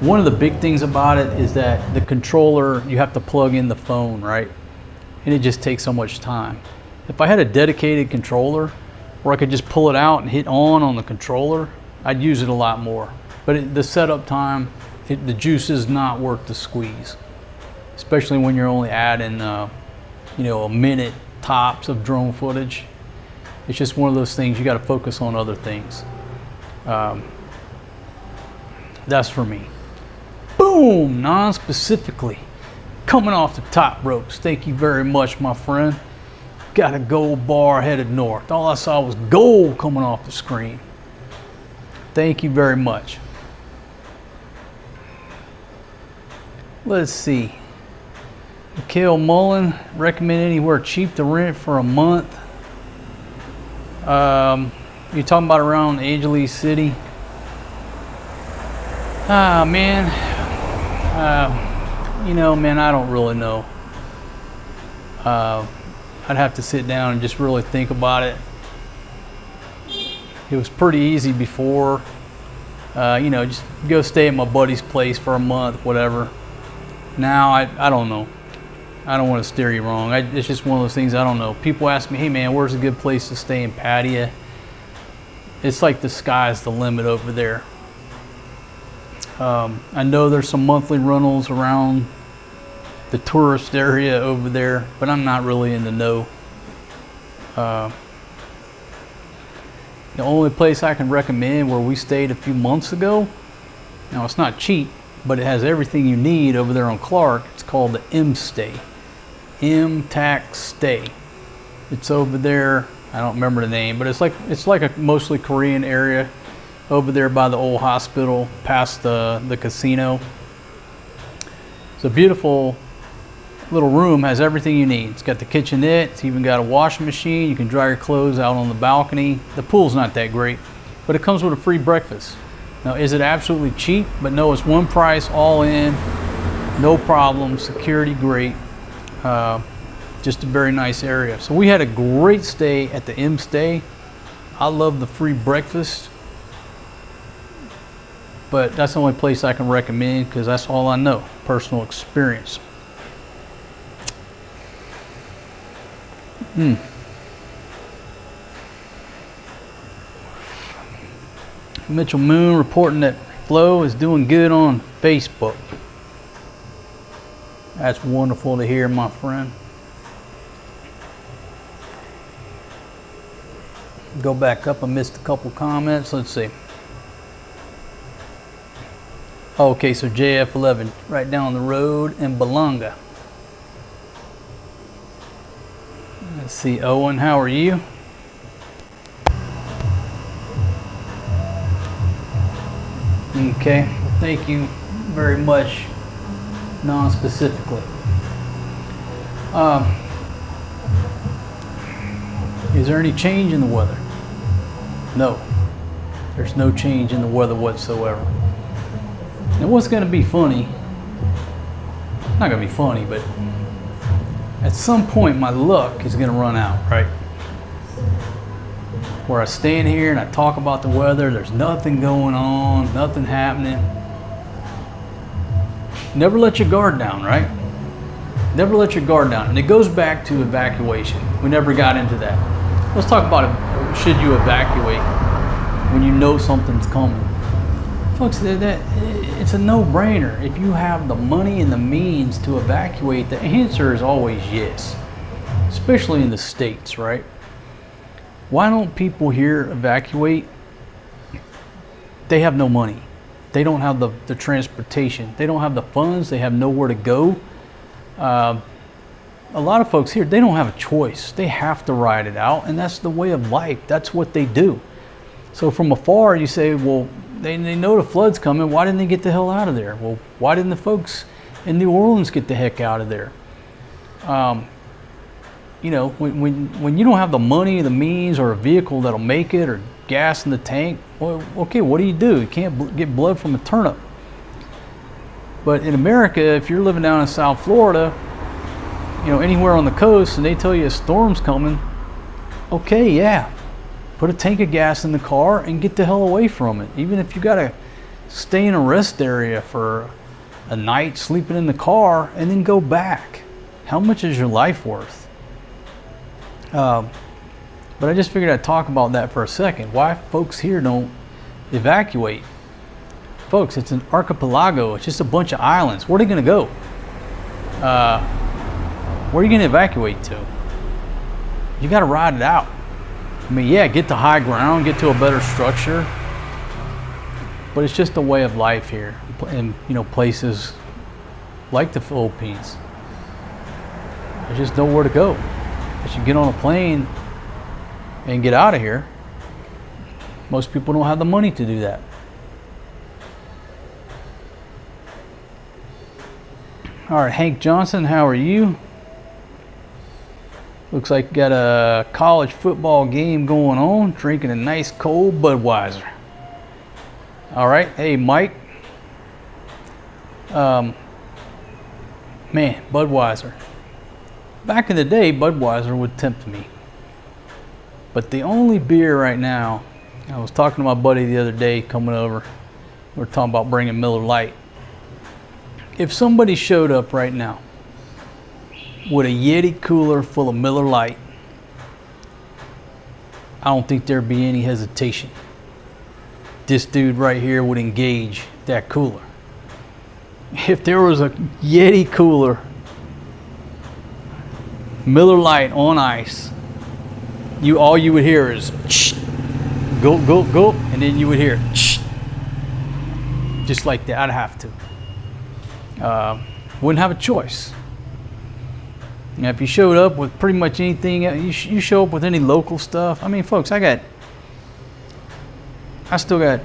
A: One of the big things about it is that the controller, you have to plug in the phone, right? And it just takes so much time. If I had a dedicated controller where I could just pull it out and hit on the controller, I'd use it a lot more. But the setup time, the juice is not worth the squeeze, especially when you're only adding, a minute tops of drone footage. It's just one of those things, you got to focus on other things. That's for me. Boom, non-specifically. Coming off the top ropes. Thank you very much, my friend. Got a gold bar headed north. All I saw was gold coming off the screen. Thank you very much. Let's see. Mikhail Mullen, recommend anywhere cheap to rent for a month. You're talking about around Angeles City. Man, man, I don't really know. I'd have to sit down and just really think about it. It was pretty easy before. Just go stay at my buddy's place for a month, whatever. Now, I don't know. I don't want to steer you wrong. It's just one of those things I don't know. People ask me, hey man, where's a good place to stay in Pattaya? It's like the sky's the limit over there. I know there's some monthly rentals around the tourist area over there, but I'm not really in the know. The only place I can recommend where we stayed a few months ago, now it's not cheap, but it has everything you need over there on Clark. It's called the M-Stay. M-Tax Stay. It's over there. I don't remember the name, but it's like a mostly Korean area over there by the old hospital, past the casino. It's a beautiful little room, has everything you need. It's got the kitchenette. It's even got a washing machine. You can dry your clothes out on the balcony. The pool's not that great, but it comes with a free breakfast. Now, is it absolutely cheap? But no, it's one price, all in, no problem, security great. Just a very nice area. So we had a great stay at the M-Stay. I love the free breakfast, but that's the only place I can recommend because that's all I know, personal experience. Mitchell Moon reporting that Flo is doing good on Facebook. That's wonderful to hear, my friend. Go back up. I missed a couple comments. Let's see. Okay, so JF11 right down the road in Belonga. Let's see, Owen, how are you? Okay, well, thank you very much, non-specifically. Is there any change in the weather? No, there's no change in the weather whatsoever. Now what's gonna be funny, not gonna be funny, but at some point my luck is gonna run out, right? Where I stand here and I talk about the weather, there's nothing going on, nothing happening. Never let your guard down, right? Never let your guard down. And it goes back to evacuation. We never got into that. Let's talk about it. Should you evacuate when you know something's coming? Folks, it's a no-brainer. If you have the money and the means to evacuate, the answer is always yes, especially in the States, right? Why don't people here evacuate? They have no money. They don't have the transportation. They don't have the funds. They have nowhere to go. A lot of folks here, they don't have a choice. They have to ride it out, and that's the way of life. That's what they do. So from afar, you say, well, they know the flood's coming. Why didn't they get the hell out of there? Well, why didn't the folks in New Orleans get the heck out of there? You know, when you don't have the money, the means, or a vehicle that'll make it, or gas in the tank, well, okay, what do? You can't get blood from a turnip. But in America, if you're living down in South Florida, you know, anywhere on the coast, and they tell you a storm's coming, okay, yeah, put a tank of gas in the car and get the hell away from it. Even if you gotta stay in a rest area for a night, sleeping in the car, and then go back. How much is your life worth? But I just figured I'd talk about that for a second. Why folks here don't evacuate? Folks, it's an archipelago. It's just a bunch of islands. Where are they going to go? Where are you going to evacuate to? You got to ride it out. I mean, yeah, get to high ground, get to a better structure. But it's just a way of life here in, you know, places like the Philippines. There's just nowhere to go. As you get on a plane and get out of here, most people don't have the money to do that. All right, Hank Johnson, how are you? Looks like you got a college football game going on, drinking a nice cold Budweiser. All right, hey Mike. Man, Budweiser. Back in the day, Budweiser would tempt me. But the only beer right now, I was talking to my buddy the other day coming over, we were talking about bringing Miller Lite. If somebody showed up right now with a Yeti cooler full of Miller Lite, I don't think there'd be any hesitation. This dude right here would engage that cooler. If there was a Yeti cooler, Miller Lite on ice, all you would hear is go, go, go, and then you would hear just like that. I'd have to. Wouldn't have a choice. Now, if you showed up with pretty much anything, you show up with any local stuff. I mean, folks, I still got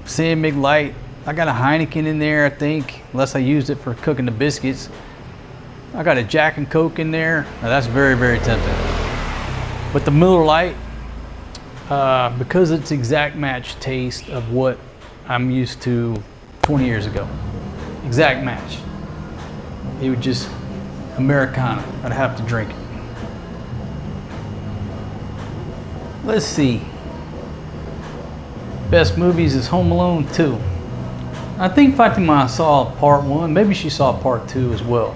A: Sam McLight. I got a Heineken in there, I think, unless I used it for cooking the biscuits. I got a Jack and Coke in there. Now, that's very, very tempting. But the Miller Lite, because it's exact match taste of what I'm used to 20 years ago. Exact match. It would just Americana. I'd have to drink it. Let's see. Best movies is Home Alone 2. I think Fatima saw part 1. Maybe she saw part 2 as well.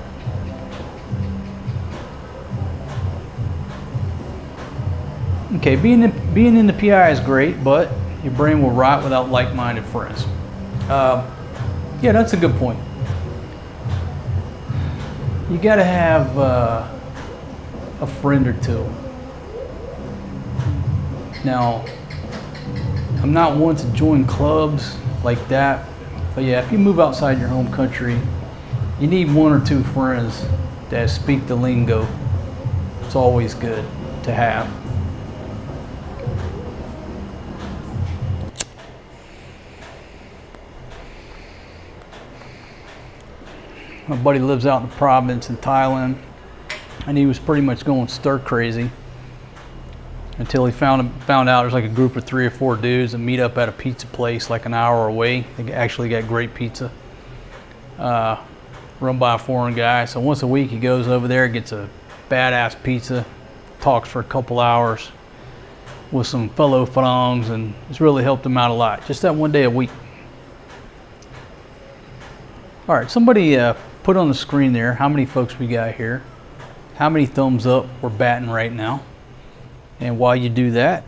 A: Okay, being in the PI is great, but your brain will rot without like-minded friends. Yeah, that's a good point. You gotta have a friend or two. Now, I'm not one to join clubs like that, but yeah, if you move outside your home country, you need 1 or 2 friends that speak the lingo. It's always good to have. My buddy lives out in the province in Thailand, and he was pretty much going stir crazy until he found out there's like a group of 3 or 4 dudes that meet up at a pizza place like an hour away. They actually got great pizza, run by a foreign guy. So once a week he goes over there, gets a badass pizza, talks for a couple hours with some fellow Farangs, and it's really helped him out a lot. Just that one day a week. All right, somebody put on the screen there how many folks we got here, how many thumbs up we're batting right now. And while you do that,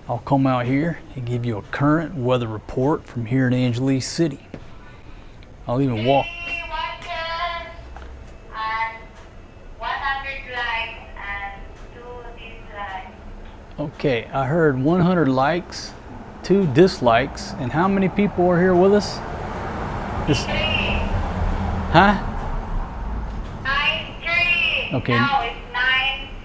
A: I'll come out here and give you a current weather report from here in Angeles City. I'll even walk.
B: 100 likes and 2 dislikes.
A: Okay, I heard 100 likes, 2 dislikes, and how many people are here with us? Just,
B: 3.
A: huh?
B: 9-3.
A: Okay.
B: Now it's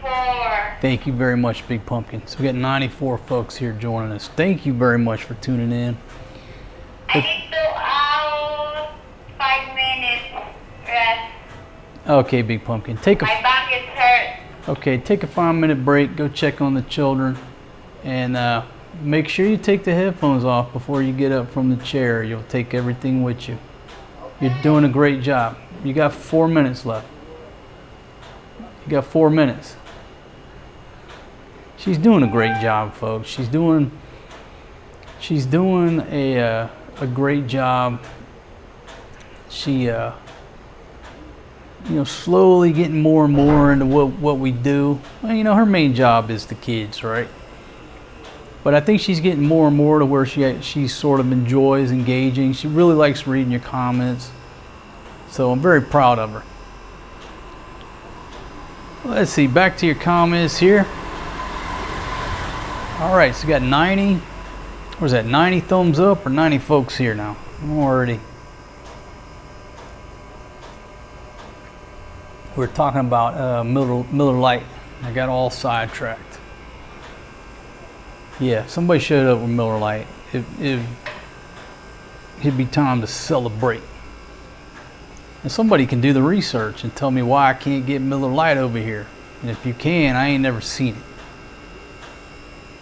B: 9-4.
A: Thank you very much, Big Pumpkin. So we got 94 folks here joining us. Thank you very much for tuning in.
B: I need to out 5 minutes rest.
A: Okay, Big Pumpkin.
B: My back is hurt.
A: Okay, take a 5-minute break. Go check on the children, and make sure you take the headphones off before you get up from the chair. You'll take everything with you. You're doing a great job. You got 4 minutes left. You got 4 minutes. She's doing a great job, folks. She's doing a great job. She slowly getting more and more into what we do. Well, her main job is the kids, right? But I think she's getting more and more to where she sort of enjoys engaging. She really likes reading your comments. So I'm very proud of her. Let's see, back to your comments here. All right, so we got 90, what is that, 90 thumbs up or 90 folks here now? I'm already. We're talking about Miller Lite. I got all sidetracked. Yeah, somebody showed up with Miller Lite. It'd be time to celebrate. And somebody can do the research and tell me why I can't get Miller Lite over here. And if you can, I ain't never seen it.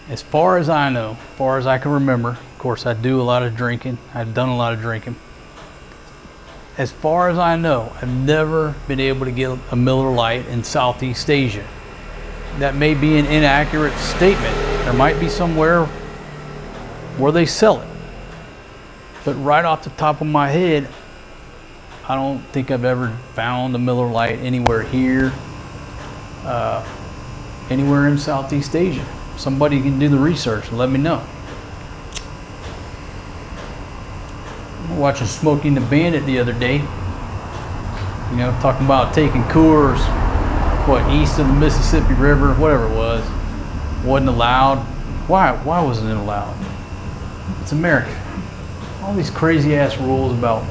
A: As far as I know, as far as I can remember, of course I do a lot of drinking. I've done a lot of drinking. As far as I know, I've never been able to get a Miller Lite in Southeast Asia. That may be an inaccurate statement. There might be somewhere where they sell it. But right off the top of my head, I don't think I've ever found a Miller Lite anywhere here, anywhere in Southeast Asia. Somebody can do the research and let me know. I'm watching Smokey and the Bandit the other day. Talking about taking Coors, east of the Mississippi River, whatever it was, wasn't allowed. Why wasn't it allowed? It's America. All these crazy ass rules about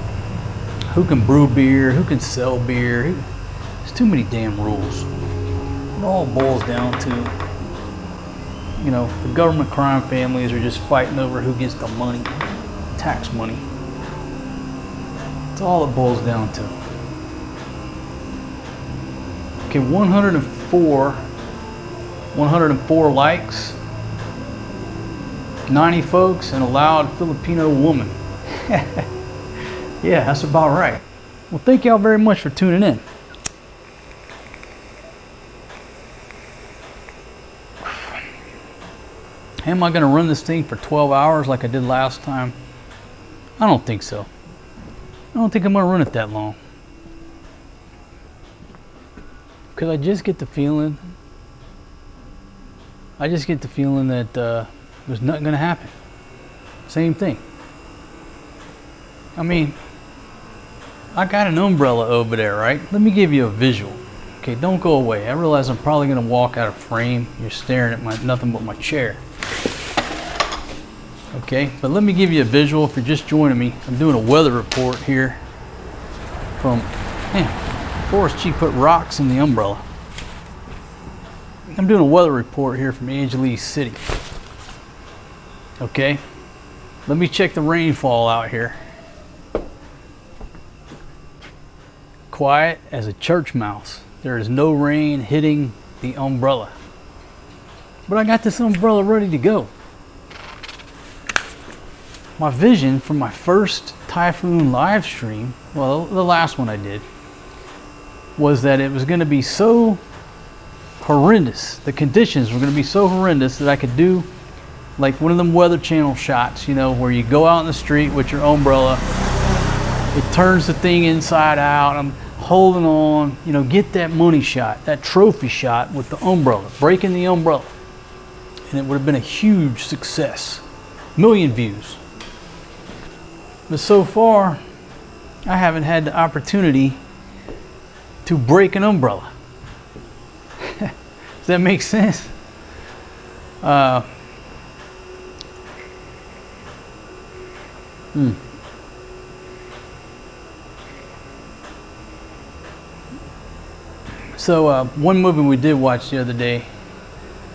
A: who can brew beer, who can sell beer. There's too many damn rules. It all boils down to, the government crime families are just fighting over who gets the money, tax money. That's all it boils down to. Okay, 104 likes, 90 folks, and a loud Filipino woman. Yeah, that's about right. Well, thank y'all very much for tuning in. Am I going to run this thing for 12 hours like I did last time? I don't think so. I don't think I'm going to run it that long. Because I just get the feeling that there's nothing going to happen. Same thing. I mean, I got an umbrella over there, right? Let me give you a visual. Okay, don't go away. I realize I'm probably going to walk out of frame. You're staring at nothing but my chair. Okay, but let me give you a visual if you're just joining me. I'm doing a weather report here from, man, Forrest G put rocks in the umbrella. I'm doing a weather report here from Angeles City. Okay, let me check the rainfall out here. Quiet as a church mouse. There is no rain hitting the umbrella. But I got this umbrella ready to go. My vision for my first Typhoon live stream, well, the last one I did, was that it was going to be so horrendous. The conditions were going to be so horrendous that I could do like one of them Weather Channel shots, you know, where you go out in the street with your umbrella, it turns the thing inside out, I'm holding on, you know, get that money shot, that trophy shot with the umbrella, breaking the umbrella. And it would have been a huge success. 1 million views. But so far, I haven't had the opportunity to break an umbrella. Does that make sense? So one movie we did watch the other day,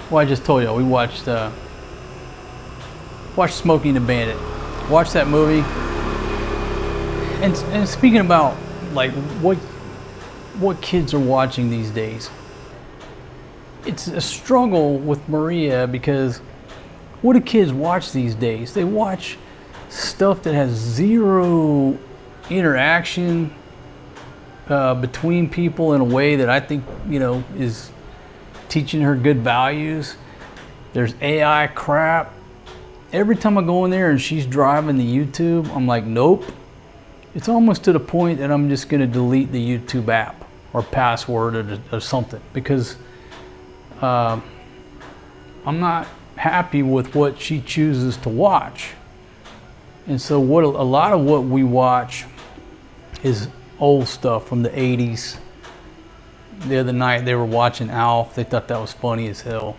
A: well, I just told you, we watched Smokey and the Bandit. Watched that movie. And speaking about like what kids are watching these days, it's a struggle with Maria because what do kids watch these days? They watch stuff that has zero interaction between people in a way that I think, you know, is teaching her good values. There's AI crap. Every time I go in there and she's driving the YouTube, I'm like, nope. It's almost to the point that I'm just gonna delete the YouTube app or password or something because I'm not happy with what she chooses to watch. And so a lot of what we watch is old stuff from the 80s. The other night they were watching Alf. They thought that was funny as hell.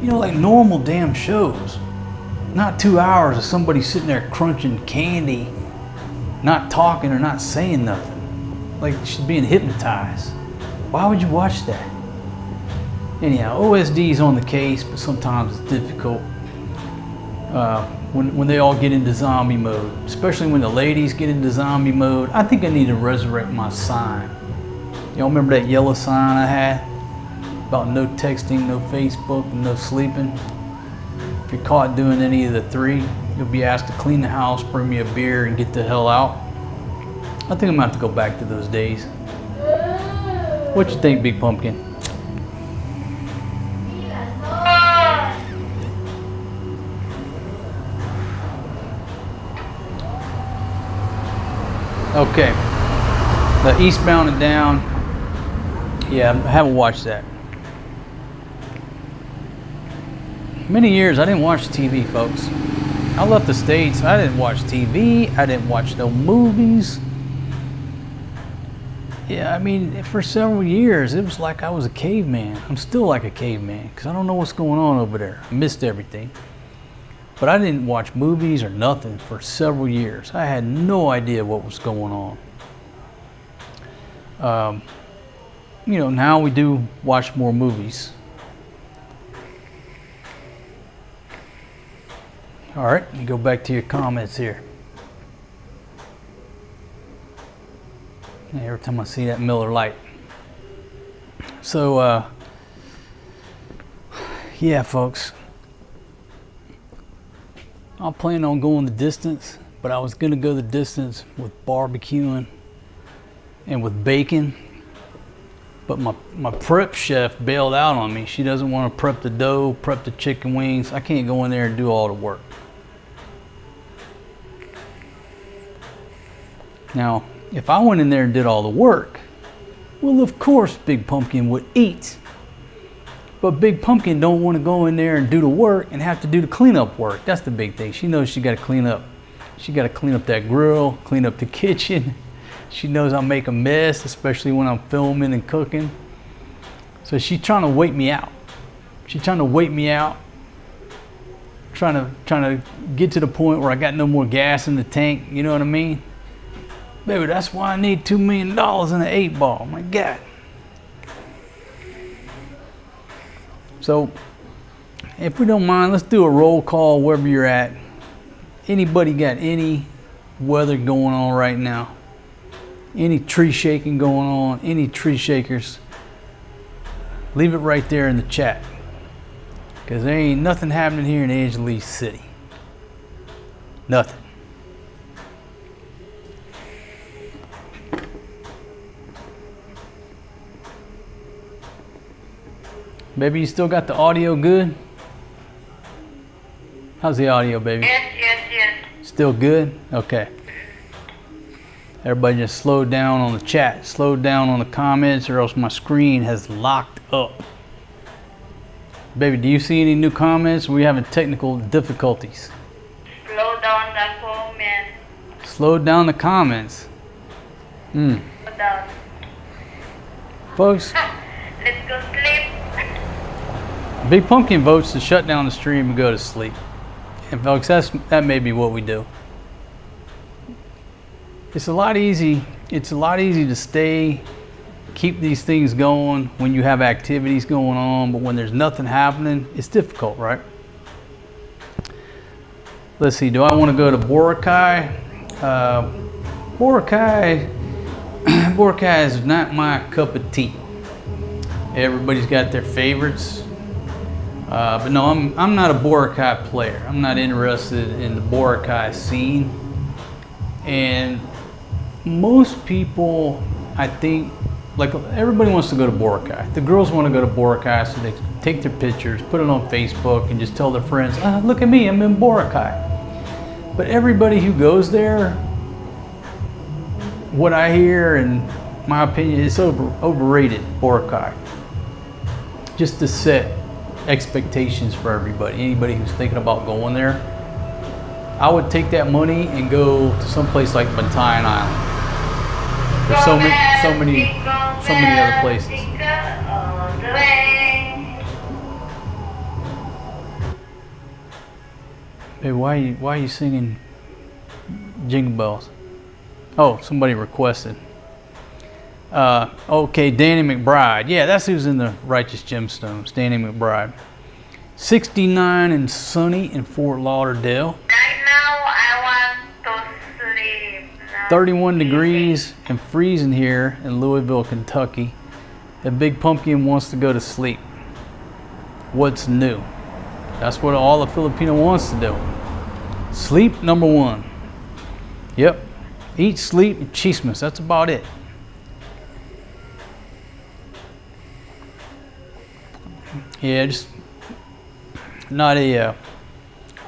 A: You know, like normal damn shows. Not 2 hours of somebody sitting there crunching candy, not talking or not saying nothing. Like she's being hypnotized. Why would you watch that? Anyhow, OSD's on the case, but sometimes it's difficult. When they all get into zombie mode, especially when the ladies get into zombie mode, I think I need to resurrect my sign. Y'all remember that yellow sign I had about no texting, no Facebook, and no sleeping? If you're caught doing any of the three, you'll be asked to clean the house, bring me a beer, and get the hell out. I think I'm gonna have to go back to those days. What you think, Big Pumpkin? Okay, the Eastbound and Down. Yeah, I haven't watched that. Many years I didn't watch TV, folks. I left the States. I didn't watch TV. I didn't watch no movies. Yeah, I mean, for several years, it was like I was a caveman. I'm still like a caveman because I don't know what's going on over there. I missed everything. But I didn't watch movies or nothing for several years. I had no idea what was going on. You know, now we do watch more movies. All right, you go back to your comments here. Every time I see that Miller Lite. So, yeah, folks. I plan on going the distance, but I was gonna go the distance with barbecuing and with bacon. But my prep chef bailed out on me. She doesn't want to prep the dough, prep the chicken wings. I can't go in there and do all the work. Now, if I went in there and did all the work, well, of course Big Pumpkin would eat. But Big Pumpkin don't want to go in there and do the work and have to do the cleanup work. That's the big thing. She knows she got to clean up. She got to clean up that grill, clean up the kitchen. She knows I'll make a mess, especially when I'm filming and cooking. So she's trying to wait me out. She's trying to wait me out trying to get to the point where I got no more gas in the tank. You know what I mean? Baby, that's why I need $2 million in an 8-ball. My God. So, if we don't mind, let's do a roll call wherever you're at. Anybody got any weather going on right now? Any tree shaking going on? Any tree shakers? Leave it right there in the chat. Because there ain't nothing happening here in Angeles City. Nothing. Baby, you still got the audio good? How's the audio, baby?
B: Yes.
A: Still good? Okay. Everybody just slow down on the chat. Slow down on the comments or else my screen has locked up. Baby, do you see any new comments? We're having technical difficulties.
B: Slow down the comment.
A: Slow down the comments.
B: Slow down.
A: Folks,
B: Let's go sleep.
A: Big Pumpkin votes to shut down the stream and go to sleep. And folks, that may be what we do. It's a lot easy to keep these things going when you have activities going on, but when there's nothing happening, it's difficult, right? Let's see, do I want to go to Boracay? Boracay is not my cup of tea. Everybody's got their favorites. But no, I'm not a Boracay player. I'm not interested in the Boracay scene. And most people, I think, like everybody wants to go to Boracay. The girls want to go to Boracay so they take their pictures, put it on Facebook, and just tell their friends, look at me, I'm in Boracay. But everybody who goes there, what I hear, and my opinion, it's overrated, Boracay. Just to set expectations for everybody. Anybody who's thinking about going there, I would take that money and go to some place like Bantayan Island. There's so many other places. Hey, why are you singing Jingle Bells? Oh, somebody requested. Okay, Danny McBride. Yeah, that's who's in the Righteous Gemstones. Danny McBride. 69 and sunny in Fort Lauderdale.
B: Right now, I want to sleep.
A: 31 degrees and freezing here in Louisville, Kentucky. The Big Pumpkin wants to go to sleep. What's new? That's what all a Filipino wants to do. Sleep, number one. Yep. Eat, sleep, and chismes. That's about it. Yeah, just not a.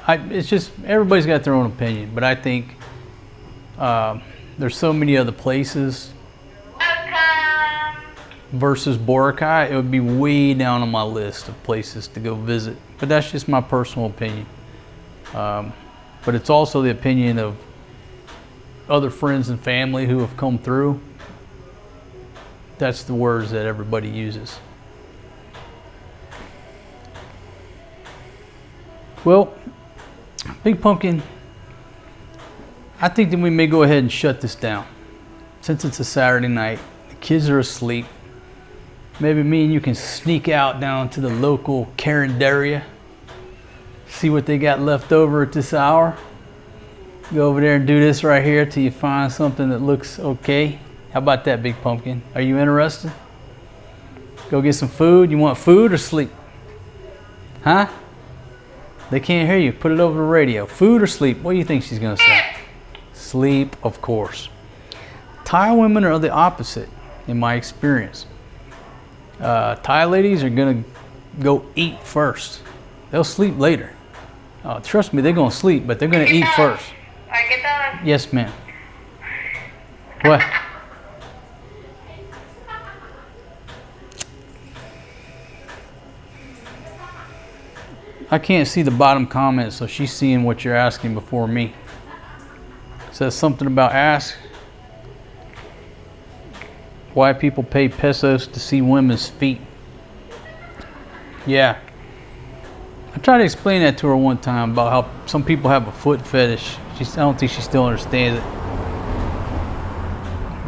A: It's just everybody's got their own opinion, but I think there's so many other places.
B: Welcome.
A: Versus Boracay, it would be way down on my list of places to go visit. But that's just my personal opinion. But it's also the opinion of other friends and family who have come through. That's the words that everybody uses. Well, Big Pumpkin, I think that we may go ahead and shut this down. Since it's a Saturday night, the kids are asleep. Maybe me and you can sneak out down to the local Carinderia, see what they got left over at this hour. Go over there and do this right here till you find something that looks okay. How about that, Big Pumpkin? Are you interested? Go get some food. You want food or sleep? Huh? They can't hear you. Put it over the radio. Food or sleep? What do you think she's going to say? Sleep, of course. Thai women are the opposite, in my experience. Thai ladies are going to go eat first. They'll sleep later. Trust me, they're going to sleep, but they're going to eat first. Yes, ma'am. What? I can't see the bottom comment, so she's seeing what you're asking before me. It says something about ask why people pay pesos to see women's feet. Yeah. tried to explain that to her one time about how some people have a foot fetish. I don't think she still understands it.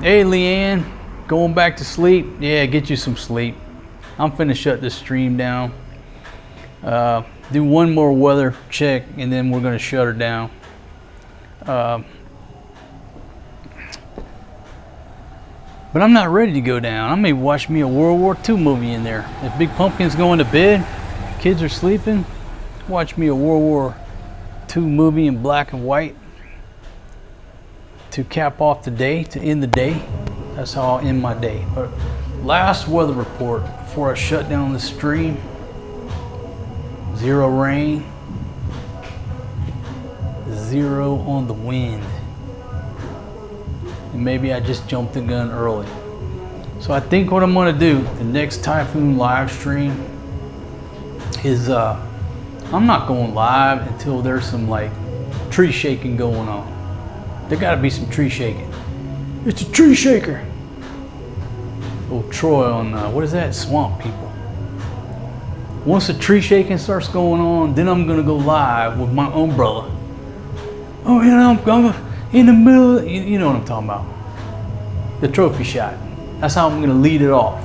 A: Hey, Leanne, going back to sleep? Yeah, get you some sleep. I'm finna shut this stream down. Do one more weather check, and then we're gonna shut her down. But I'm not ready to go down. I may watch me a World War II movie in there. If Big Pumpkin's going to bed, kids are sleeping, watch me a World War II movie in black and white to cap off the day, to end the day. That's how I'll end my day. But last weather report before I shut down the stream. 0 rain, 0 on the wind. And maybe I just jumped the gun early. So I think what I'm gonna do, the next Typhoon live stream is I'm not going live until there's some like tree shaking going on. There gotta be some tree shaking. It's a tree shaker. Old Troy on, what is that? Swamp People. Once the tree shaking starts going on, then I'm gonna go live with my umbrella. Oh, you know, I'm in the middle, you know what I'm talking about. The trophy shot. That's how I'm gonna lead it off.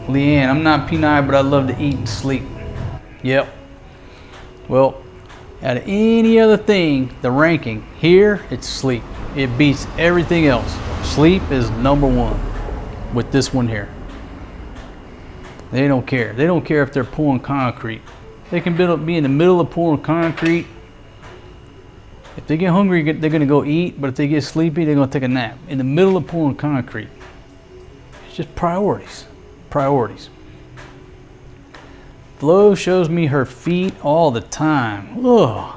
A: Leanne, I'm not P9, but I love to eat and sleep. Yep. Well, out of any other thing, the ranking, here, it's sleep. It beats everything else. Sleep is #1 with this one here. They don't care. They don't care if they're pouring concrete. They can be in the middle of pouring concrete. If they get hungry, they're gonna go eat, but if they get sleepy, they're gonna take a nap. In the middle of pouring concrete. It's just priorities. Priorities. Flo shows me her feet all the time. Ugh.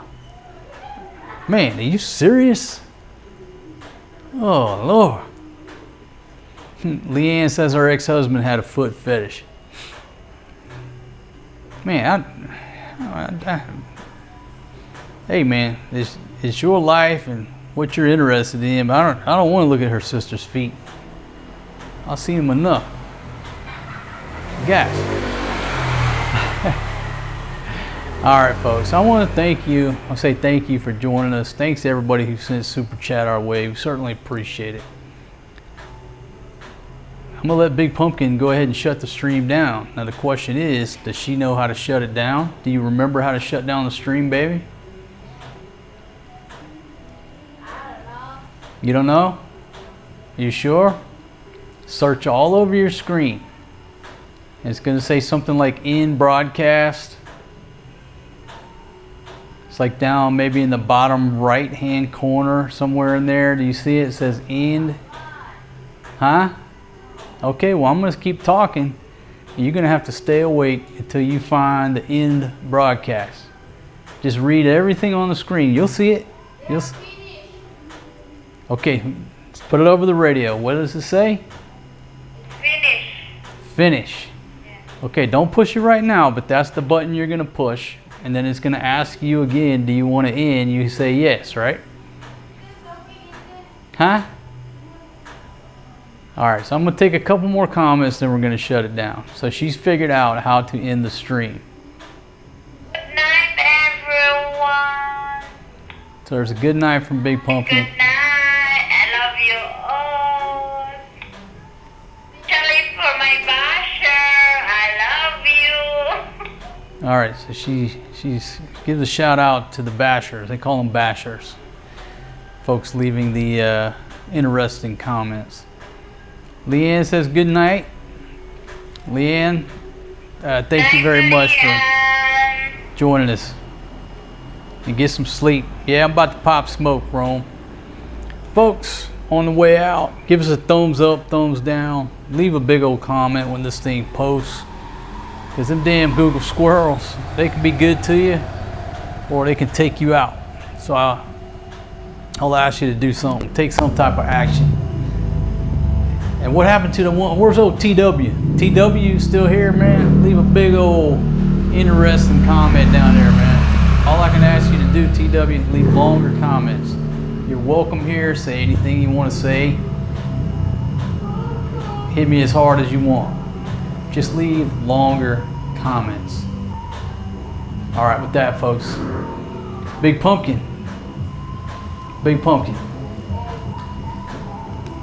A: Man, are you serious? Oh, Lord. Leanne says her ex-husband had a foot fetish. Man, hey man, it's your life and what you're interested in, but I don't want to look at her sister's feet. I'll see them enough. Guys. All right, folks, I want to thank you. I'll say thank you for joining us. Thanks to everybody who sent super chat our way. We certainly appreciate it. I'm gonna let Big Pumpkin go ahead and shut the stream down. Now the question is, does she know how to shut it down? Do you remember how to shut down the stream, baby?
B: I don't know.
A: You don't know? You sure? Search all over your screen. And it's gonna say something like end broadcast. It's like down maybe in the bottom right hand corner, somewhere in there. Do you see it? It says end. Huh? Okay, well, I'm going to keep talking. You're going to have to stay awake until you find the end broadcast. Just read everything on the screen. You'll see it. Okay, let's put it over the radio. What does it say?
B: Finish.
A: Finish.
B: Yeah.
A: Okay, don't push it right now, but that's the button you're going to push. And then it's going to ask you again, do you want to end? You say yes, right? Huh? All right, so I'm going to take a couple more comments, then we're going to shut it down. So she's figured out how to end the stream.
B: Good night, everyone.
A: So there's a good night from Big Pumpkin.
B: Good night. I love you all. Charlie for my basher. I love you.
A: All right, so she gives a shout out to the bashers. They call them bashers. Folks leaving the interesting comments. Leanne says good night. Leanne, thank you very much for joining us. And get some sleep. Yeah, I'm about to pop smoke, Rome. Folks, on the way out, give us a thumbs up, thumbs down. Leave a big old comment when this thing posts. Because them damn Google squirrels, they can be good to you or they can take you out. So I'll ask you to do something, take some type of action. And what happened to the one, where's old TW? TW still here, man? Leave a big old interesting comment down there, man. All I can ask you to do, TW, leave longer comments. You're welcome here, say anything you want to say. hit me as hard as you want. Just leave longer comments. All right, with that, folks, Big Pumpkin. Big Pumpkin.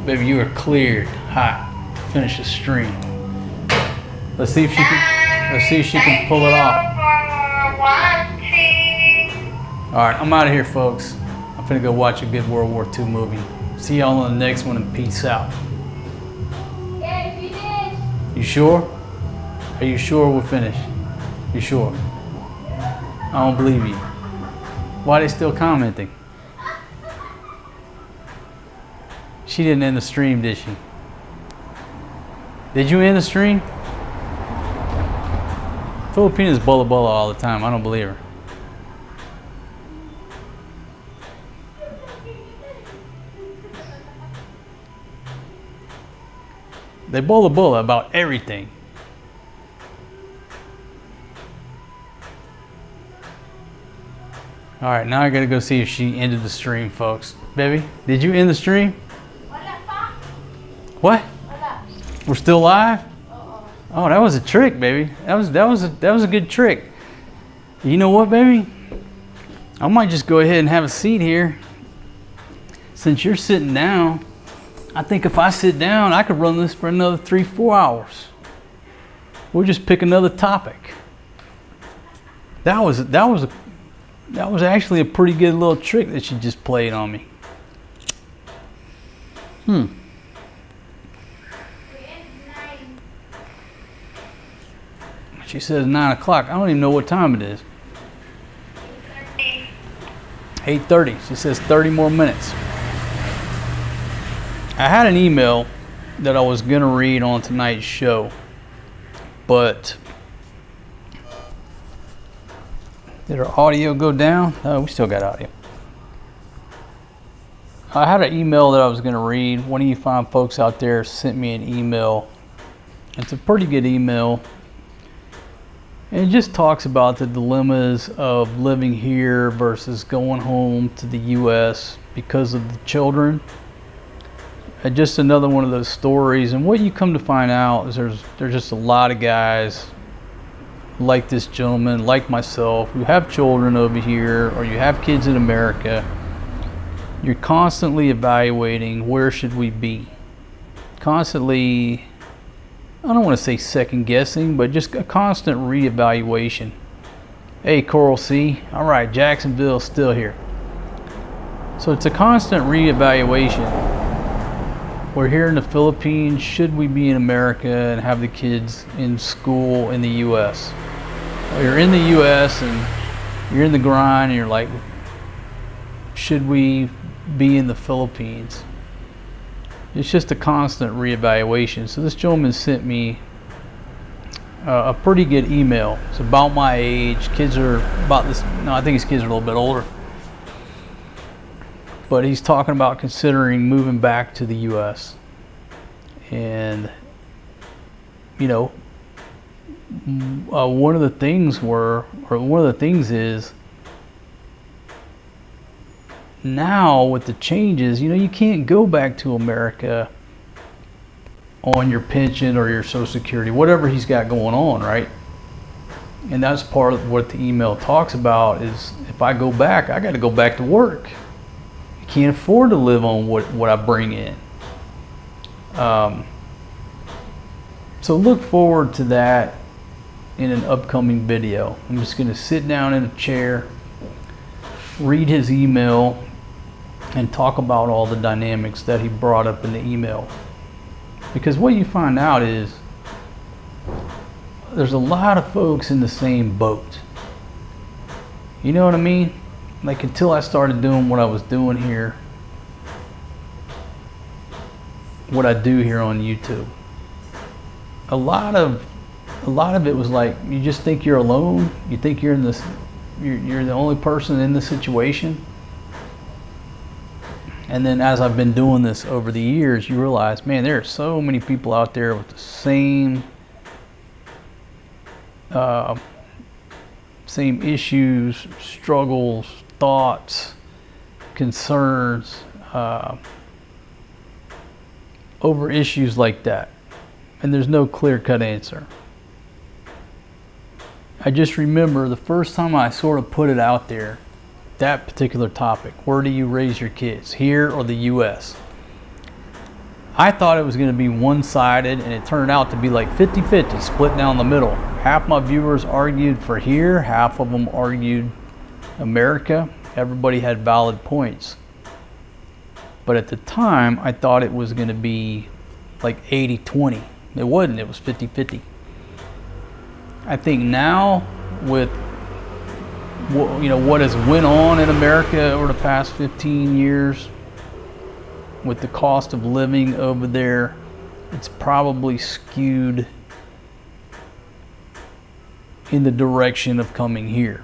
A: Baby, you are cleared. Hot. Finish the stream. Let's see if she can pull it off. All right, I'm out of here, folks. I'm finna go watch a good World War II movie. See y'all on the next one, and peace out.
C: Yeah, you did.
A: You sure? Are you sure we're finished? You sure? I don't believe you. Why are they still commenting? She didn't end the stream, did she? Did you end the stream? Filipinas bulla bulla all the time. I don't believe her. They bulla bulla about everything. All right, now I gotta go see if she ended the stream, folks. Baby, did you end the stream? What? We're still live? Oh, that was a trick, baby. That was a good trick. You know what, baby? I might just go ahead and have a seat here. Since you're sitting down, I think if I sit down, I could run this for another 3-4 hours. We'll just pick another topic. That was actually a pretty good little trick that she just played on me. She says 9 o'clock. I don't even know what time it is. 8:30. She says 30 more minutes. I had an email that I was going to read on tonight's show, but did our audio go down? Oh, we still got audio. I had an email that I was going to read. One of you fine folks out there sent me an email. It's a pretty good email. And it just talks about the dilemmas of living here versus going home to the U.S. because of the children. Just another one of those stories. And what you come to find out is there's just a lot of guys like this gentleman, like myself, who have children over here, or you have kids in America. You're constantly evaluating, where should we be? Constantly, I don't want to say second guessing, but just a constant reevaluation. Hey, Coral C. All right, Jacksonville's still here. So it's a constant reevaluation. We're here in the Philippines. Should we be in America and have the kids in school in the U.S.? Well, you're in the U.S. and you're in the grind, and you're like, should we be in the Philippines? It's just a constant reevaluation. So this gentleman sent me a pretty good email. It's about my age. Kids are about this. No, I think his kids are a little bit older. But he's talking about considering moving back to the U.S. And, you know, one of the things is, now with the changes, you know, you can't go back to America on your pension or your Social Security, whatever he's got going on, right? And that's part of what the email talks about is, if I go back, I got to go back to work. I can't afford to live on what I bring in. So look forward to that in an upcoming video. I'm just going to sit down in a chair, read his email, and talk about all the dynamics that he brought up in the email. Because what you find out is there's a lot of folks in the same boat. You know what I mean? Like, until I started doing what I was doing here, what I do here on YouTube, a lot of it was like, you just think you're alone. You think you're in this, you're the only person in this situation. And then as I've been doing this over the years, you realize, man, there are so many people out there with the same issues, struggles, thoughts, concerns over issues like that. and there's no clear-cut answer. I just remember the first time I sort of put it out there, that particular topic, where do you raise your kids, here or the US? I thought it was going to be one-sided, and it turned out to be like 50-50, split down the middle. Half my viewers argued for here, half of them argued America. Everybody had valid points. But at the time, I thought it was going to be like 80-20. It wasn't, it was 50-50. I think now with what has went on in America over the past 15 years, with the cost of living over there, it's probably skewed in the direction of coming here.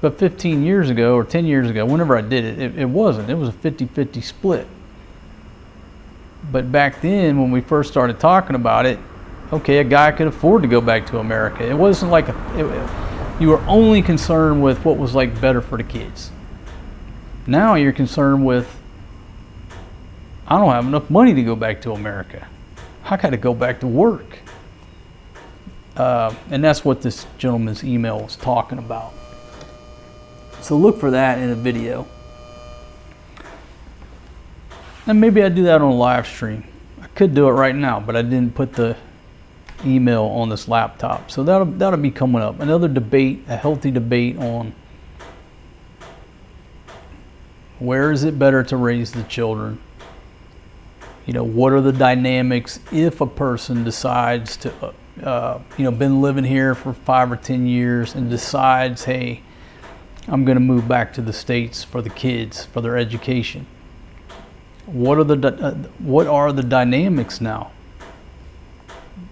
A: But 15 years ago or 10 years ago, whenever I did it, it wasn't. It was a 50-50 split. But back then, when we first started talking about it, okay, a guy could afford to go back to America. It wasn't like you were only concerned with what was like better for the kids. Now you're concerned with, I don't have enough money to go back to America. I got to go back to work. And that's what this gentleman's email was talking about. So look for that in a video. And maybe I do that on a live stream. I could do it right now, but I didn't put the email on this laptop. So that'll be coming up. Another debate, a healthy debate on where is it better to raise the children? What are the dynamics if a person decides to, been living here for 5 or 10 years and decides, hey, I'm going to move back to the States for the kids, for their education. What are the dynamics now?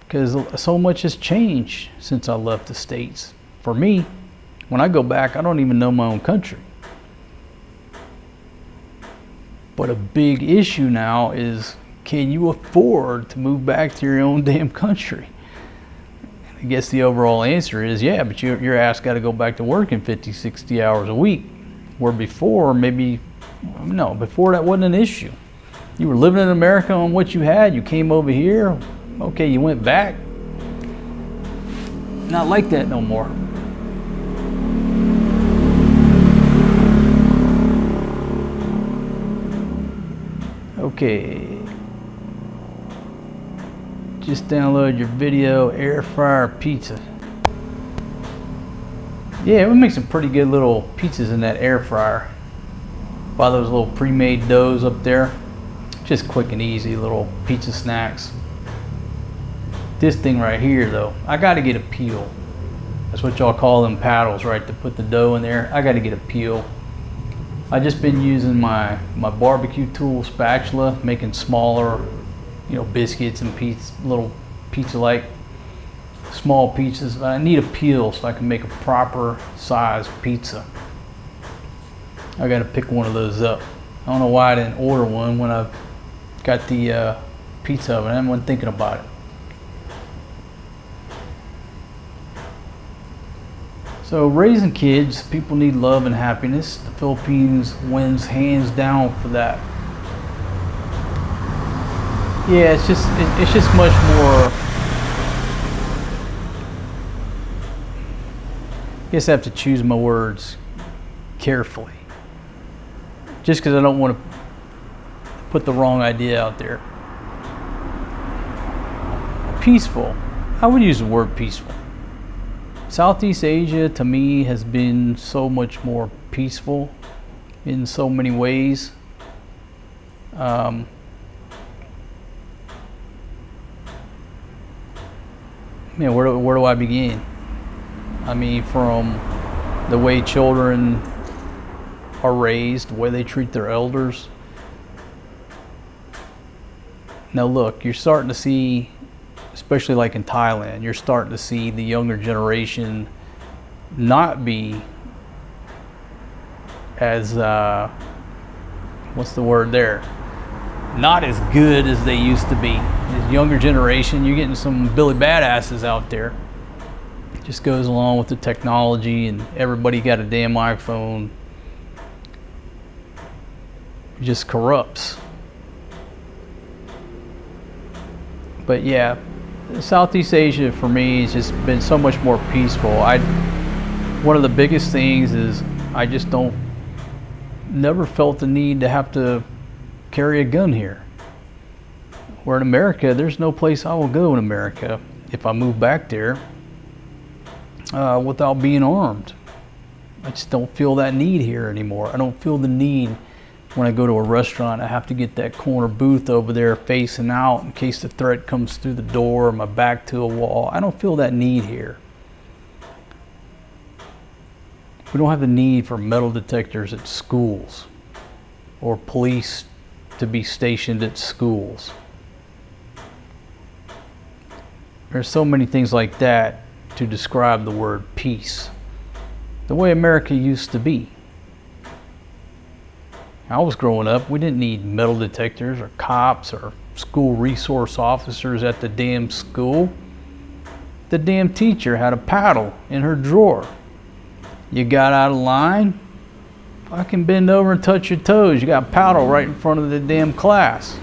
A: Because so much has changed since I left the States. For me, when I go back, I don't even know my own country. But a big issue now is, can you afford to move back to your own damn country? I guess the overall answer is yeah, but your ass got to go back to working 50, 60 hours a week. Where before, before that wasn't an issue. You were living in America on what you had, you came over here, okay, you went back. Not like that no more. Okay. Just download your video, air fryer pizza. Yeah, we make some pretty good little pizzas in that air fryer. Buy those little pre-made doughs up there. Just quick and easy little pizza snacks. This thing right here though, I gotta get a peel. That's what y'all call them paddles, right? To put the dough in there. I gotta get a peel. I just been using my barbecue tool spatula, making smaller, biscuits and little pizza-like small pizzas. But I need a peel so I can make a proper size pizza. I got to pick one of those up. I don't know why I didn't order one when I got the pizza oven. I wasn't thinking about it. So raising kids, people need love and happiness. The Philippines wins hands down for that. Yeah, it's just much more. I guess I have to choose my words carefully. Just because I don't want to put the wrong idea out there. Peaceful. I would use the word peaceful. Southeast Asia to me has been so much more peaceful in so many ways. Where do I begin? I mean, from the way children are raised, the way they treat their elders. Now look, you're starting to see, especially like in Thailand, you're starting to see the younger generation not be as, what's the word there? Not as good as they used to be. This younger generation, you're getting some Billy Badasses out there. It just goes along with the technology and everybody got a damn iPhone. It just corrupts. But yeah, Southeast Asia for me has just been so much more peaceful. One of the biggest things is I just never felt the need to have to carry a gun here. Where in America, there's no place I will go in America if I move back there without being armed. I just don't feel that need here anymore. I don't feel the need when I go to a restaurant. I have to get that corner booth over there facing out in case the threat comes through the door or my back to a wall. I don't feel that need here. We don't have the need for metal detectors at schools or police to be stationed at schools. There's so many things like that to describe the word peace. The way America used to be. I was growing up, we didn't need metal detectors or cops or school resource officers at the damn school. The damn teacher had a paddle in her drawer. You got out of line, fucking bend over and touch your toes. You got a paddle right in front of the damn class.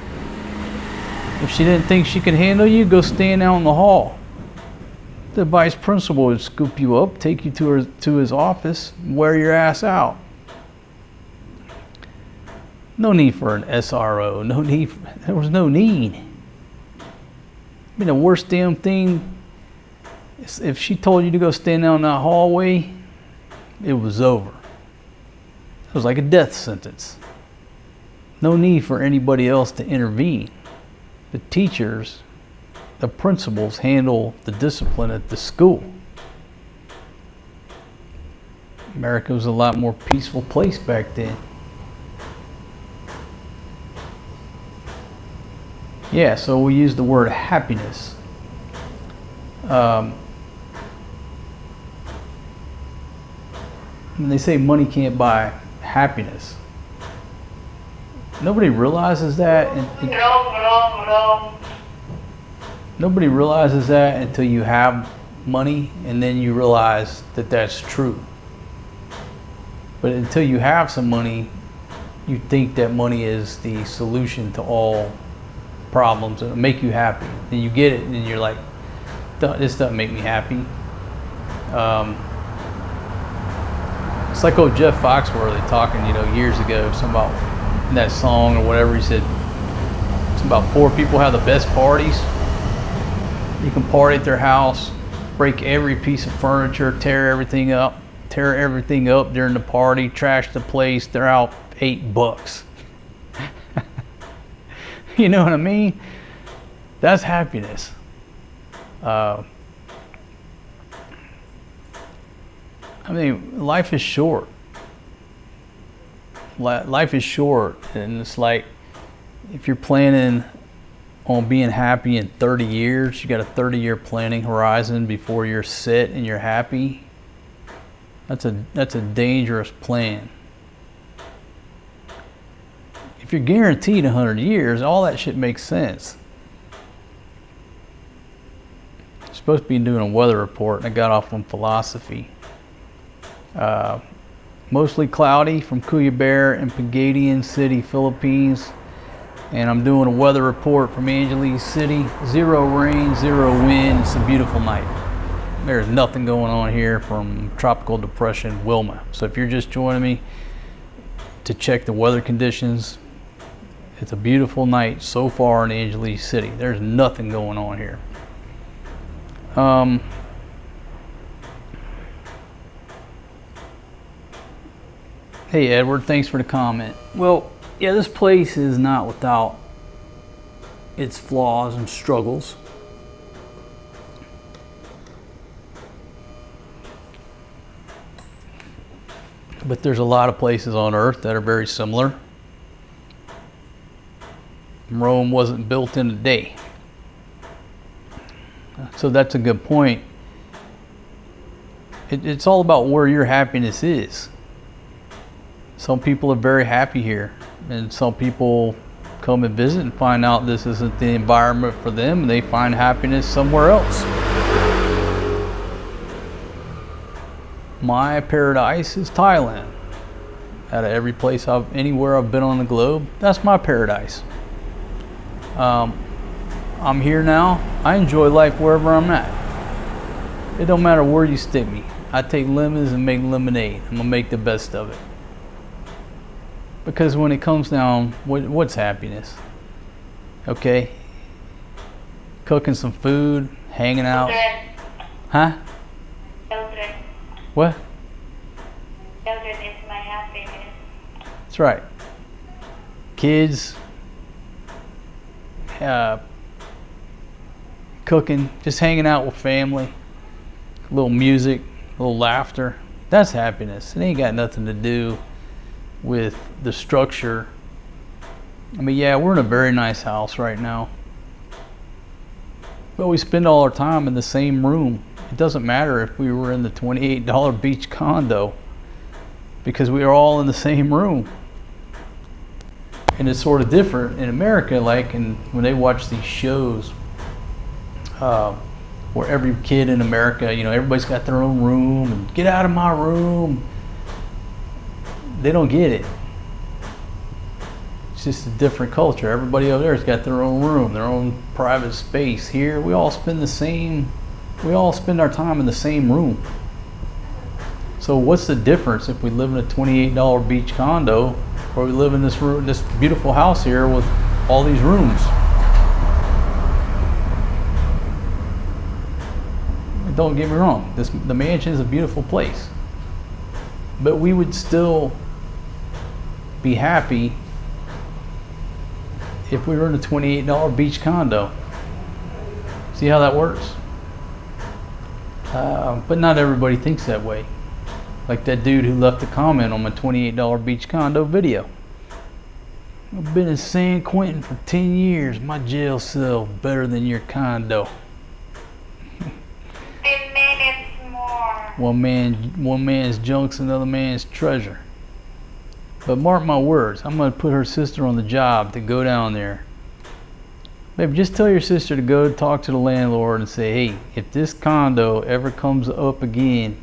A: If she didn't think she could handle you, go stand out in the hall. The vice principal would scoop you up, take you to his office, and wear your ass out. No need for an SRO. There was no need. I mean, the worst damn thing is if she told you to go stand out in that hallway, it was over. It was like a death sentence. No need for anybody else to intervene. The teachers, the principals handle the discipline at the school. America was a lot more peaceful place back then. Yeah, so we use the word happiness. When they say money can't buy happiness, nobody realizes that. Nobody realizes that until you have money, and then you realize that that's true. But until you have some money, you think that money is the solution to all problems. It'll make you happy. Then you get it, and you're like, this doesn't make me happy. It's like old Jeff Foxworthy talking, years ago, something about that song or whatever. He said, it's about poor people have the best parties. You can party at their house, break every piece of furniture, tear everything up during the party, trash the place. They're out $8. You know what I mean? That's happiness. I mean, life is short. Life is short, and it's like if you're planning on being happy in 30 years, you got a 30-year planning horizon before you're set and you're happy. That's a dangerous plan. If you're guaranteed 100 years, all that shit makes sense. I'm supposed to be doing a weather report, and I got off on philosophy. Mostly cloudy from Cuyabera and Pagadian City, Philippines. And I'm doing a weather report from Angeles City. 0 rain, 0 wind. It's a beautiful night. There's nothing going on here from tropical depression Wilma. So if you're just joining me to check the weather conditions, it's a beautiful night so far in Angeles City. There's nothing going on here. Hey Edward, thanks for the comment. Well, yeah, this place is not without its flaws and struggles. But there's a lot of places on Earth that are very similar. Rome wasn't built in a day. So that's a good point. It's all about where your happiness is. Some people are very happy here, and some people come and visit and find out this isn't the environment for them, and they find happiness somewhere else. My paradise is Thailand. Out of every place anywhere I've been on the globe, that's my paradise. I'm here now. I enjoy life wherever I'm at. It don't matter where you stick me. I take lemons and make lemonade. I'm gonna make the best of it. Because when it comes down, what's happiness? Okay? Cooking some food, hanging out.
B: Children.
A: Huh?
B: Children.
A: What?
B: Children is my happiness.
A: That's right. Kids, cooking, just hanging out with family, a little music, a little laughter. That's happiness. It ain't got nothing to do with the structure. I mean, yeah, we're in a very nice house right now, but we spend all our time in the same room. It doesn't matter if we were in the $28 beach condo, because we are all in the same room. And it's sort of different in America, like when they watch these shows where every kid in America, everybody's got their own room and get out of my room. They don't get it. It's just a different culture. Everybody over there's got their own room, their own private space. Here, we all spend our time in the same room. So what's the difference if we live in a $28 beach condo or we live in this beautiful house here with all these rooms? Don't get me wrong, the mansion is a beautiful place, but we would still be happy if we were in a $28 beach condo. See how that works? But not everybody thinks that way. Like that dude who left a comment on my $28 beach condo video. I've been in San Quentin for 10 years. My jail cell better than your condo.
B: 10 minutes more.
A: One man's junk's another man's treasure. But mark my words, I'm gonna put her sister on the job to go down there. Baby, just tell your sister to go talk to the landlord and say, hey, if this condo ever comes up again,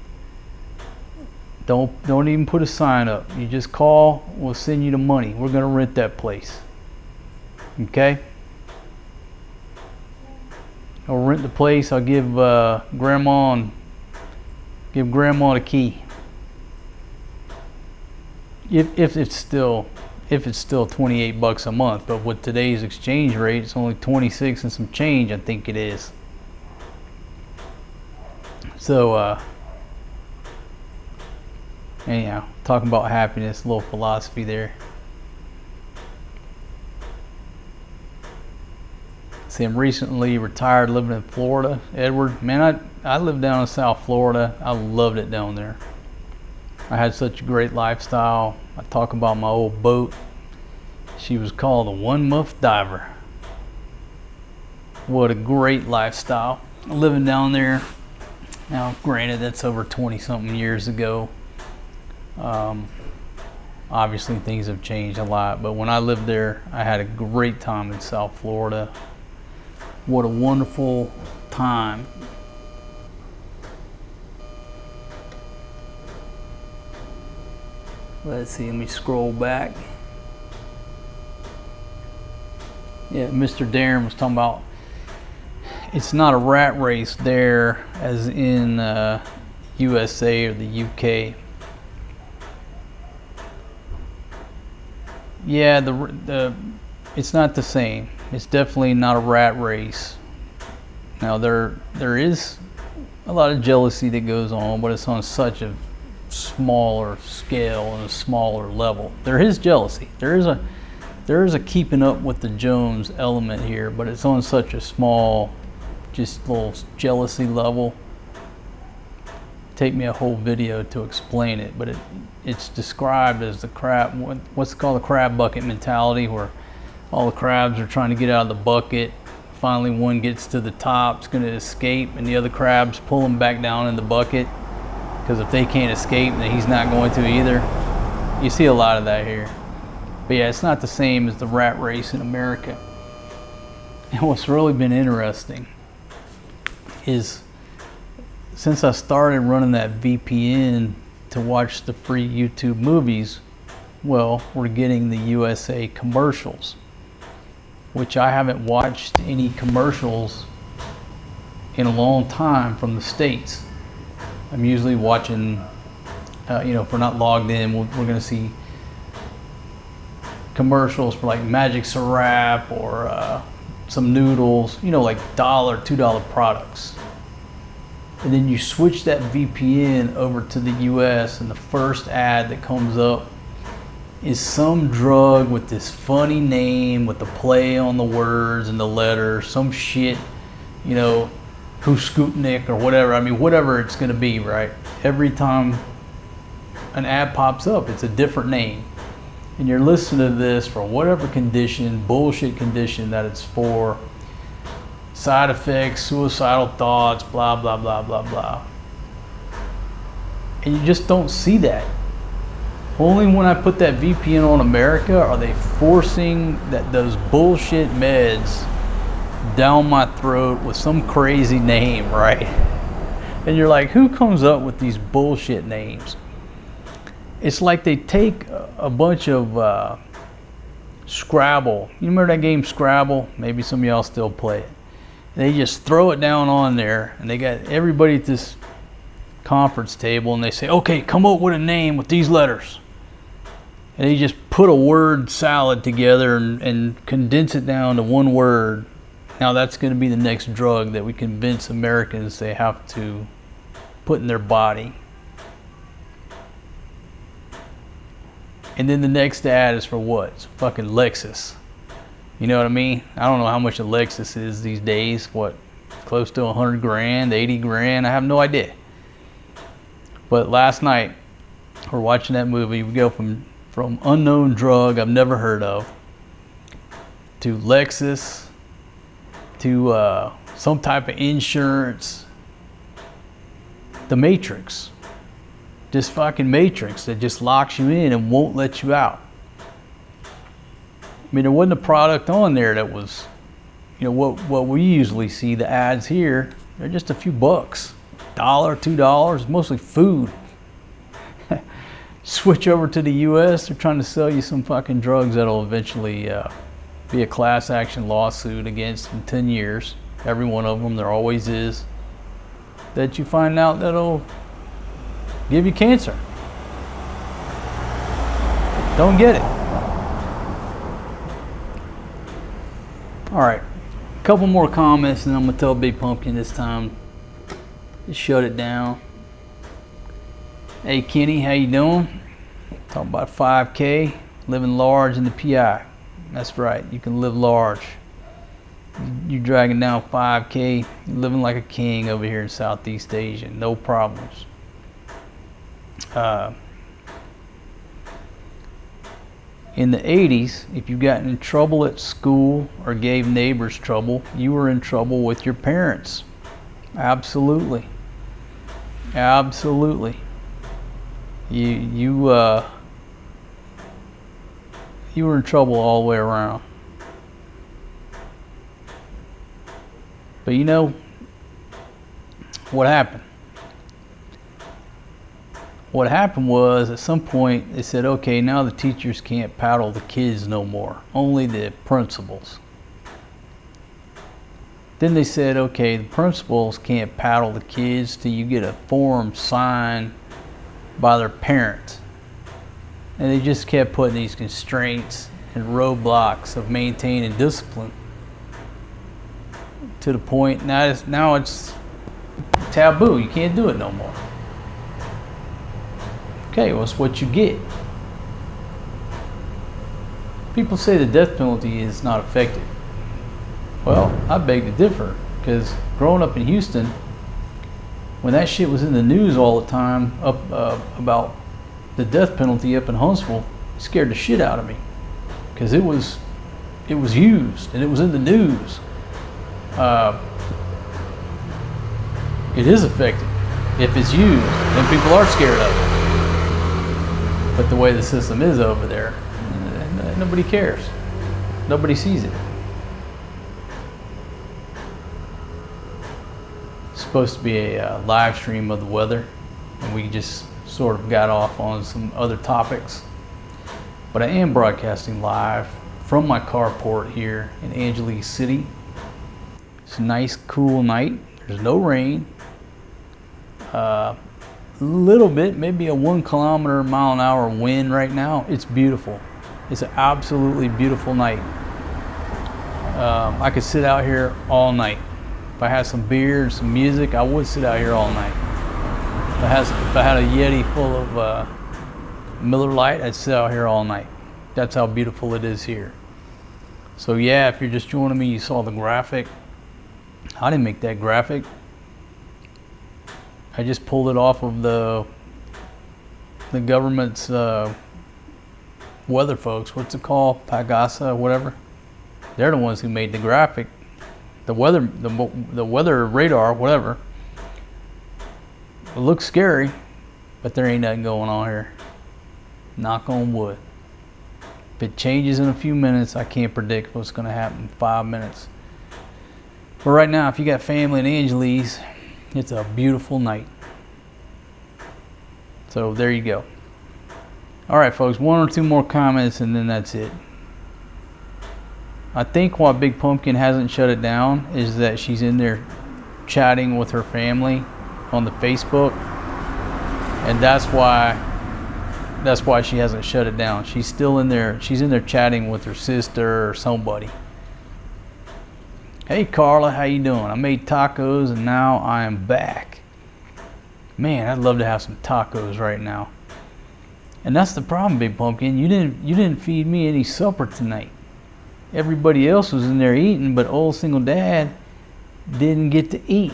A: don't even put a sign up. You just call, we'll send you the money. We're gonna rent that place. Okay? I'll rent the place. I'll give grandma the key. If it's still $28 a month, but with today's exchange rate, it's only 26 and some change, I think it is. So anyhow, talking about happiness, a little philosophy there. See, I'm recently retired, living in Florida. Edward, man, I lived down in South Florida. I loved it down there. I had such a great lifestyle. I talk about my old boat. She was called the One Muff Diver. What a great lifestyle. Living down there. Now, granted, that's over 20-something years ago. Obviously, things have changed a lot. But when I lived there, I had a great time in South Florida. What a wonderful time. Let's see, let me scroll back. Yeah, Mr. Darren was talking about it's not a rat race there as in USA or the UK. Yeah, it's not the same. It's definitely not a rat race. Now there is a lot of jealousy that goes on, but it's on such a smaller scale and a smaller level. There is jealousy. There is a keeping up with the Jones element here, but it's on such a small, just little jealousy level. Take me a whole video to explain it, but it's described as the crab. What's called the crab bucket mentality, where all the crabs are trying to get out of the bucket. Finally, one gets to the top, it's going to escape, and the other crabs pull him back down in the bucket. Because if they can't escape, then he's not going to either. You see a lot of that here. But yeah, it's not the same as the rat race in America. And what's really been interesting is since I started running that VPN to watch the free YouTube movies, well, we're getting the USA commercials. which I haven't watched any commercials in a long time from the States. I'm usually watching, if we're not logged in, we're going to see commercials for like Magic Syrup or some noodles, like $1, $2 products. And then you switch that VPN over to the US, and the first ad that comes up is some drug with this funny name with the play on the words and the letters, some shit, Huskutnik or whatever. I mean, whatever it's going to be, right? Every time an ad pops up, it's a different name. And you're listening to this for whatever condition, bullshit condition that it's for, side effects, suicidal thoughts, blah, blah, blah, blah, blah. And you just don't see that. Only when I put that VPN on America are they forcing those bullshit meds down my throat with some crazy name, right? And you're like, who comes up with these bullshit names? It's like they take a bunch of Scrabble. You remember that game Scrabble? Maybe some of y'all still play it. And they just throw it down on there, and they got everybody at this conference table, and they say, okay, come up with a name with these letters. And they just put a word salad together and condense it down to one word. Now that's going to be the next drug that we convince Americans they have to put in their body. And then the next ad is for what? It's fucking Lexus. You know what I mean? I don't know how much a Lexus is these days. What? Close to 100 grand, 80 grand? I have no idea. But last night, we're watching that movie. We go from unknown drug I've never heard of to Lexus to some type of insurance. The Matrix. This fucking Matrix that just locks you in and won't let you out. I mean, there wasn't a product on there that was, what we usually see, the ads here, they're just a few bucks. $1, $2, mostly food. Switch over to the US, they're trying to sell you some fucking drugs that'll eventually be a class action lawsuit against in 10 years. Every one of them, there always is. That you find out that'll give you cancer. Don't get it. All right, a couple more comments and I'm gonna tell Big Pumpkin this time to shut it down. Hey Kenny, how you doing? Talking about 5K, living large in the PI. That's right, you can live large. You're dragging down 5K, you're living like a king over here in Southeast Asia, no problems. In the 80s, if you got in trouble at school or gave neighbors trouble, you were in trouble with your parents. Absolutely. Absolutely. You were in trouble all the way around. But what happened? What happened was, at some point, they said, okay, now the teachers can't paddle the kids no more, only the principals. Then they said, okay, the principals can't paddle the kids till you get a form signed by their parents. And they just kept putting these constraints and roadblocks of maintaining discipline to the point now it's taboo. You can't do it no more. Okay, well, it's what you get. People say the death penalty is not effective. Well, I beg to differ, because growing up in Houston, when that shit was in the news all the time about the death penalty up in Huntsville, it scared the shit out of me, because it was used and it was in the news. It is effective if it's used, then people are scared of it. But the way the system is over there, nobody cares. Nobody sees it. It's supposed to be a live stream of the weather, and we just sort of got off on some other topics. But I am broadcasting live from my carport here in Angeles City. It's a nice, cool night. There's no rain. A little bit, maybe a 1 kilometer mile an hour wind right now. It's beautiful. It's an absolutely beautiful night. I could sit out here all night. If I had some beer and some music, I would sit out here all night. If I had a Yeti full of Miller Lite, I'd sit out here all night. That's how beautiful it is here. So yeah, if you're just joining me, you saw the graphic. I didn't make that graphic. I just pulled it off of the government's weather folks. What's it called? Pagasa, whatever. They're the ones who made the graphic. The weather radar, whatever. It looks scary, but there ain't nothing going on here. Knock on wood. If it changes in a few minutes, I can't predict what's going to happen in 5 minutes. But right now, if you got family in Angeles, it's a beautiful night. So there you go. All right, folks, 1 or 2 more comments and then that's it. I think why Big Pumpkin hasn't shut it down is that she's in there chatting with her family on the Facebook, and that's why she hasn't shut it down. She's still in there. She's in there chatting with her sister or somebody. Hey Carla, how you doing? I made tacos and now I am back. Man, I'd love to have some tacos right now. And that's the problem, Big Pumpkin. You didn't feed me any supper tonight. Everybody else was in there eating, but old single dad didn't get to eat.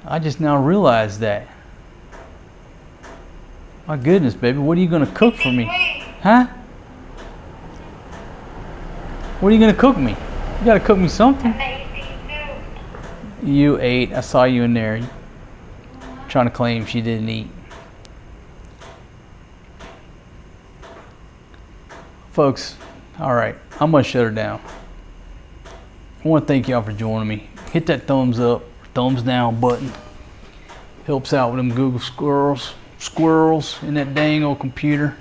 A: I just now realized that. My goodness, baby, what are you gonna cook for me? Huh? What are you gonna cook me? You gotta cook me something. You ate. I saw you in there trying to claim she didn't eat. Folks, all right, I'm gonna shut her down. I want to thank y'all for joining me. Hit that thumbs up, thumbs down button. Helps out with them Google squirrels in that dang old computer.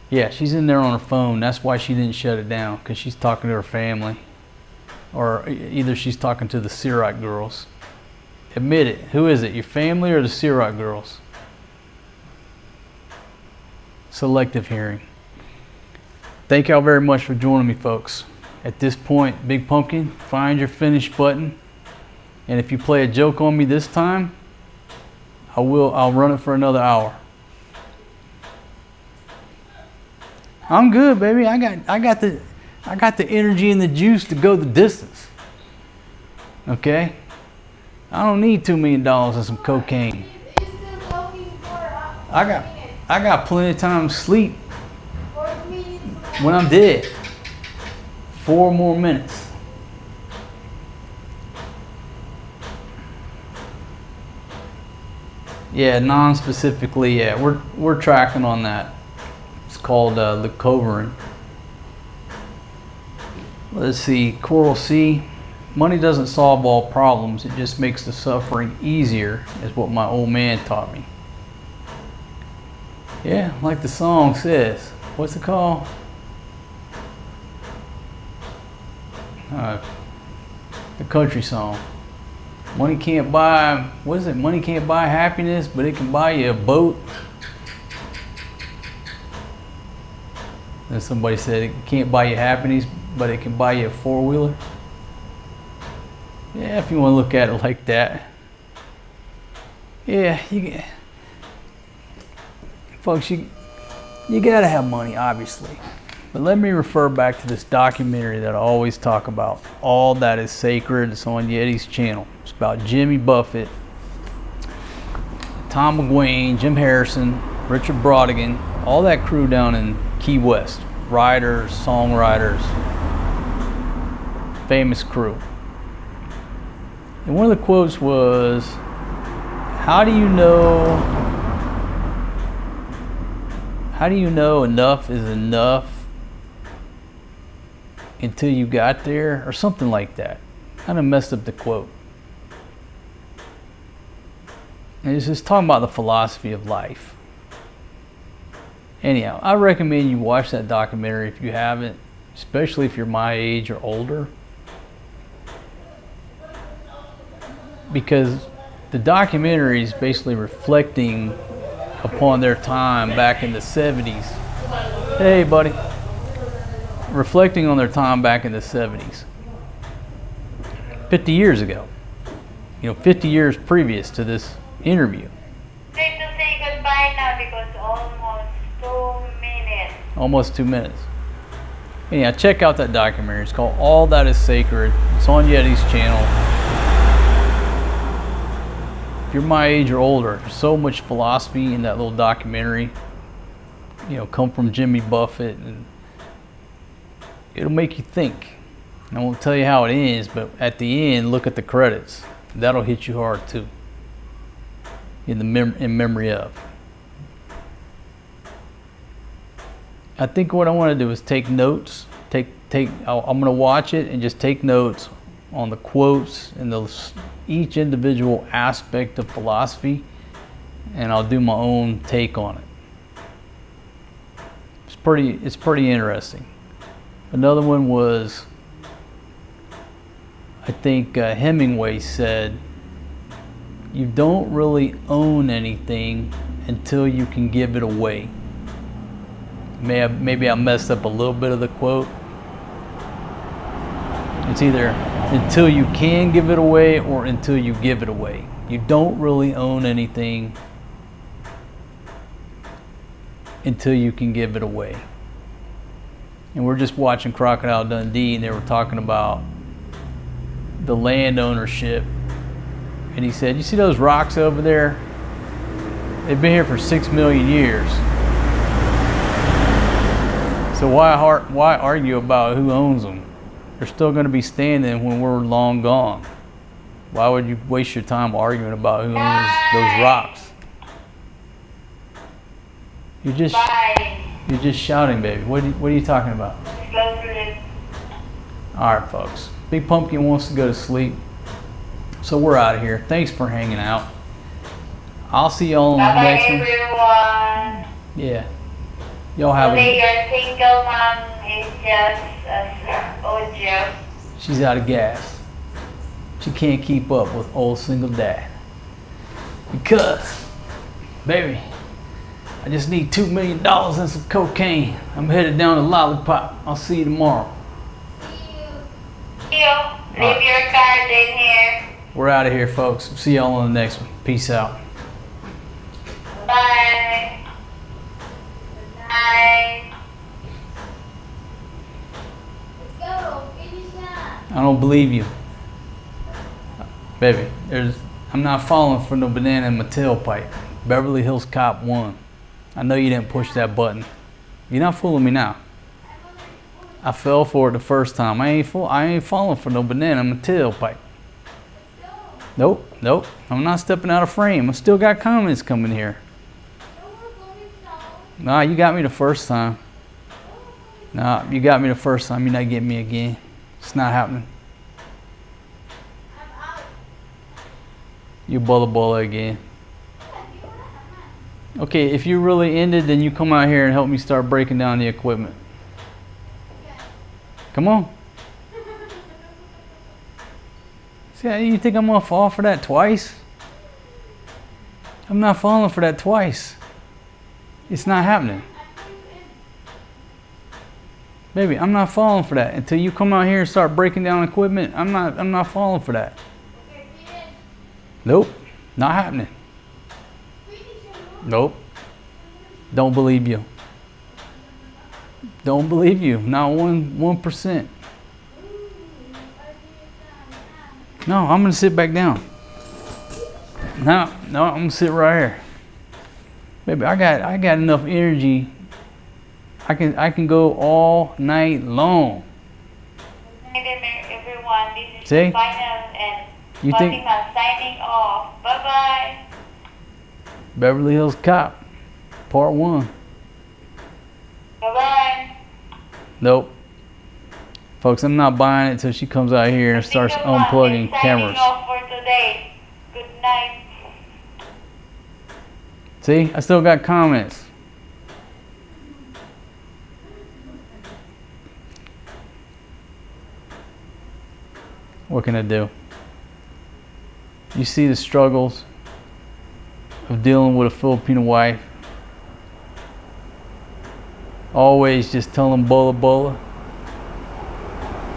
A: Yeah, she's in there on her phone. That's why she didn't shut it down, because she's talking to her family. Or either she's talking to the Syroc girls. Admit it. Who is it? Your family or the Syroc girls? Selective hearing. Thank y'all very much for joining me, folks. At this point, Big Pumpkin, find your finish button. And if you play a joke on me this time, I'll run it for another hour. I'm good, baby. I got the energy and the juice to go the distance. Okay? I don't need $2 million and some cocaine. I got plenty of time to sleep when I'm dead. 4 more minutes. Yeah, non-specifically, yeah, we're tracking on that. It's called Leucovorin. Let's see, Coral C. Money doesn't solve all problems. It just makes the suffering easier, is what my old man taught me. Yeah, like the song says. What's it called? The country song. Money can't buy, what is it? Money can't buy happiness, but it can buy you a boat. And somebody said it can't buy you happiness, but it can buy you a 4-wheeler. Yeah, if you want to look at it like that. Yeah, folks, you gotta have money, obviously. But let me refer back to this documentary that I always talk about. All That Is Sacred. It's on Yeti's channel. It's about Jimmy Buffett, Tom McGuane, Jim Harrison, Richard Brodigan, all that crew down in Key West. Writers, songwriters, famous crew. And one of the quotes was, how do you know enough is enough until you got there, or something like that. Kind of messed up the quote. And it's just talking about the philosophy of life. Anyhow, I recommend you watch that documentary if you haven't, especially if you're my age or older. Because the documentary is basically reflecting upon their time back in the 70s. Hey, buddy. Reflecting on their time back in the 70s. 50 years ago. 50 years previous to this interview.
B: Need to say goodbye now because almost 2 minutes.
A: Almost 2 minutes. Anyhow, check out that documentary. It's called All That Is Sacred. It's on Yeti's channel. If you're my age or older, there's so much philosophy in that little documentary. Come from Jimmy Buffett, and it'll make you think. I won't tell you how it ends, but at the end, look at the credits. That'll hit you hard too. In memory of. I think what I want to do is take notes. I'm going to watch it and just take notes on the quotes and each individual aspect of philosophy, and I'll do my own take on it. It's pretty interesting. Another one was, I think Hemingway said, you don't really own anything until you can give it away. Maybe I messed up a little bit of the quote. It's either until you can give it away or until you give it away. You don't really own anything until you can give it away. And we're just watching Crocodile Dundee, and they were talking about the land ownership. And he said, you see those rocks over there? They've been here for 6 million years. So why argue about who owns them? They're still going to be standing when we're long gone. Why would you waste your time arguing about who owns those rocks? You're just shouting, baby. What are you talking about? All right, folks. Big Pumpkin wants to go to sleep, so we're out of here. Thanks for hanging out. I'll see y'all on the next one.
B: Bye, everyone.
A: Yeah. Y'all have
B: Today your single mom is just a audio.
A: She's out of gas. She can't keep up with old single dad. Because, baby, I just need $2 million and some cocaine. I'm headed down to Lollipop. I'll see you tomorrow.
B: See you. Leave your card in here.
A: We're out of here, folks. See y'all on the next one. Peace out.
B: Bye. Bye.
C: Let's go. Finish that.
A: I don't believe you. Baby, I'm not falling for no banana in my tailpipe. Beverly Hills Cop 1. I know you didn't push that button. You're not fooling me now. I fell for it the first time. I ain't falling for no banana in my tailpipe. Nope. I'm not stepping out of frame. I still got comments coming here. Nah, you got me the first time. Nah, you got me the first time. You're not getting me again. It's not happening. You bulla again. Okay, if you really ended, then you come out here and help me start breaking down the equipment. Come on. See, you think I'm gonna fall for that twice? I'm not falling for that twice. It's not happening. Baby, I'm not falling for that. Until you come out here and start breaking down equipment, I'm not falling for that. Nope, not happening. Nope. Don't believe you. Don't believe you. Not 1%. No, I'm gonna sit back down. No, I'm gonna sit right here. Baby, I got enough energy. I can go all night long.
B: Everyone, this is
A: See?
B: the final and
A: You think
B: Fatima signing off. Bye bye.
A: Beverly Hills Cop, Part 1.
B: Bye bye.
A: Nope. Folks, I'm not buying it till she comes out here and starts unplugging cameras.
B: Signing off for today. Good night.
A: See, I still got comments. What can I do? You see the struggles of dealing with a Filipino wife. Always just tell them bola bola.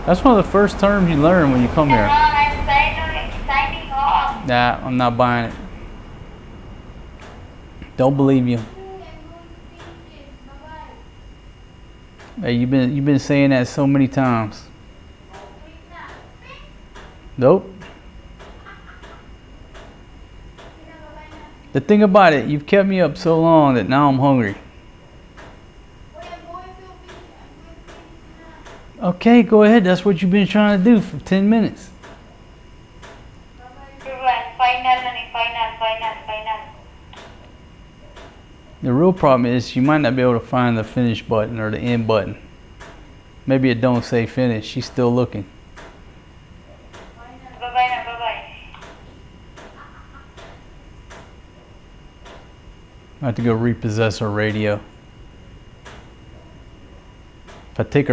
A: That's one of the first terms you learn when you come here.
B: I'm signing off.
A: Nah, I'm not buying it. Don't believe you.
C: I'm going to finish this. Bye-bye.
A: Hey, you've been saying that so many times.
C: Wait na.
A: Nope.
C: Bye-bye na.
A: The thing about it, you've kept me up so long that now I'm hungry.
C: Wait, I'm going to finish na.
A: Okay, go ahead. That's what you've been trying to do for 10 minutes.
C: Bye-bye.
B: Final.
A: The real problem is you might not be able to find the finish button or the end button. Maybe it don't say finish. She's still looking.
B: Bye-bye.
A: I have to go repossess her radio. If I take her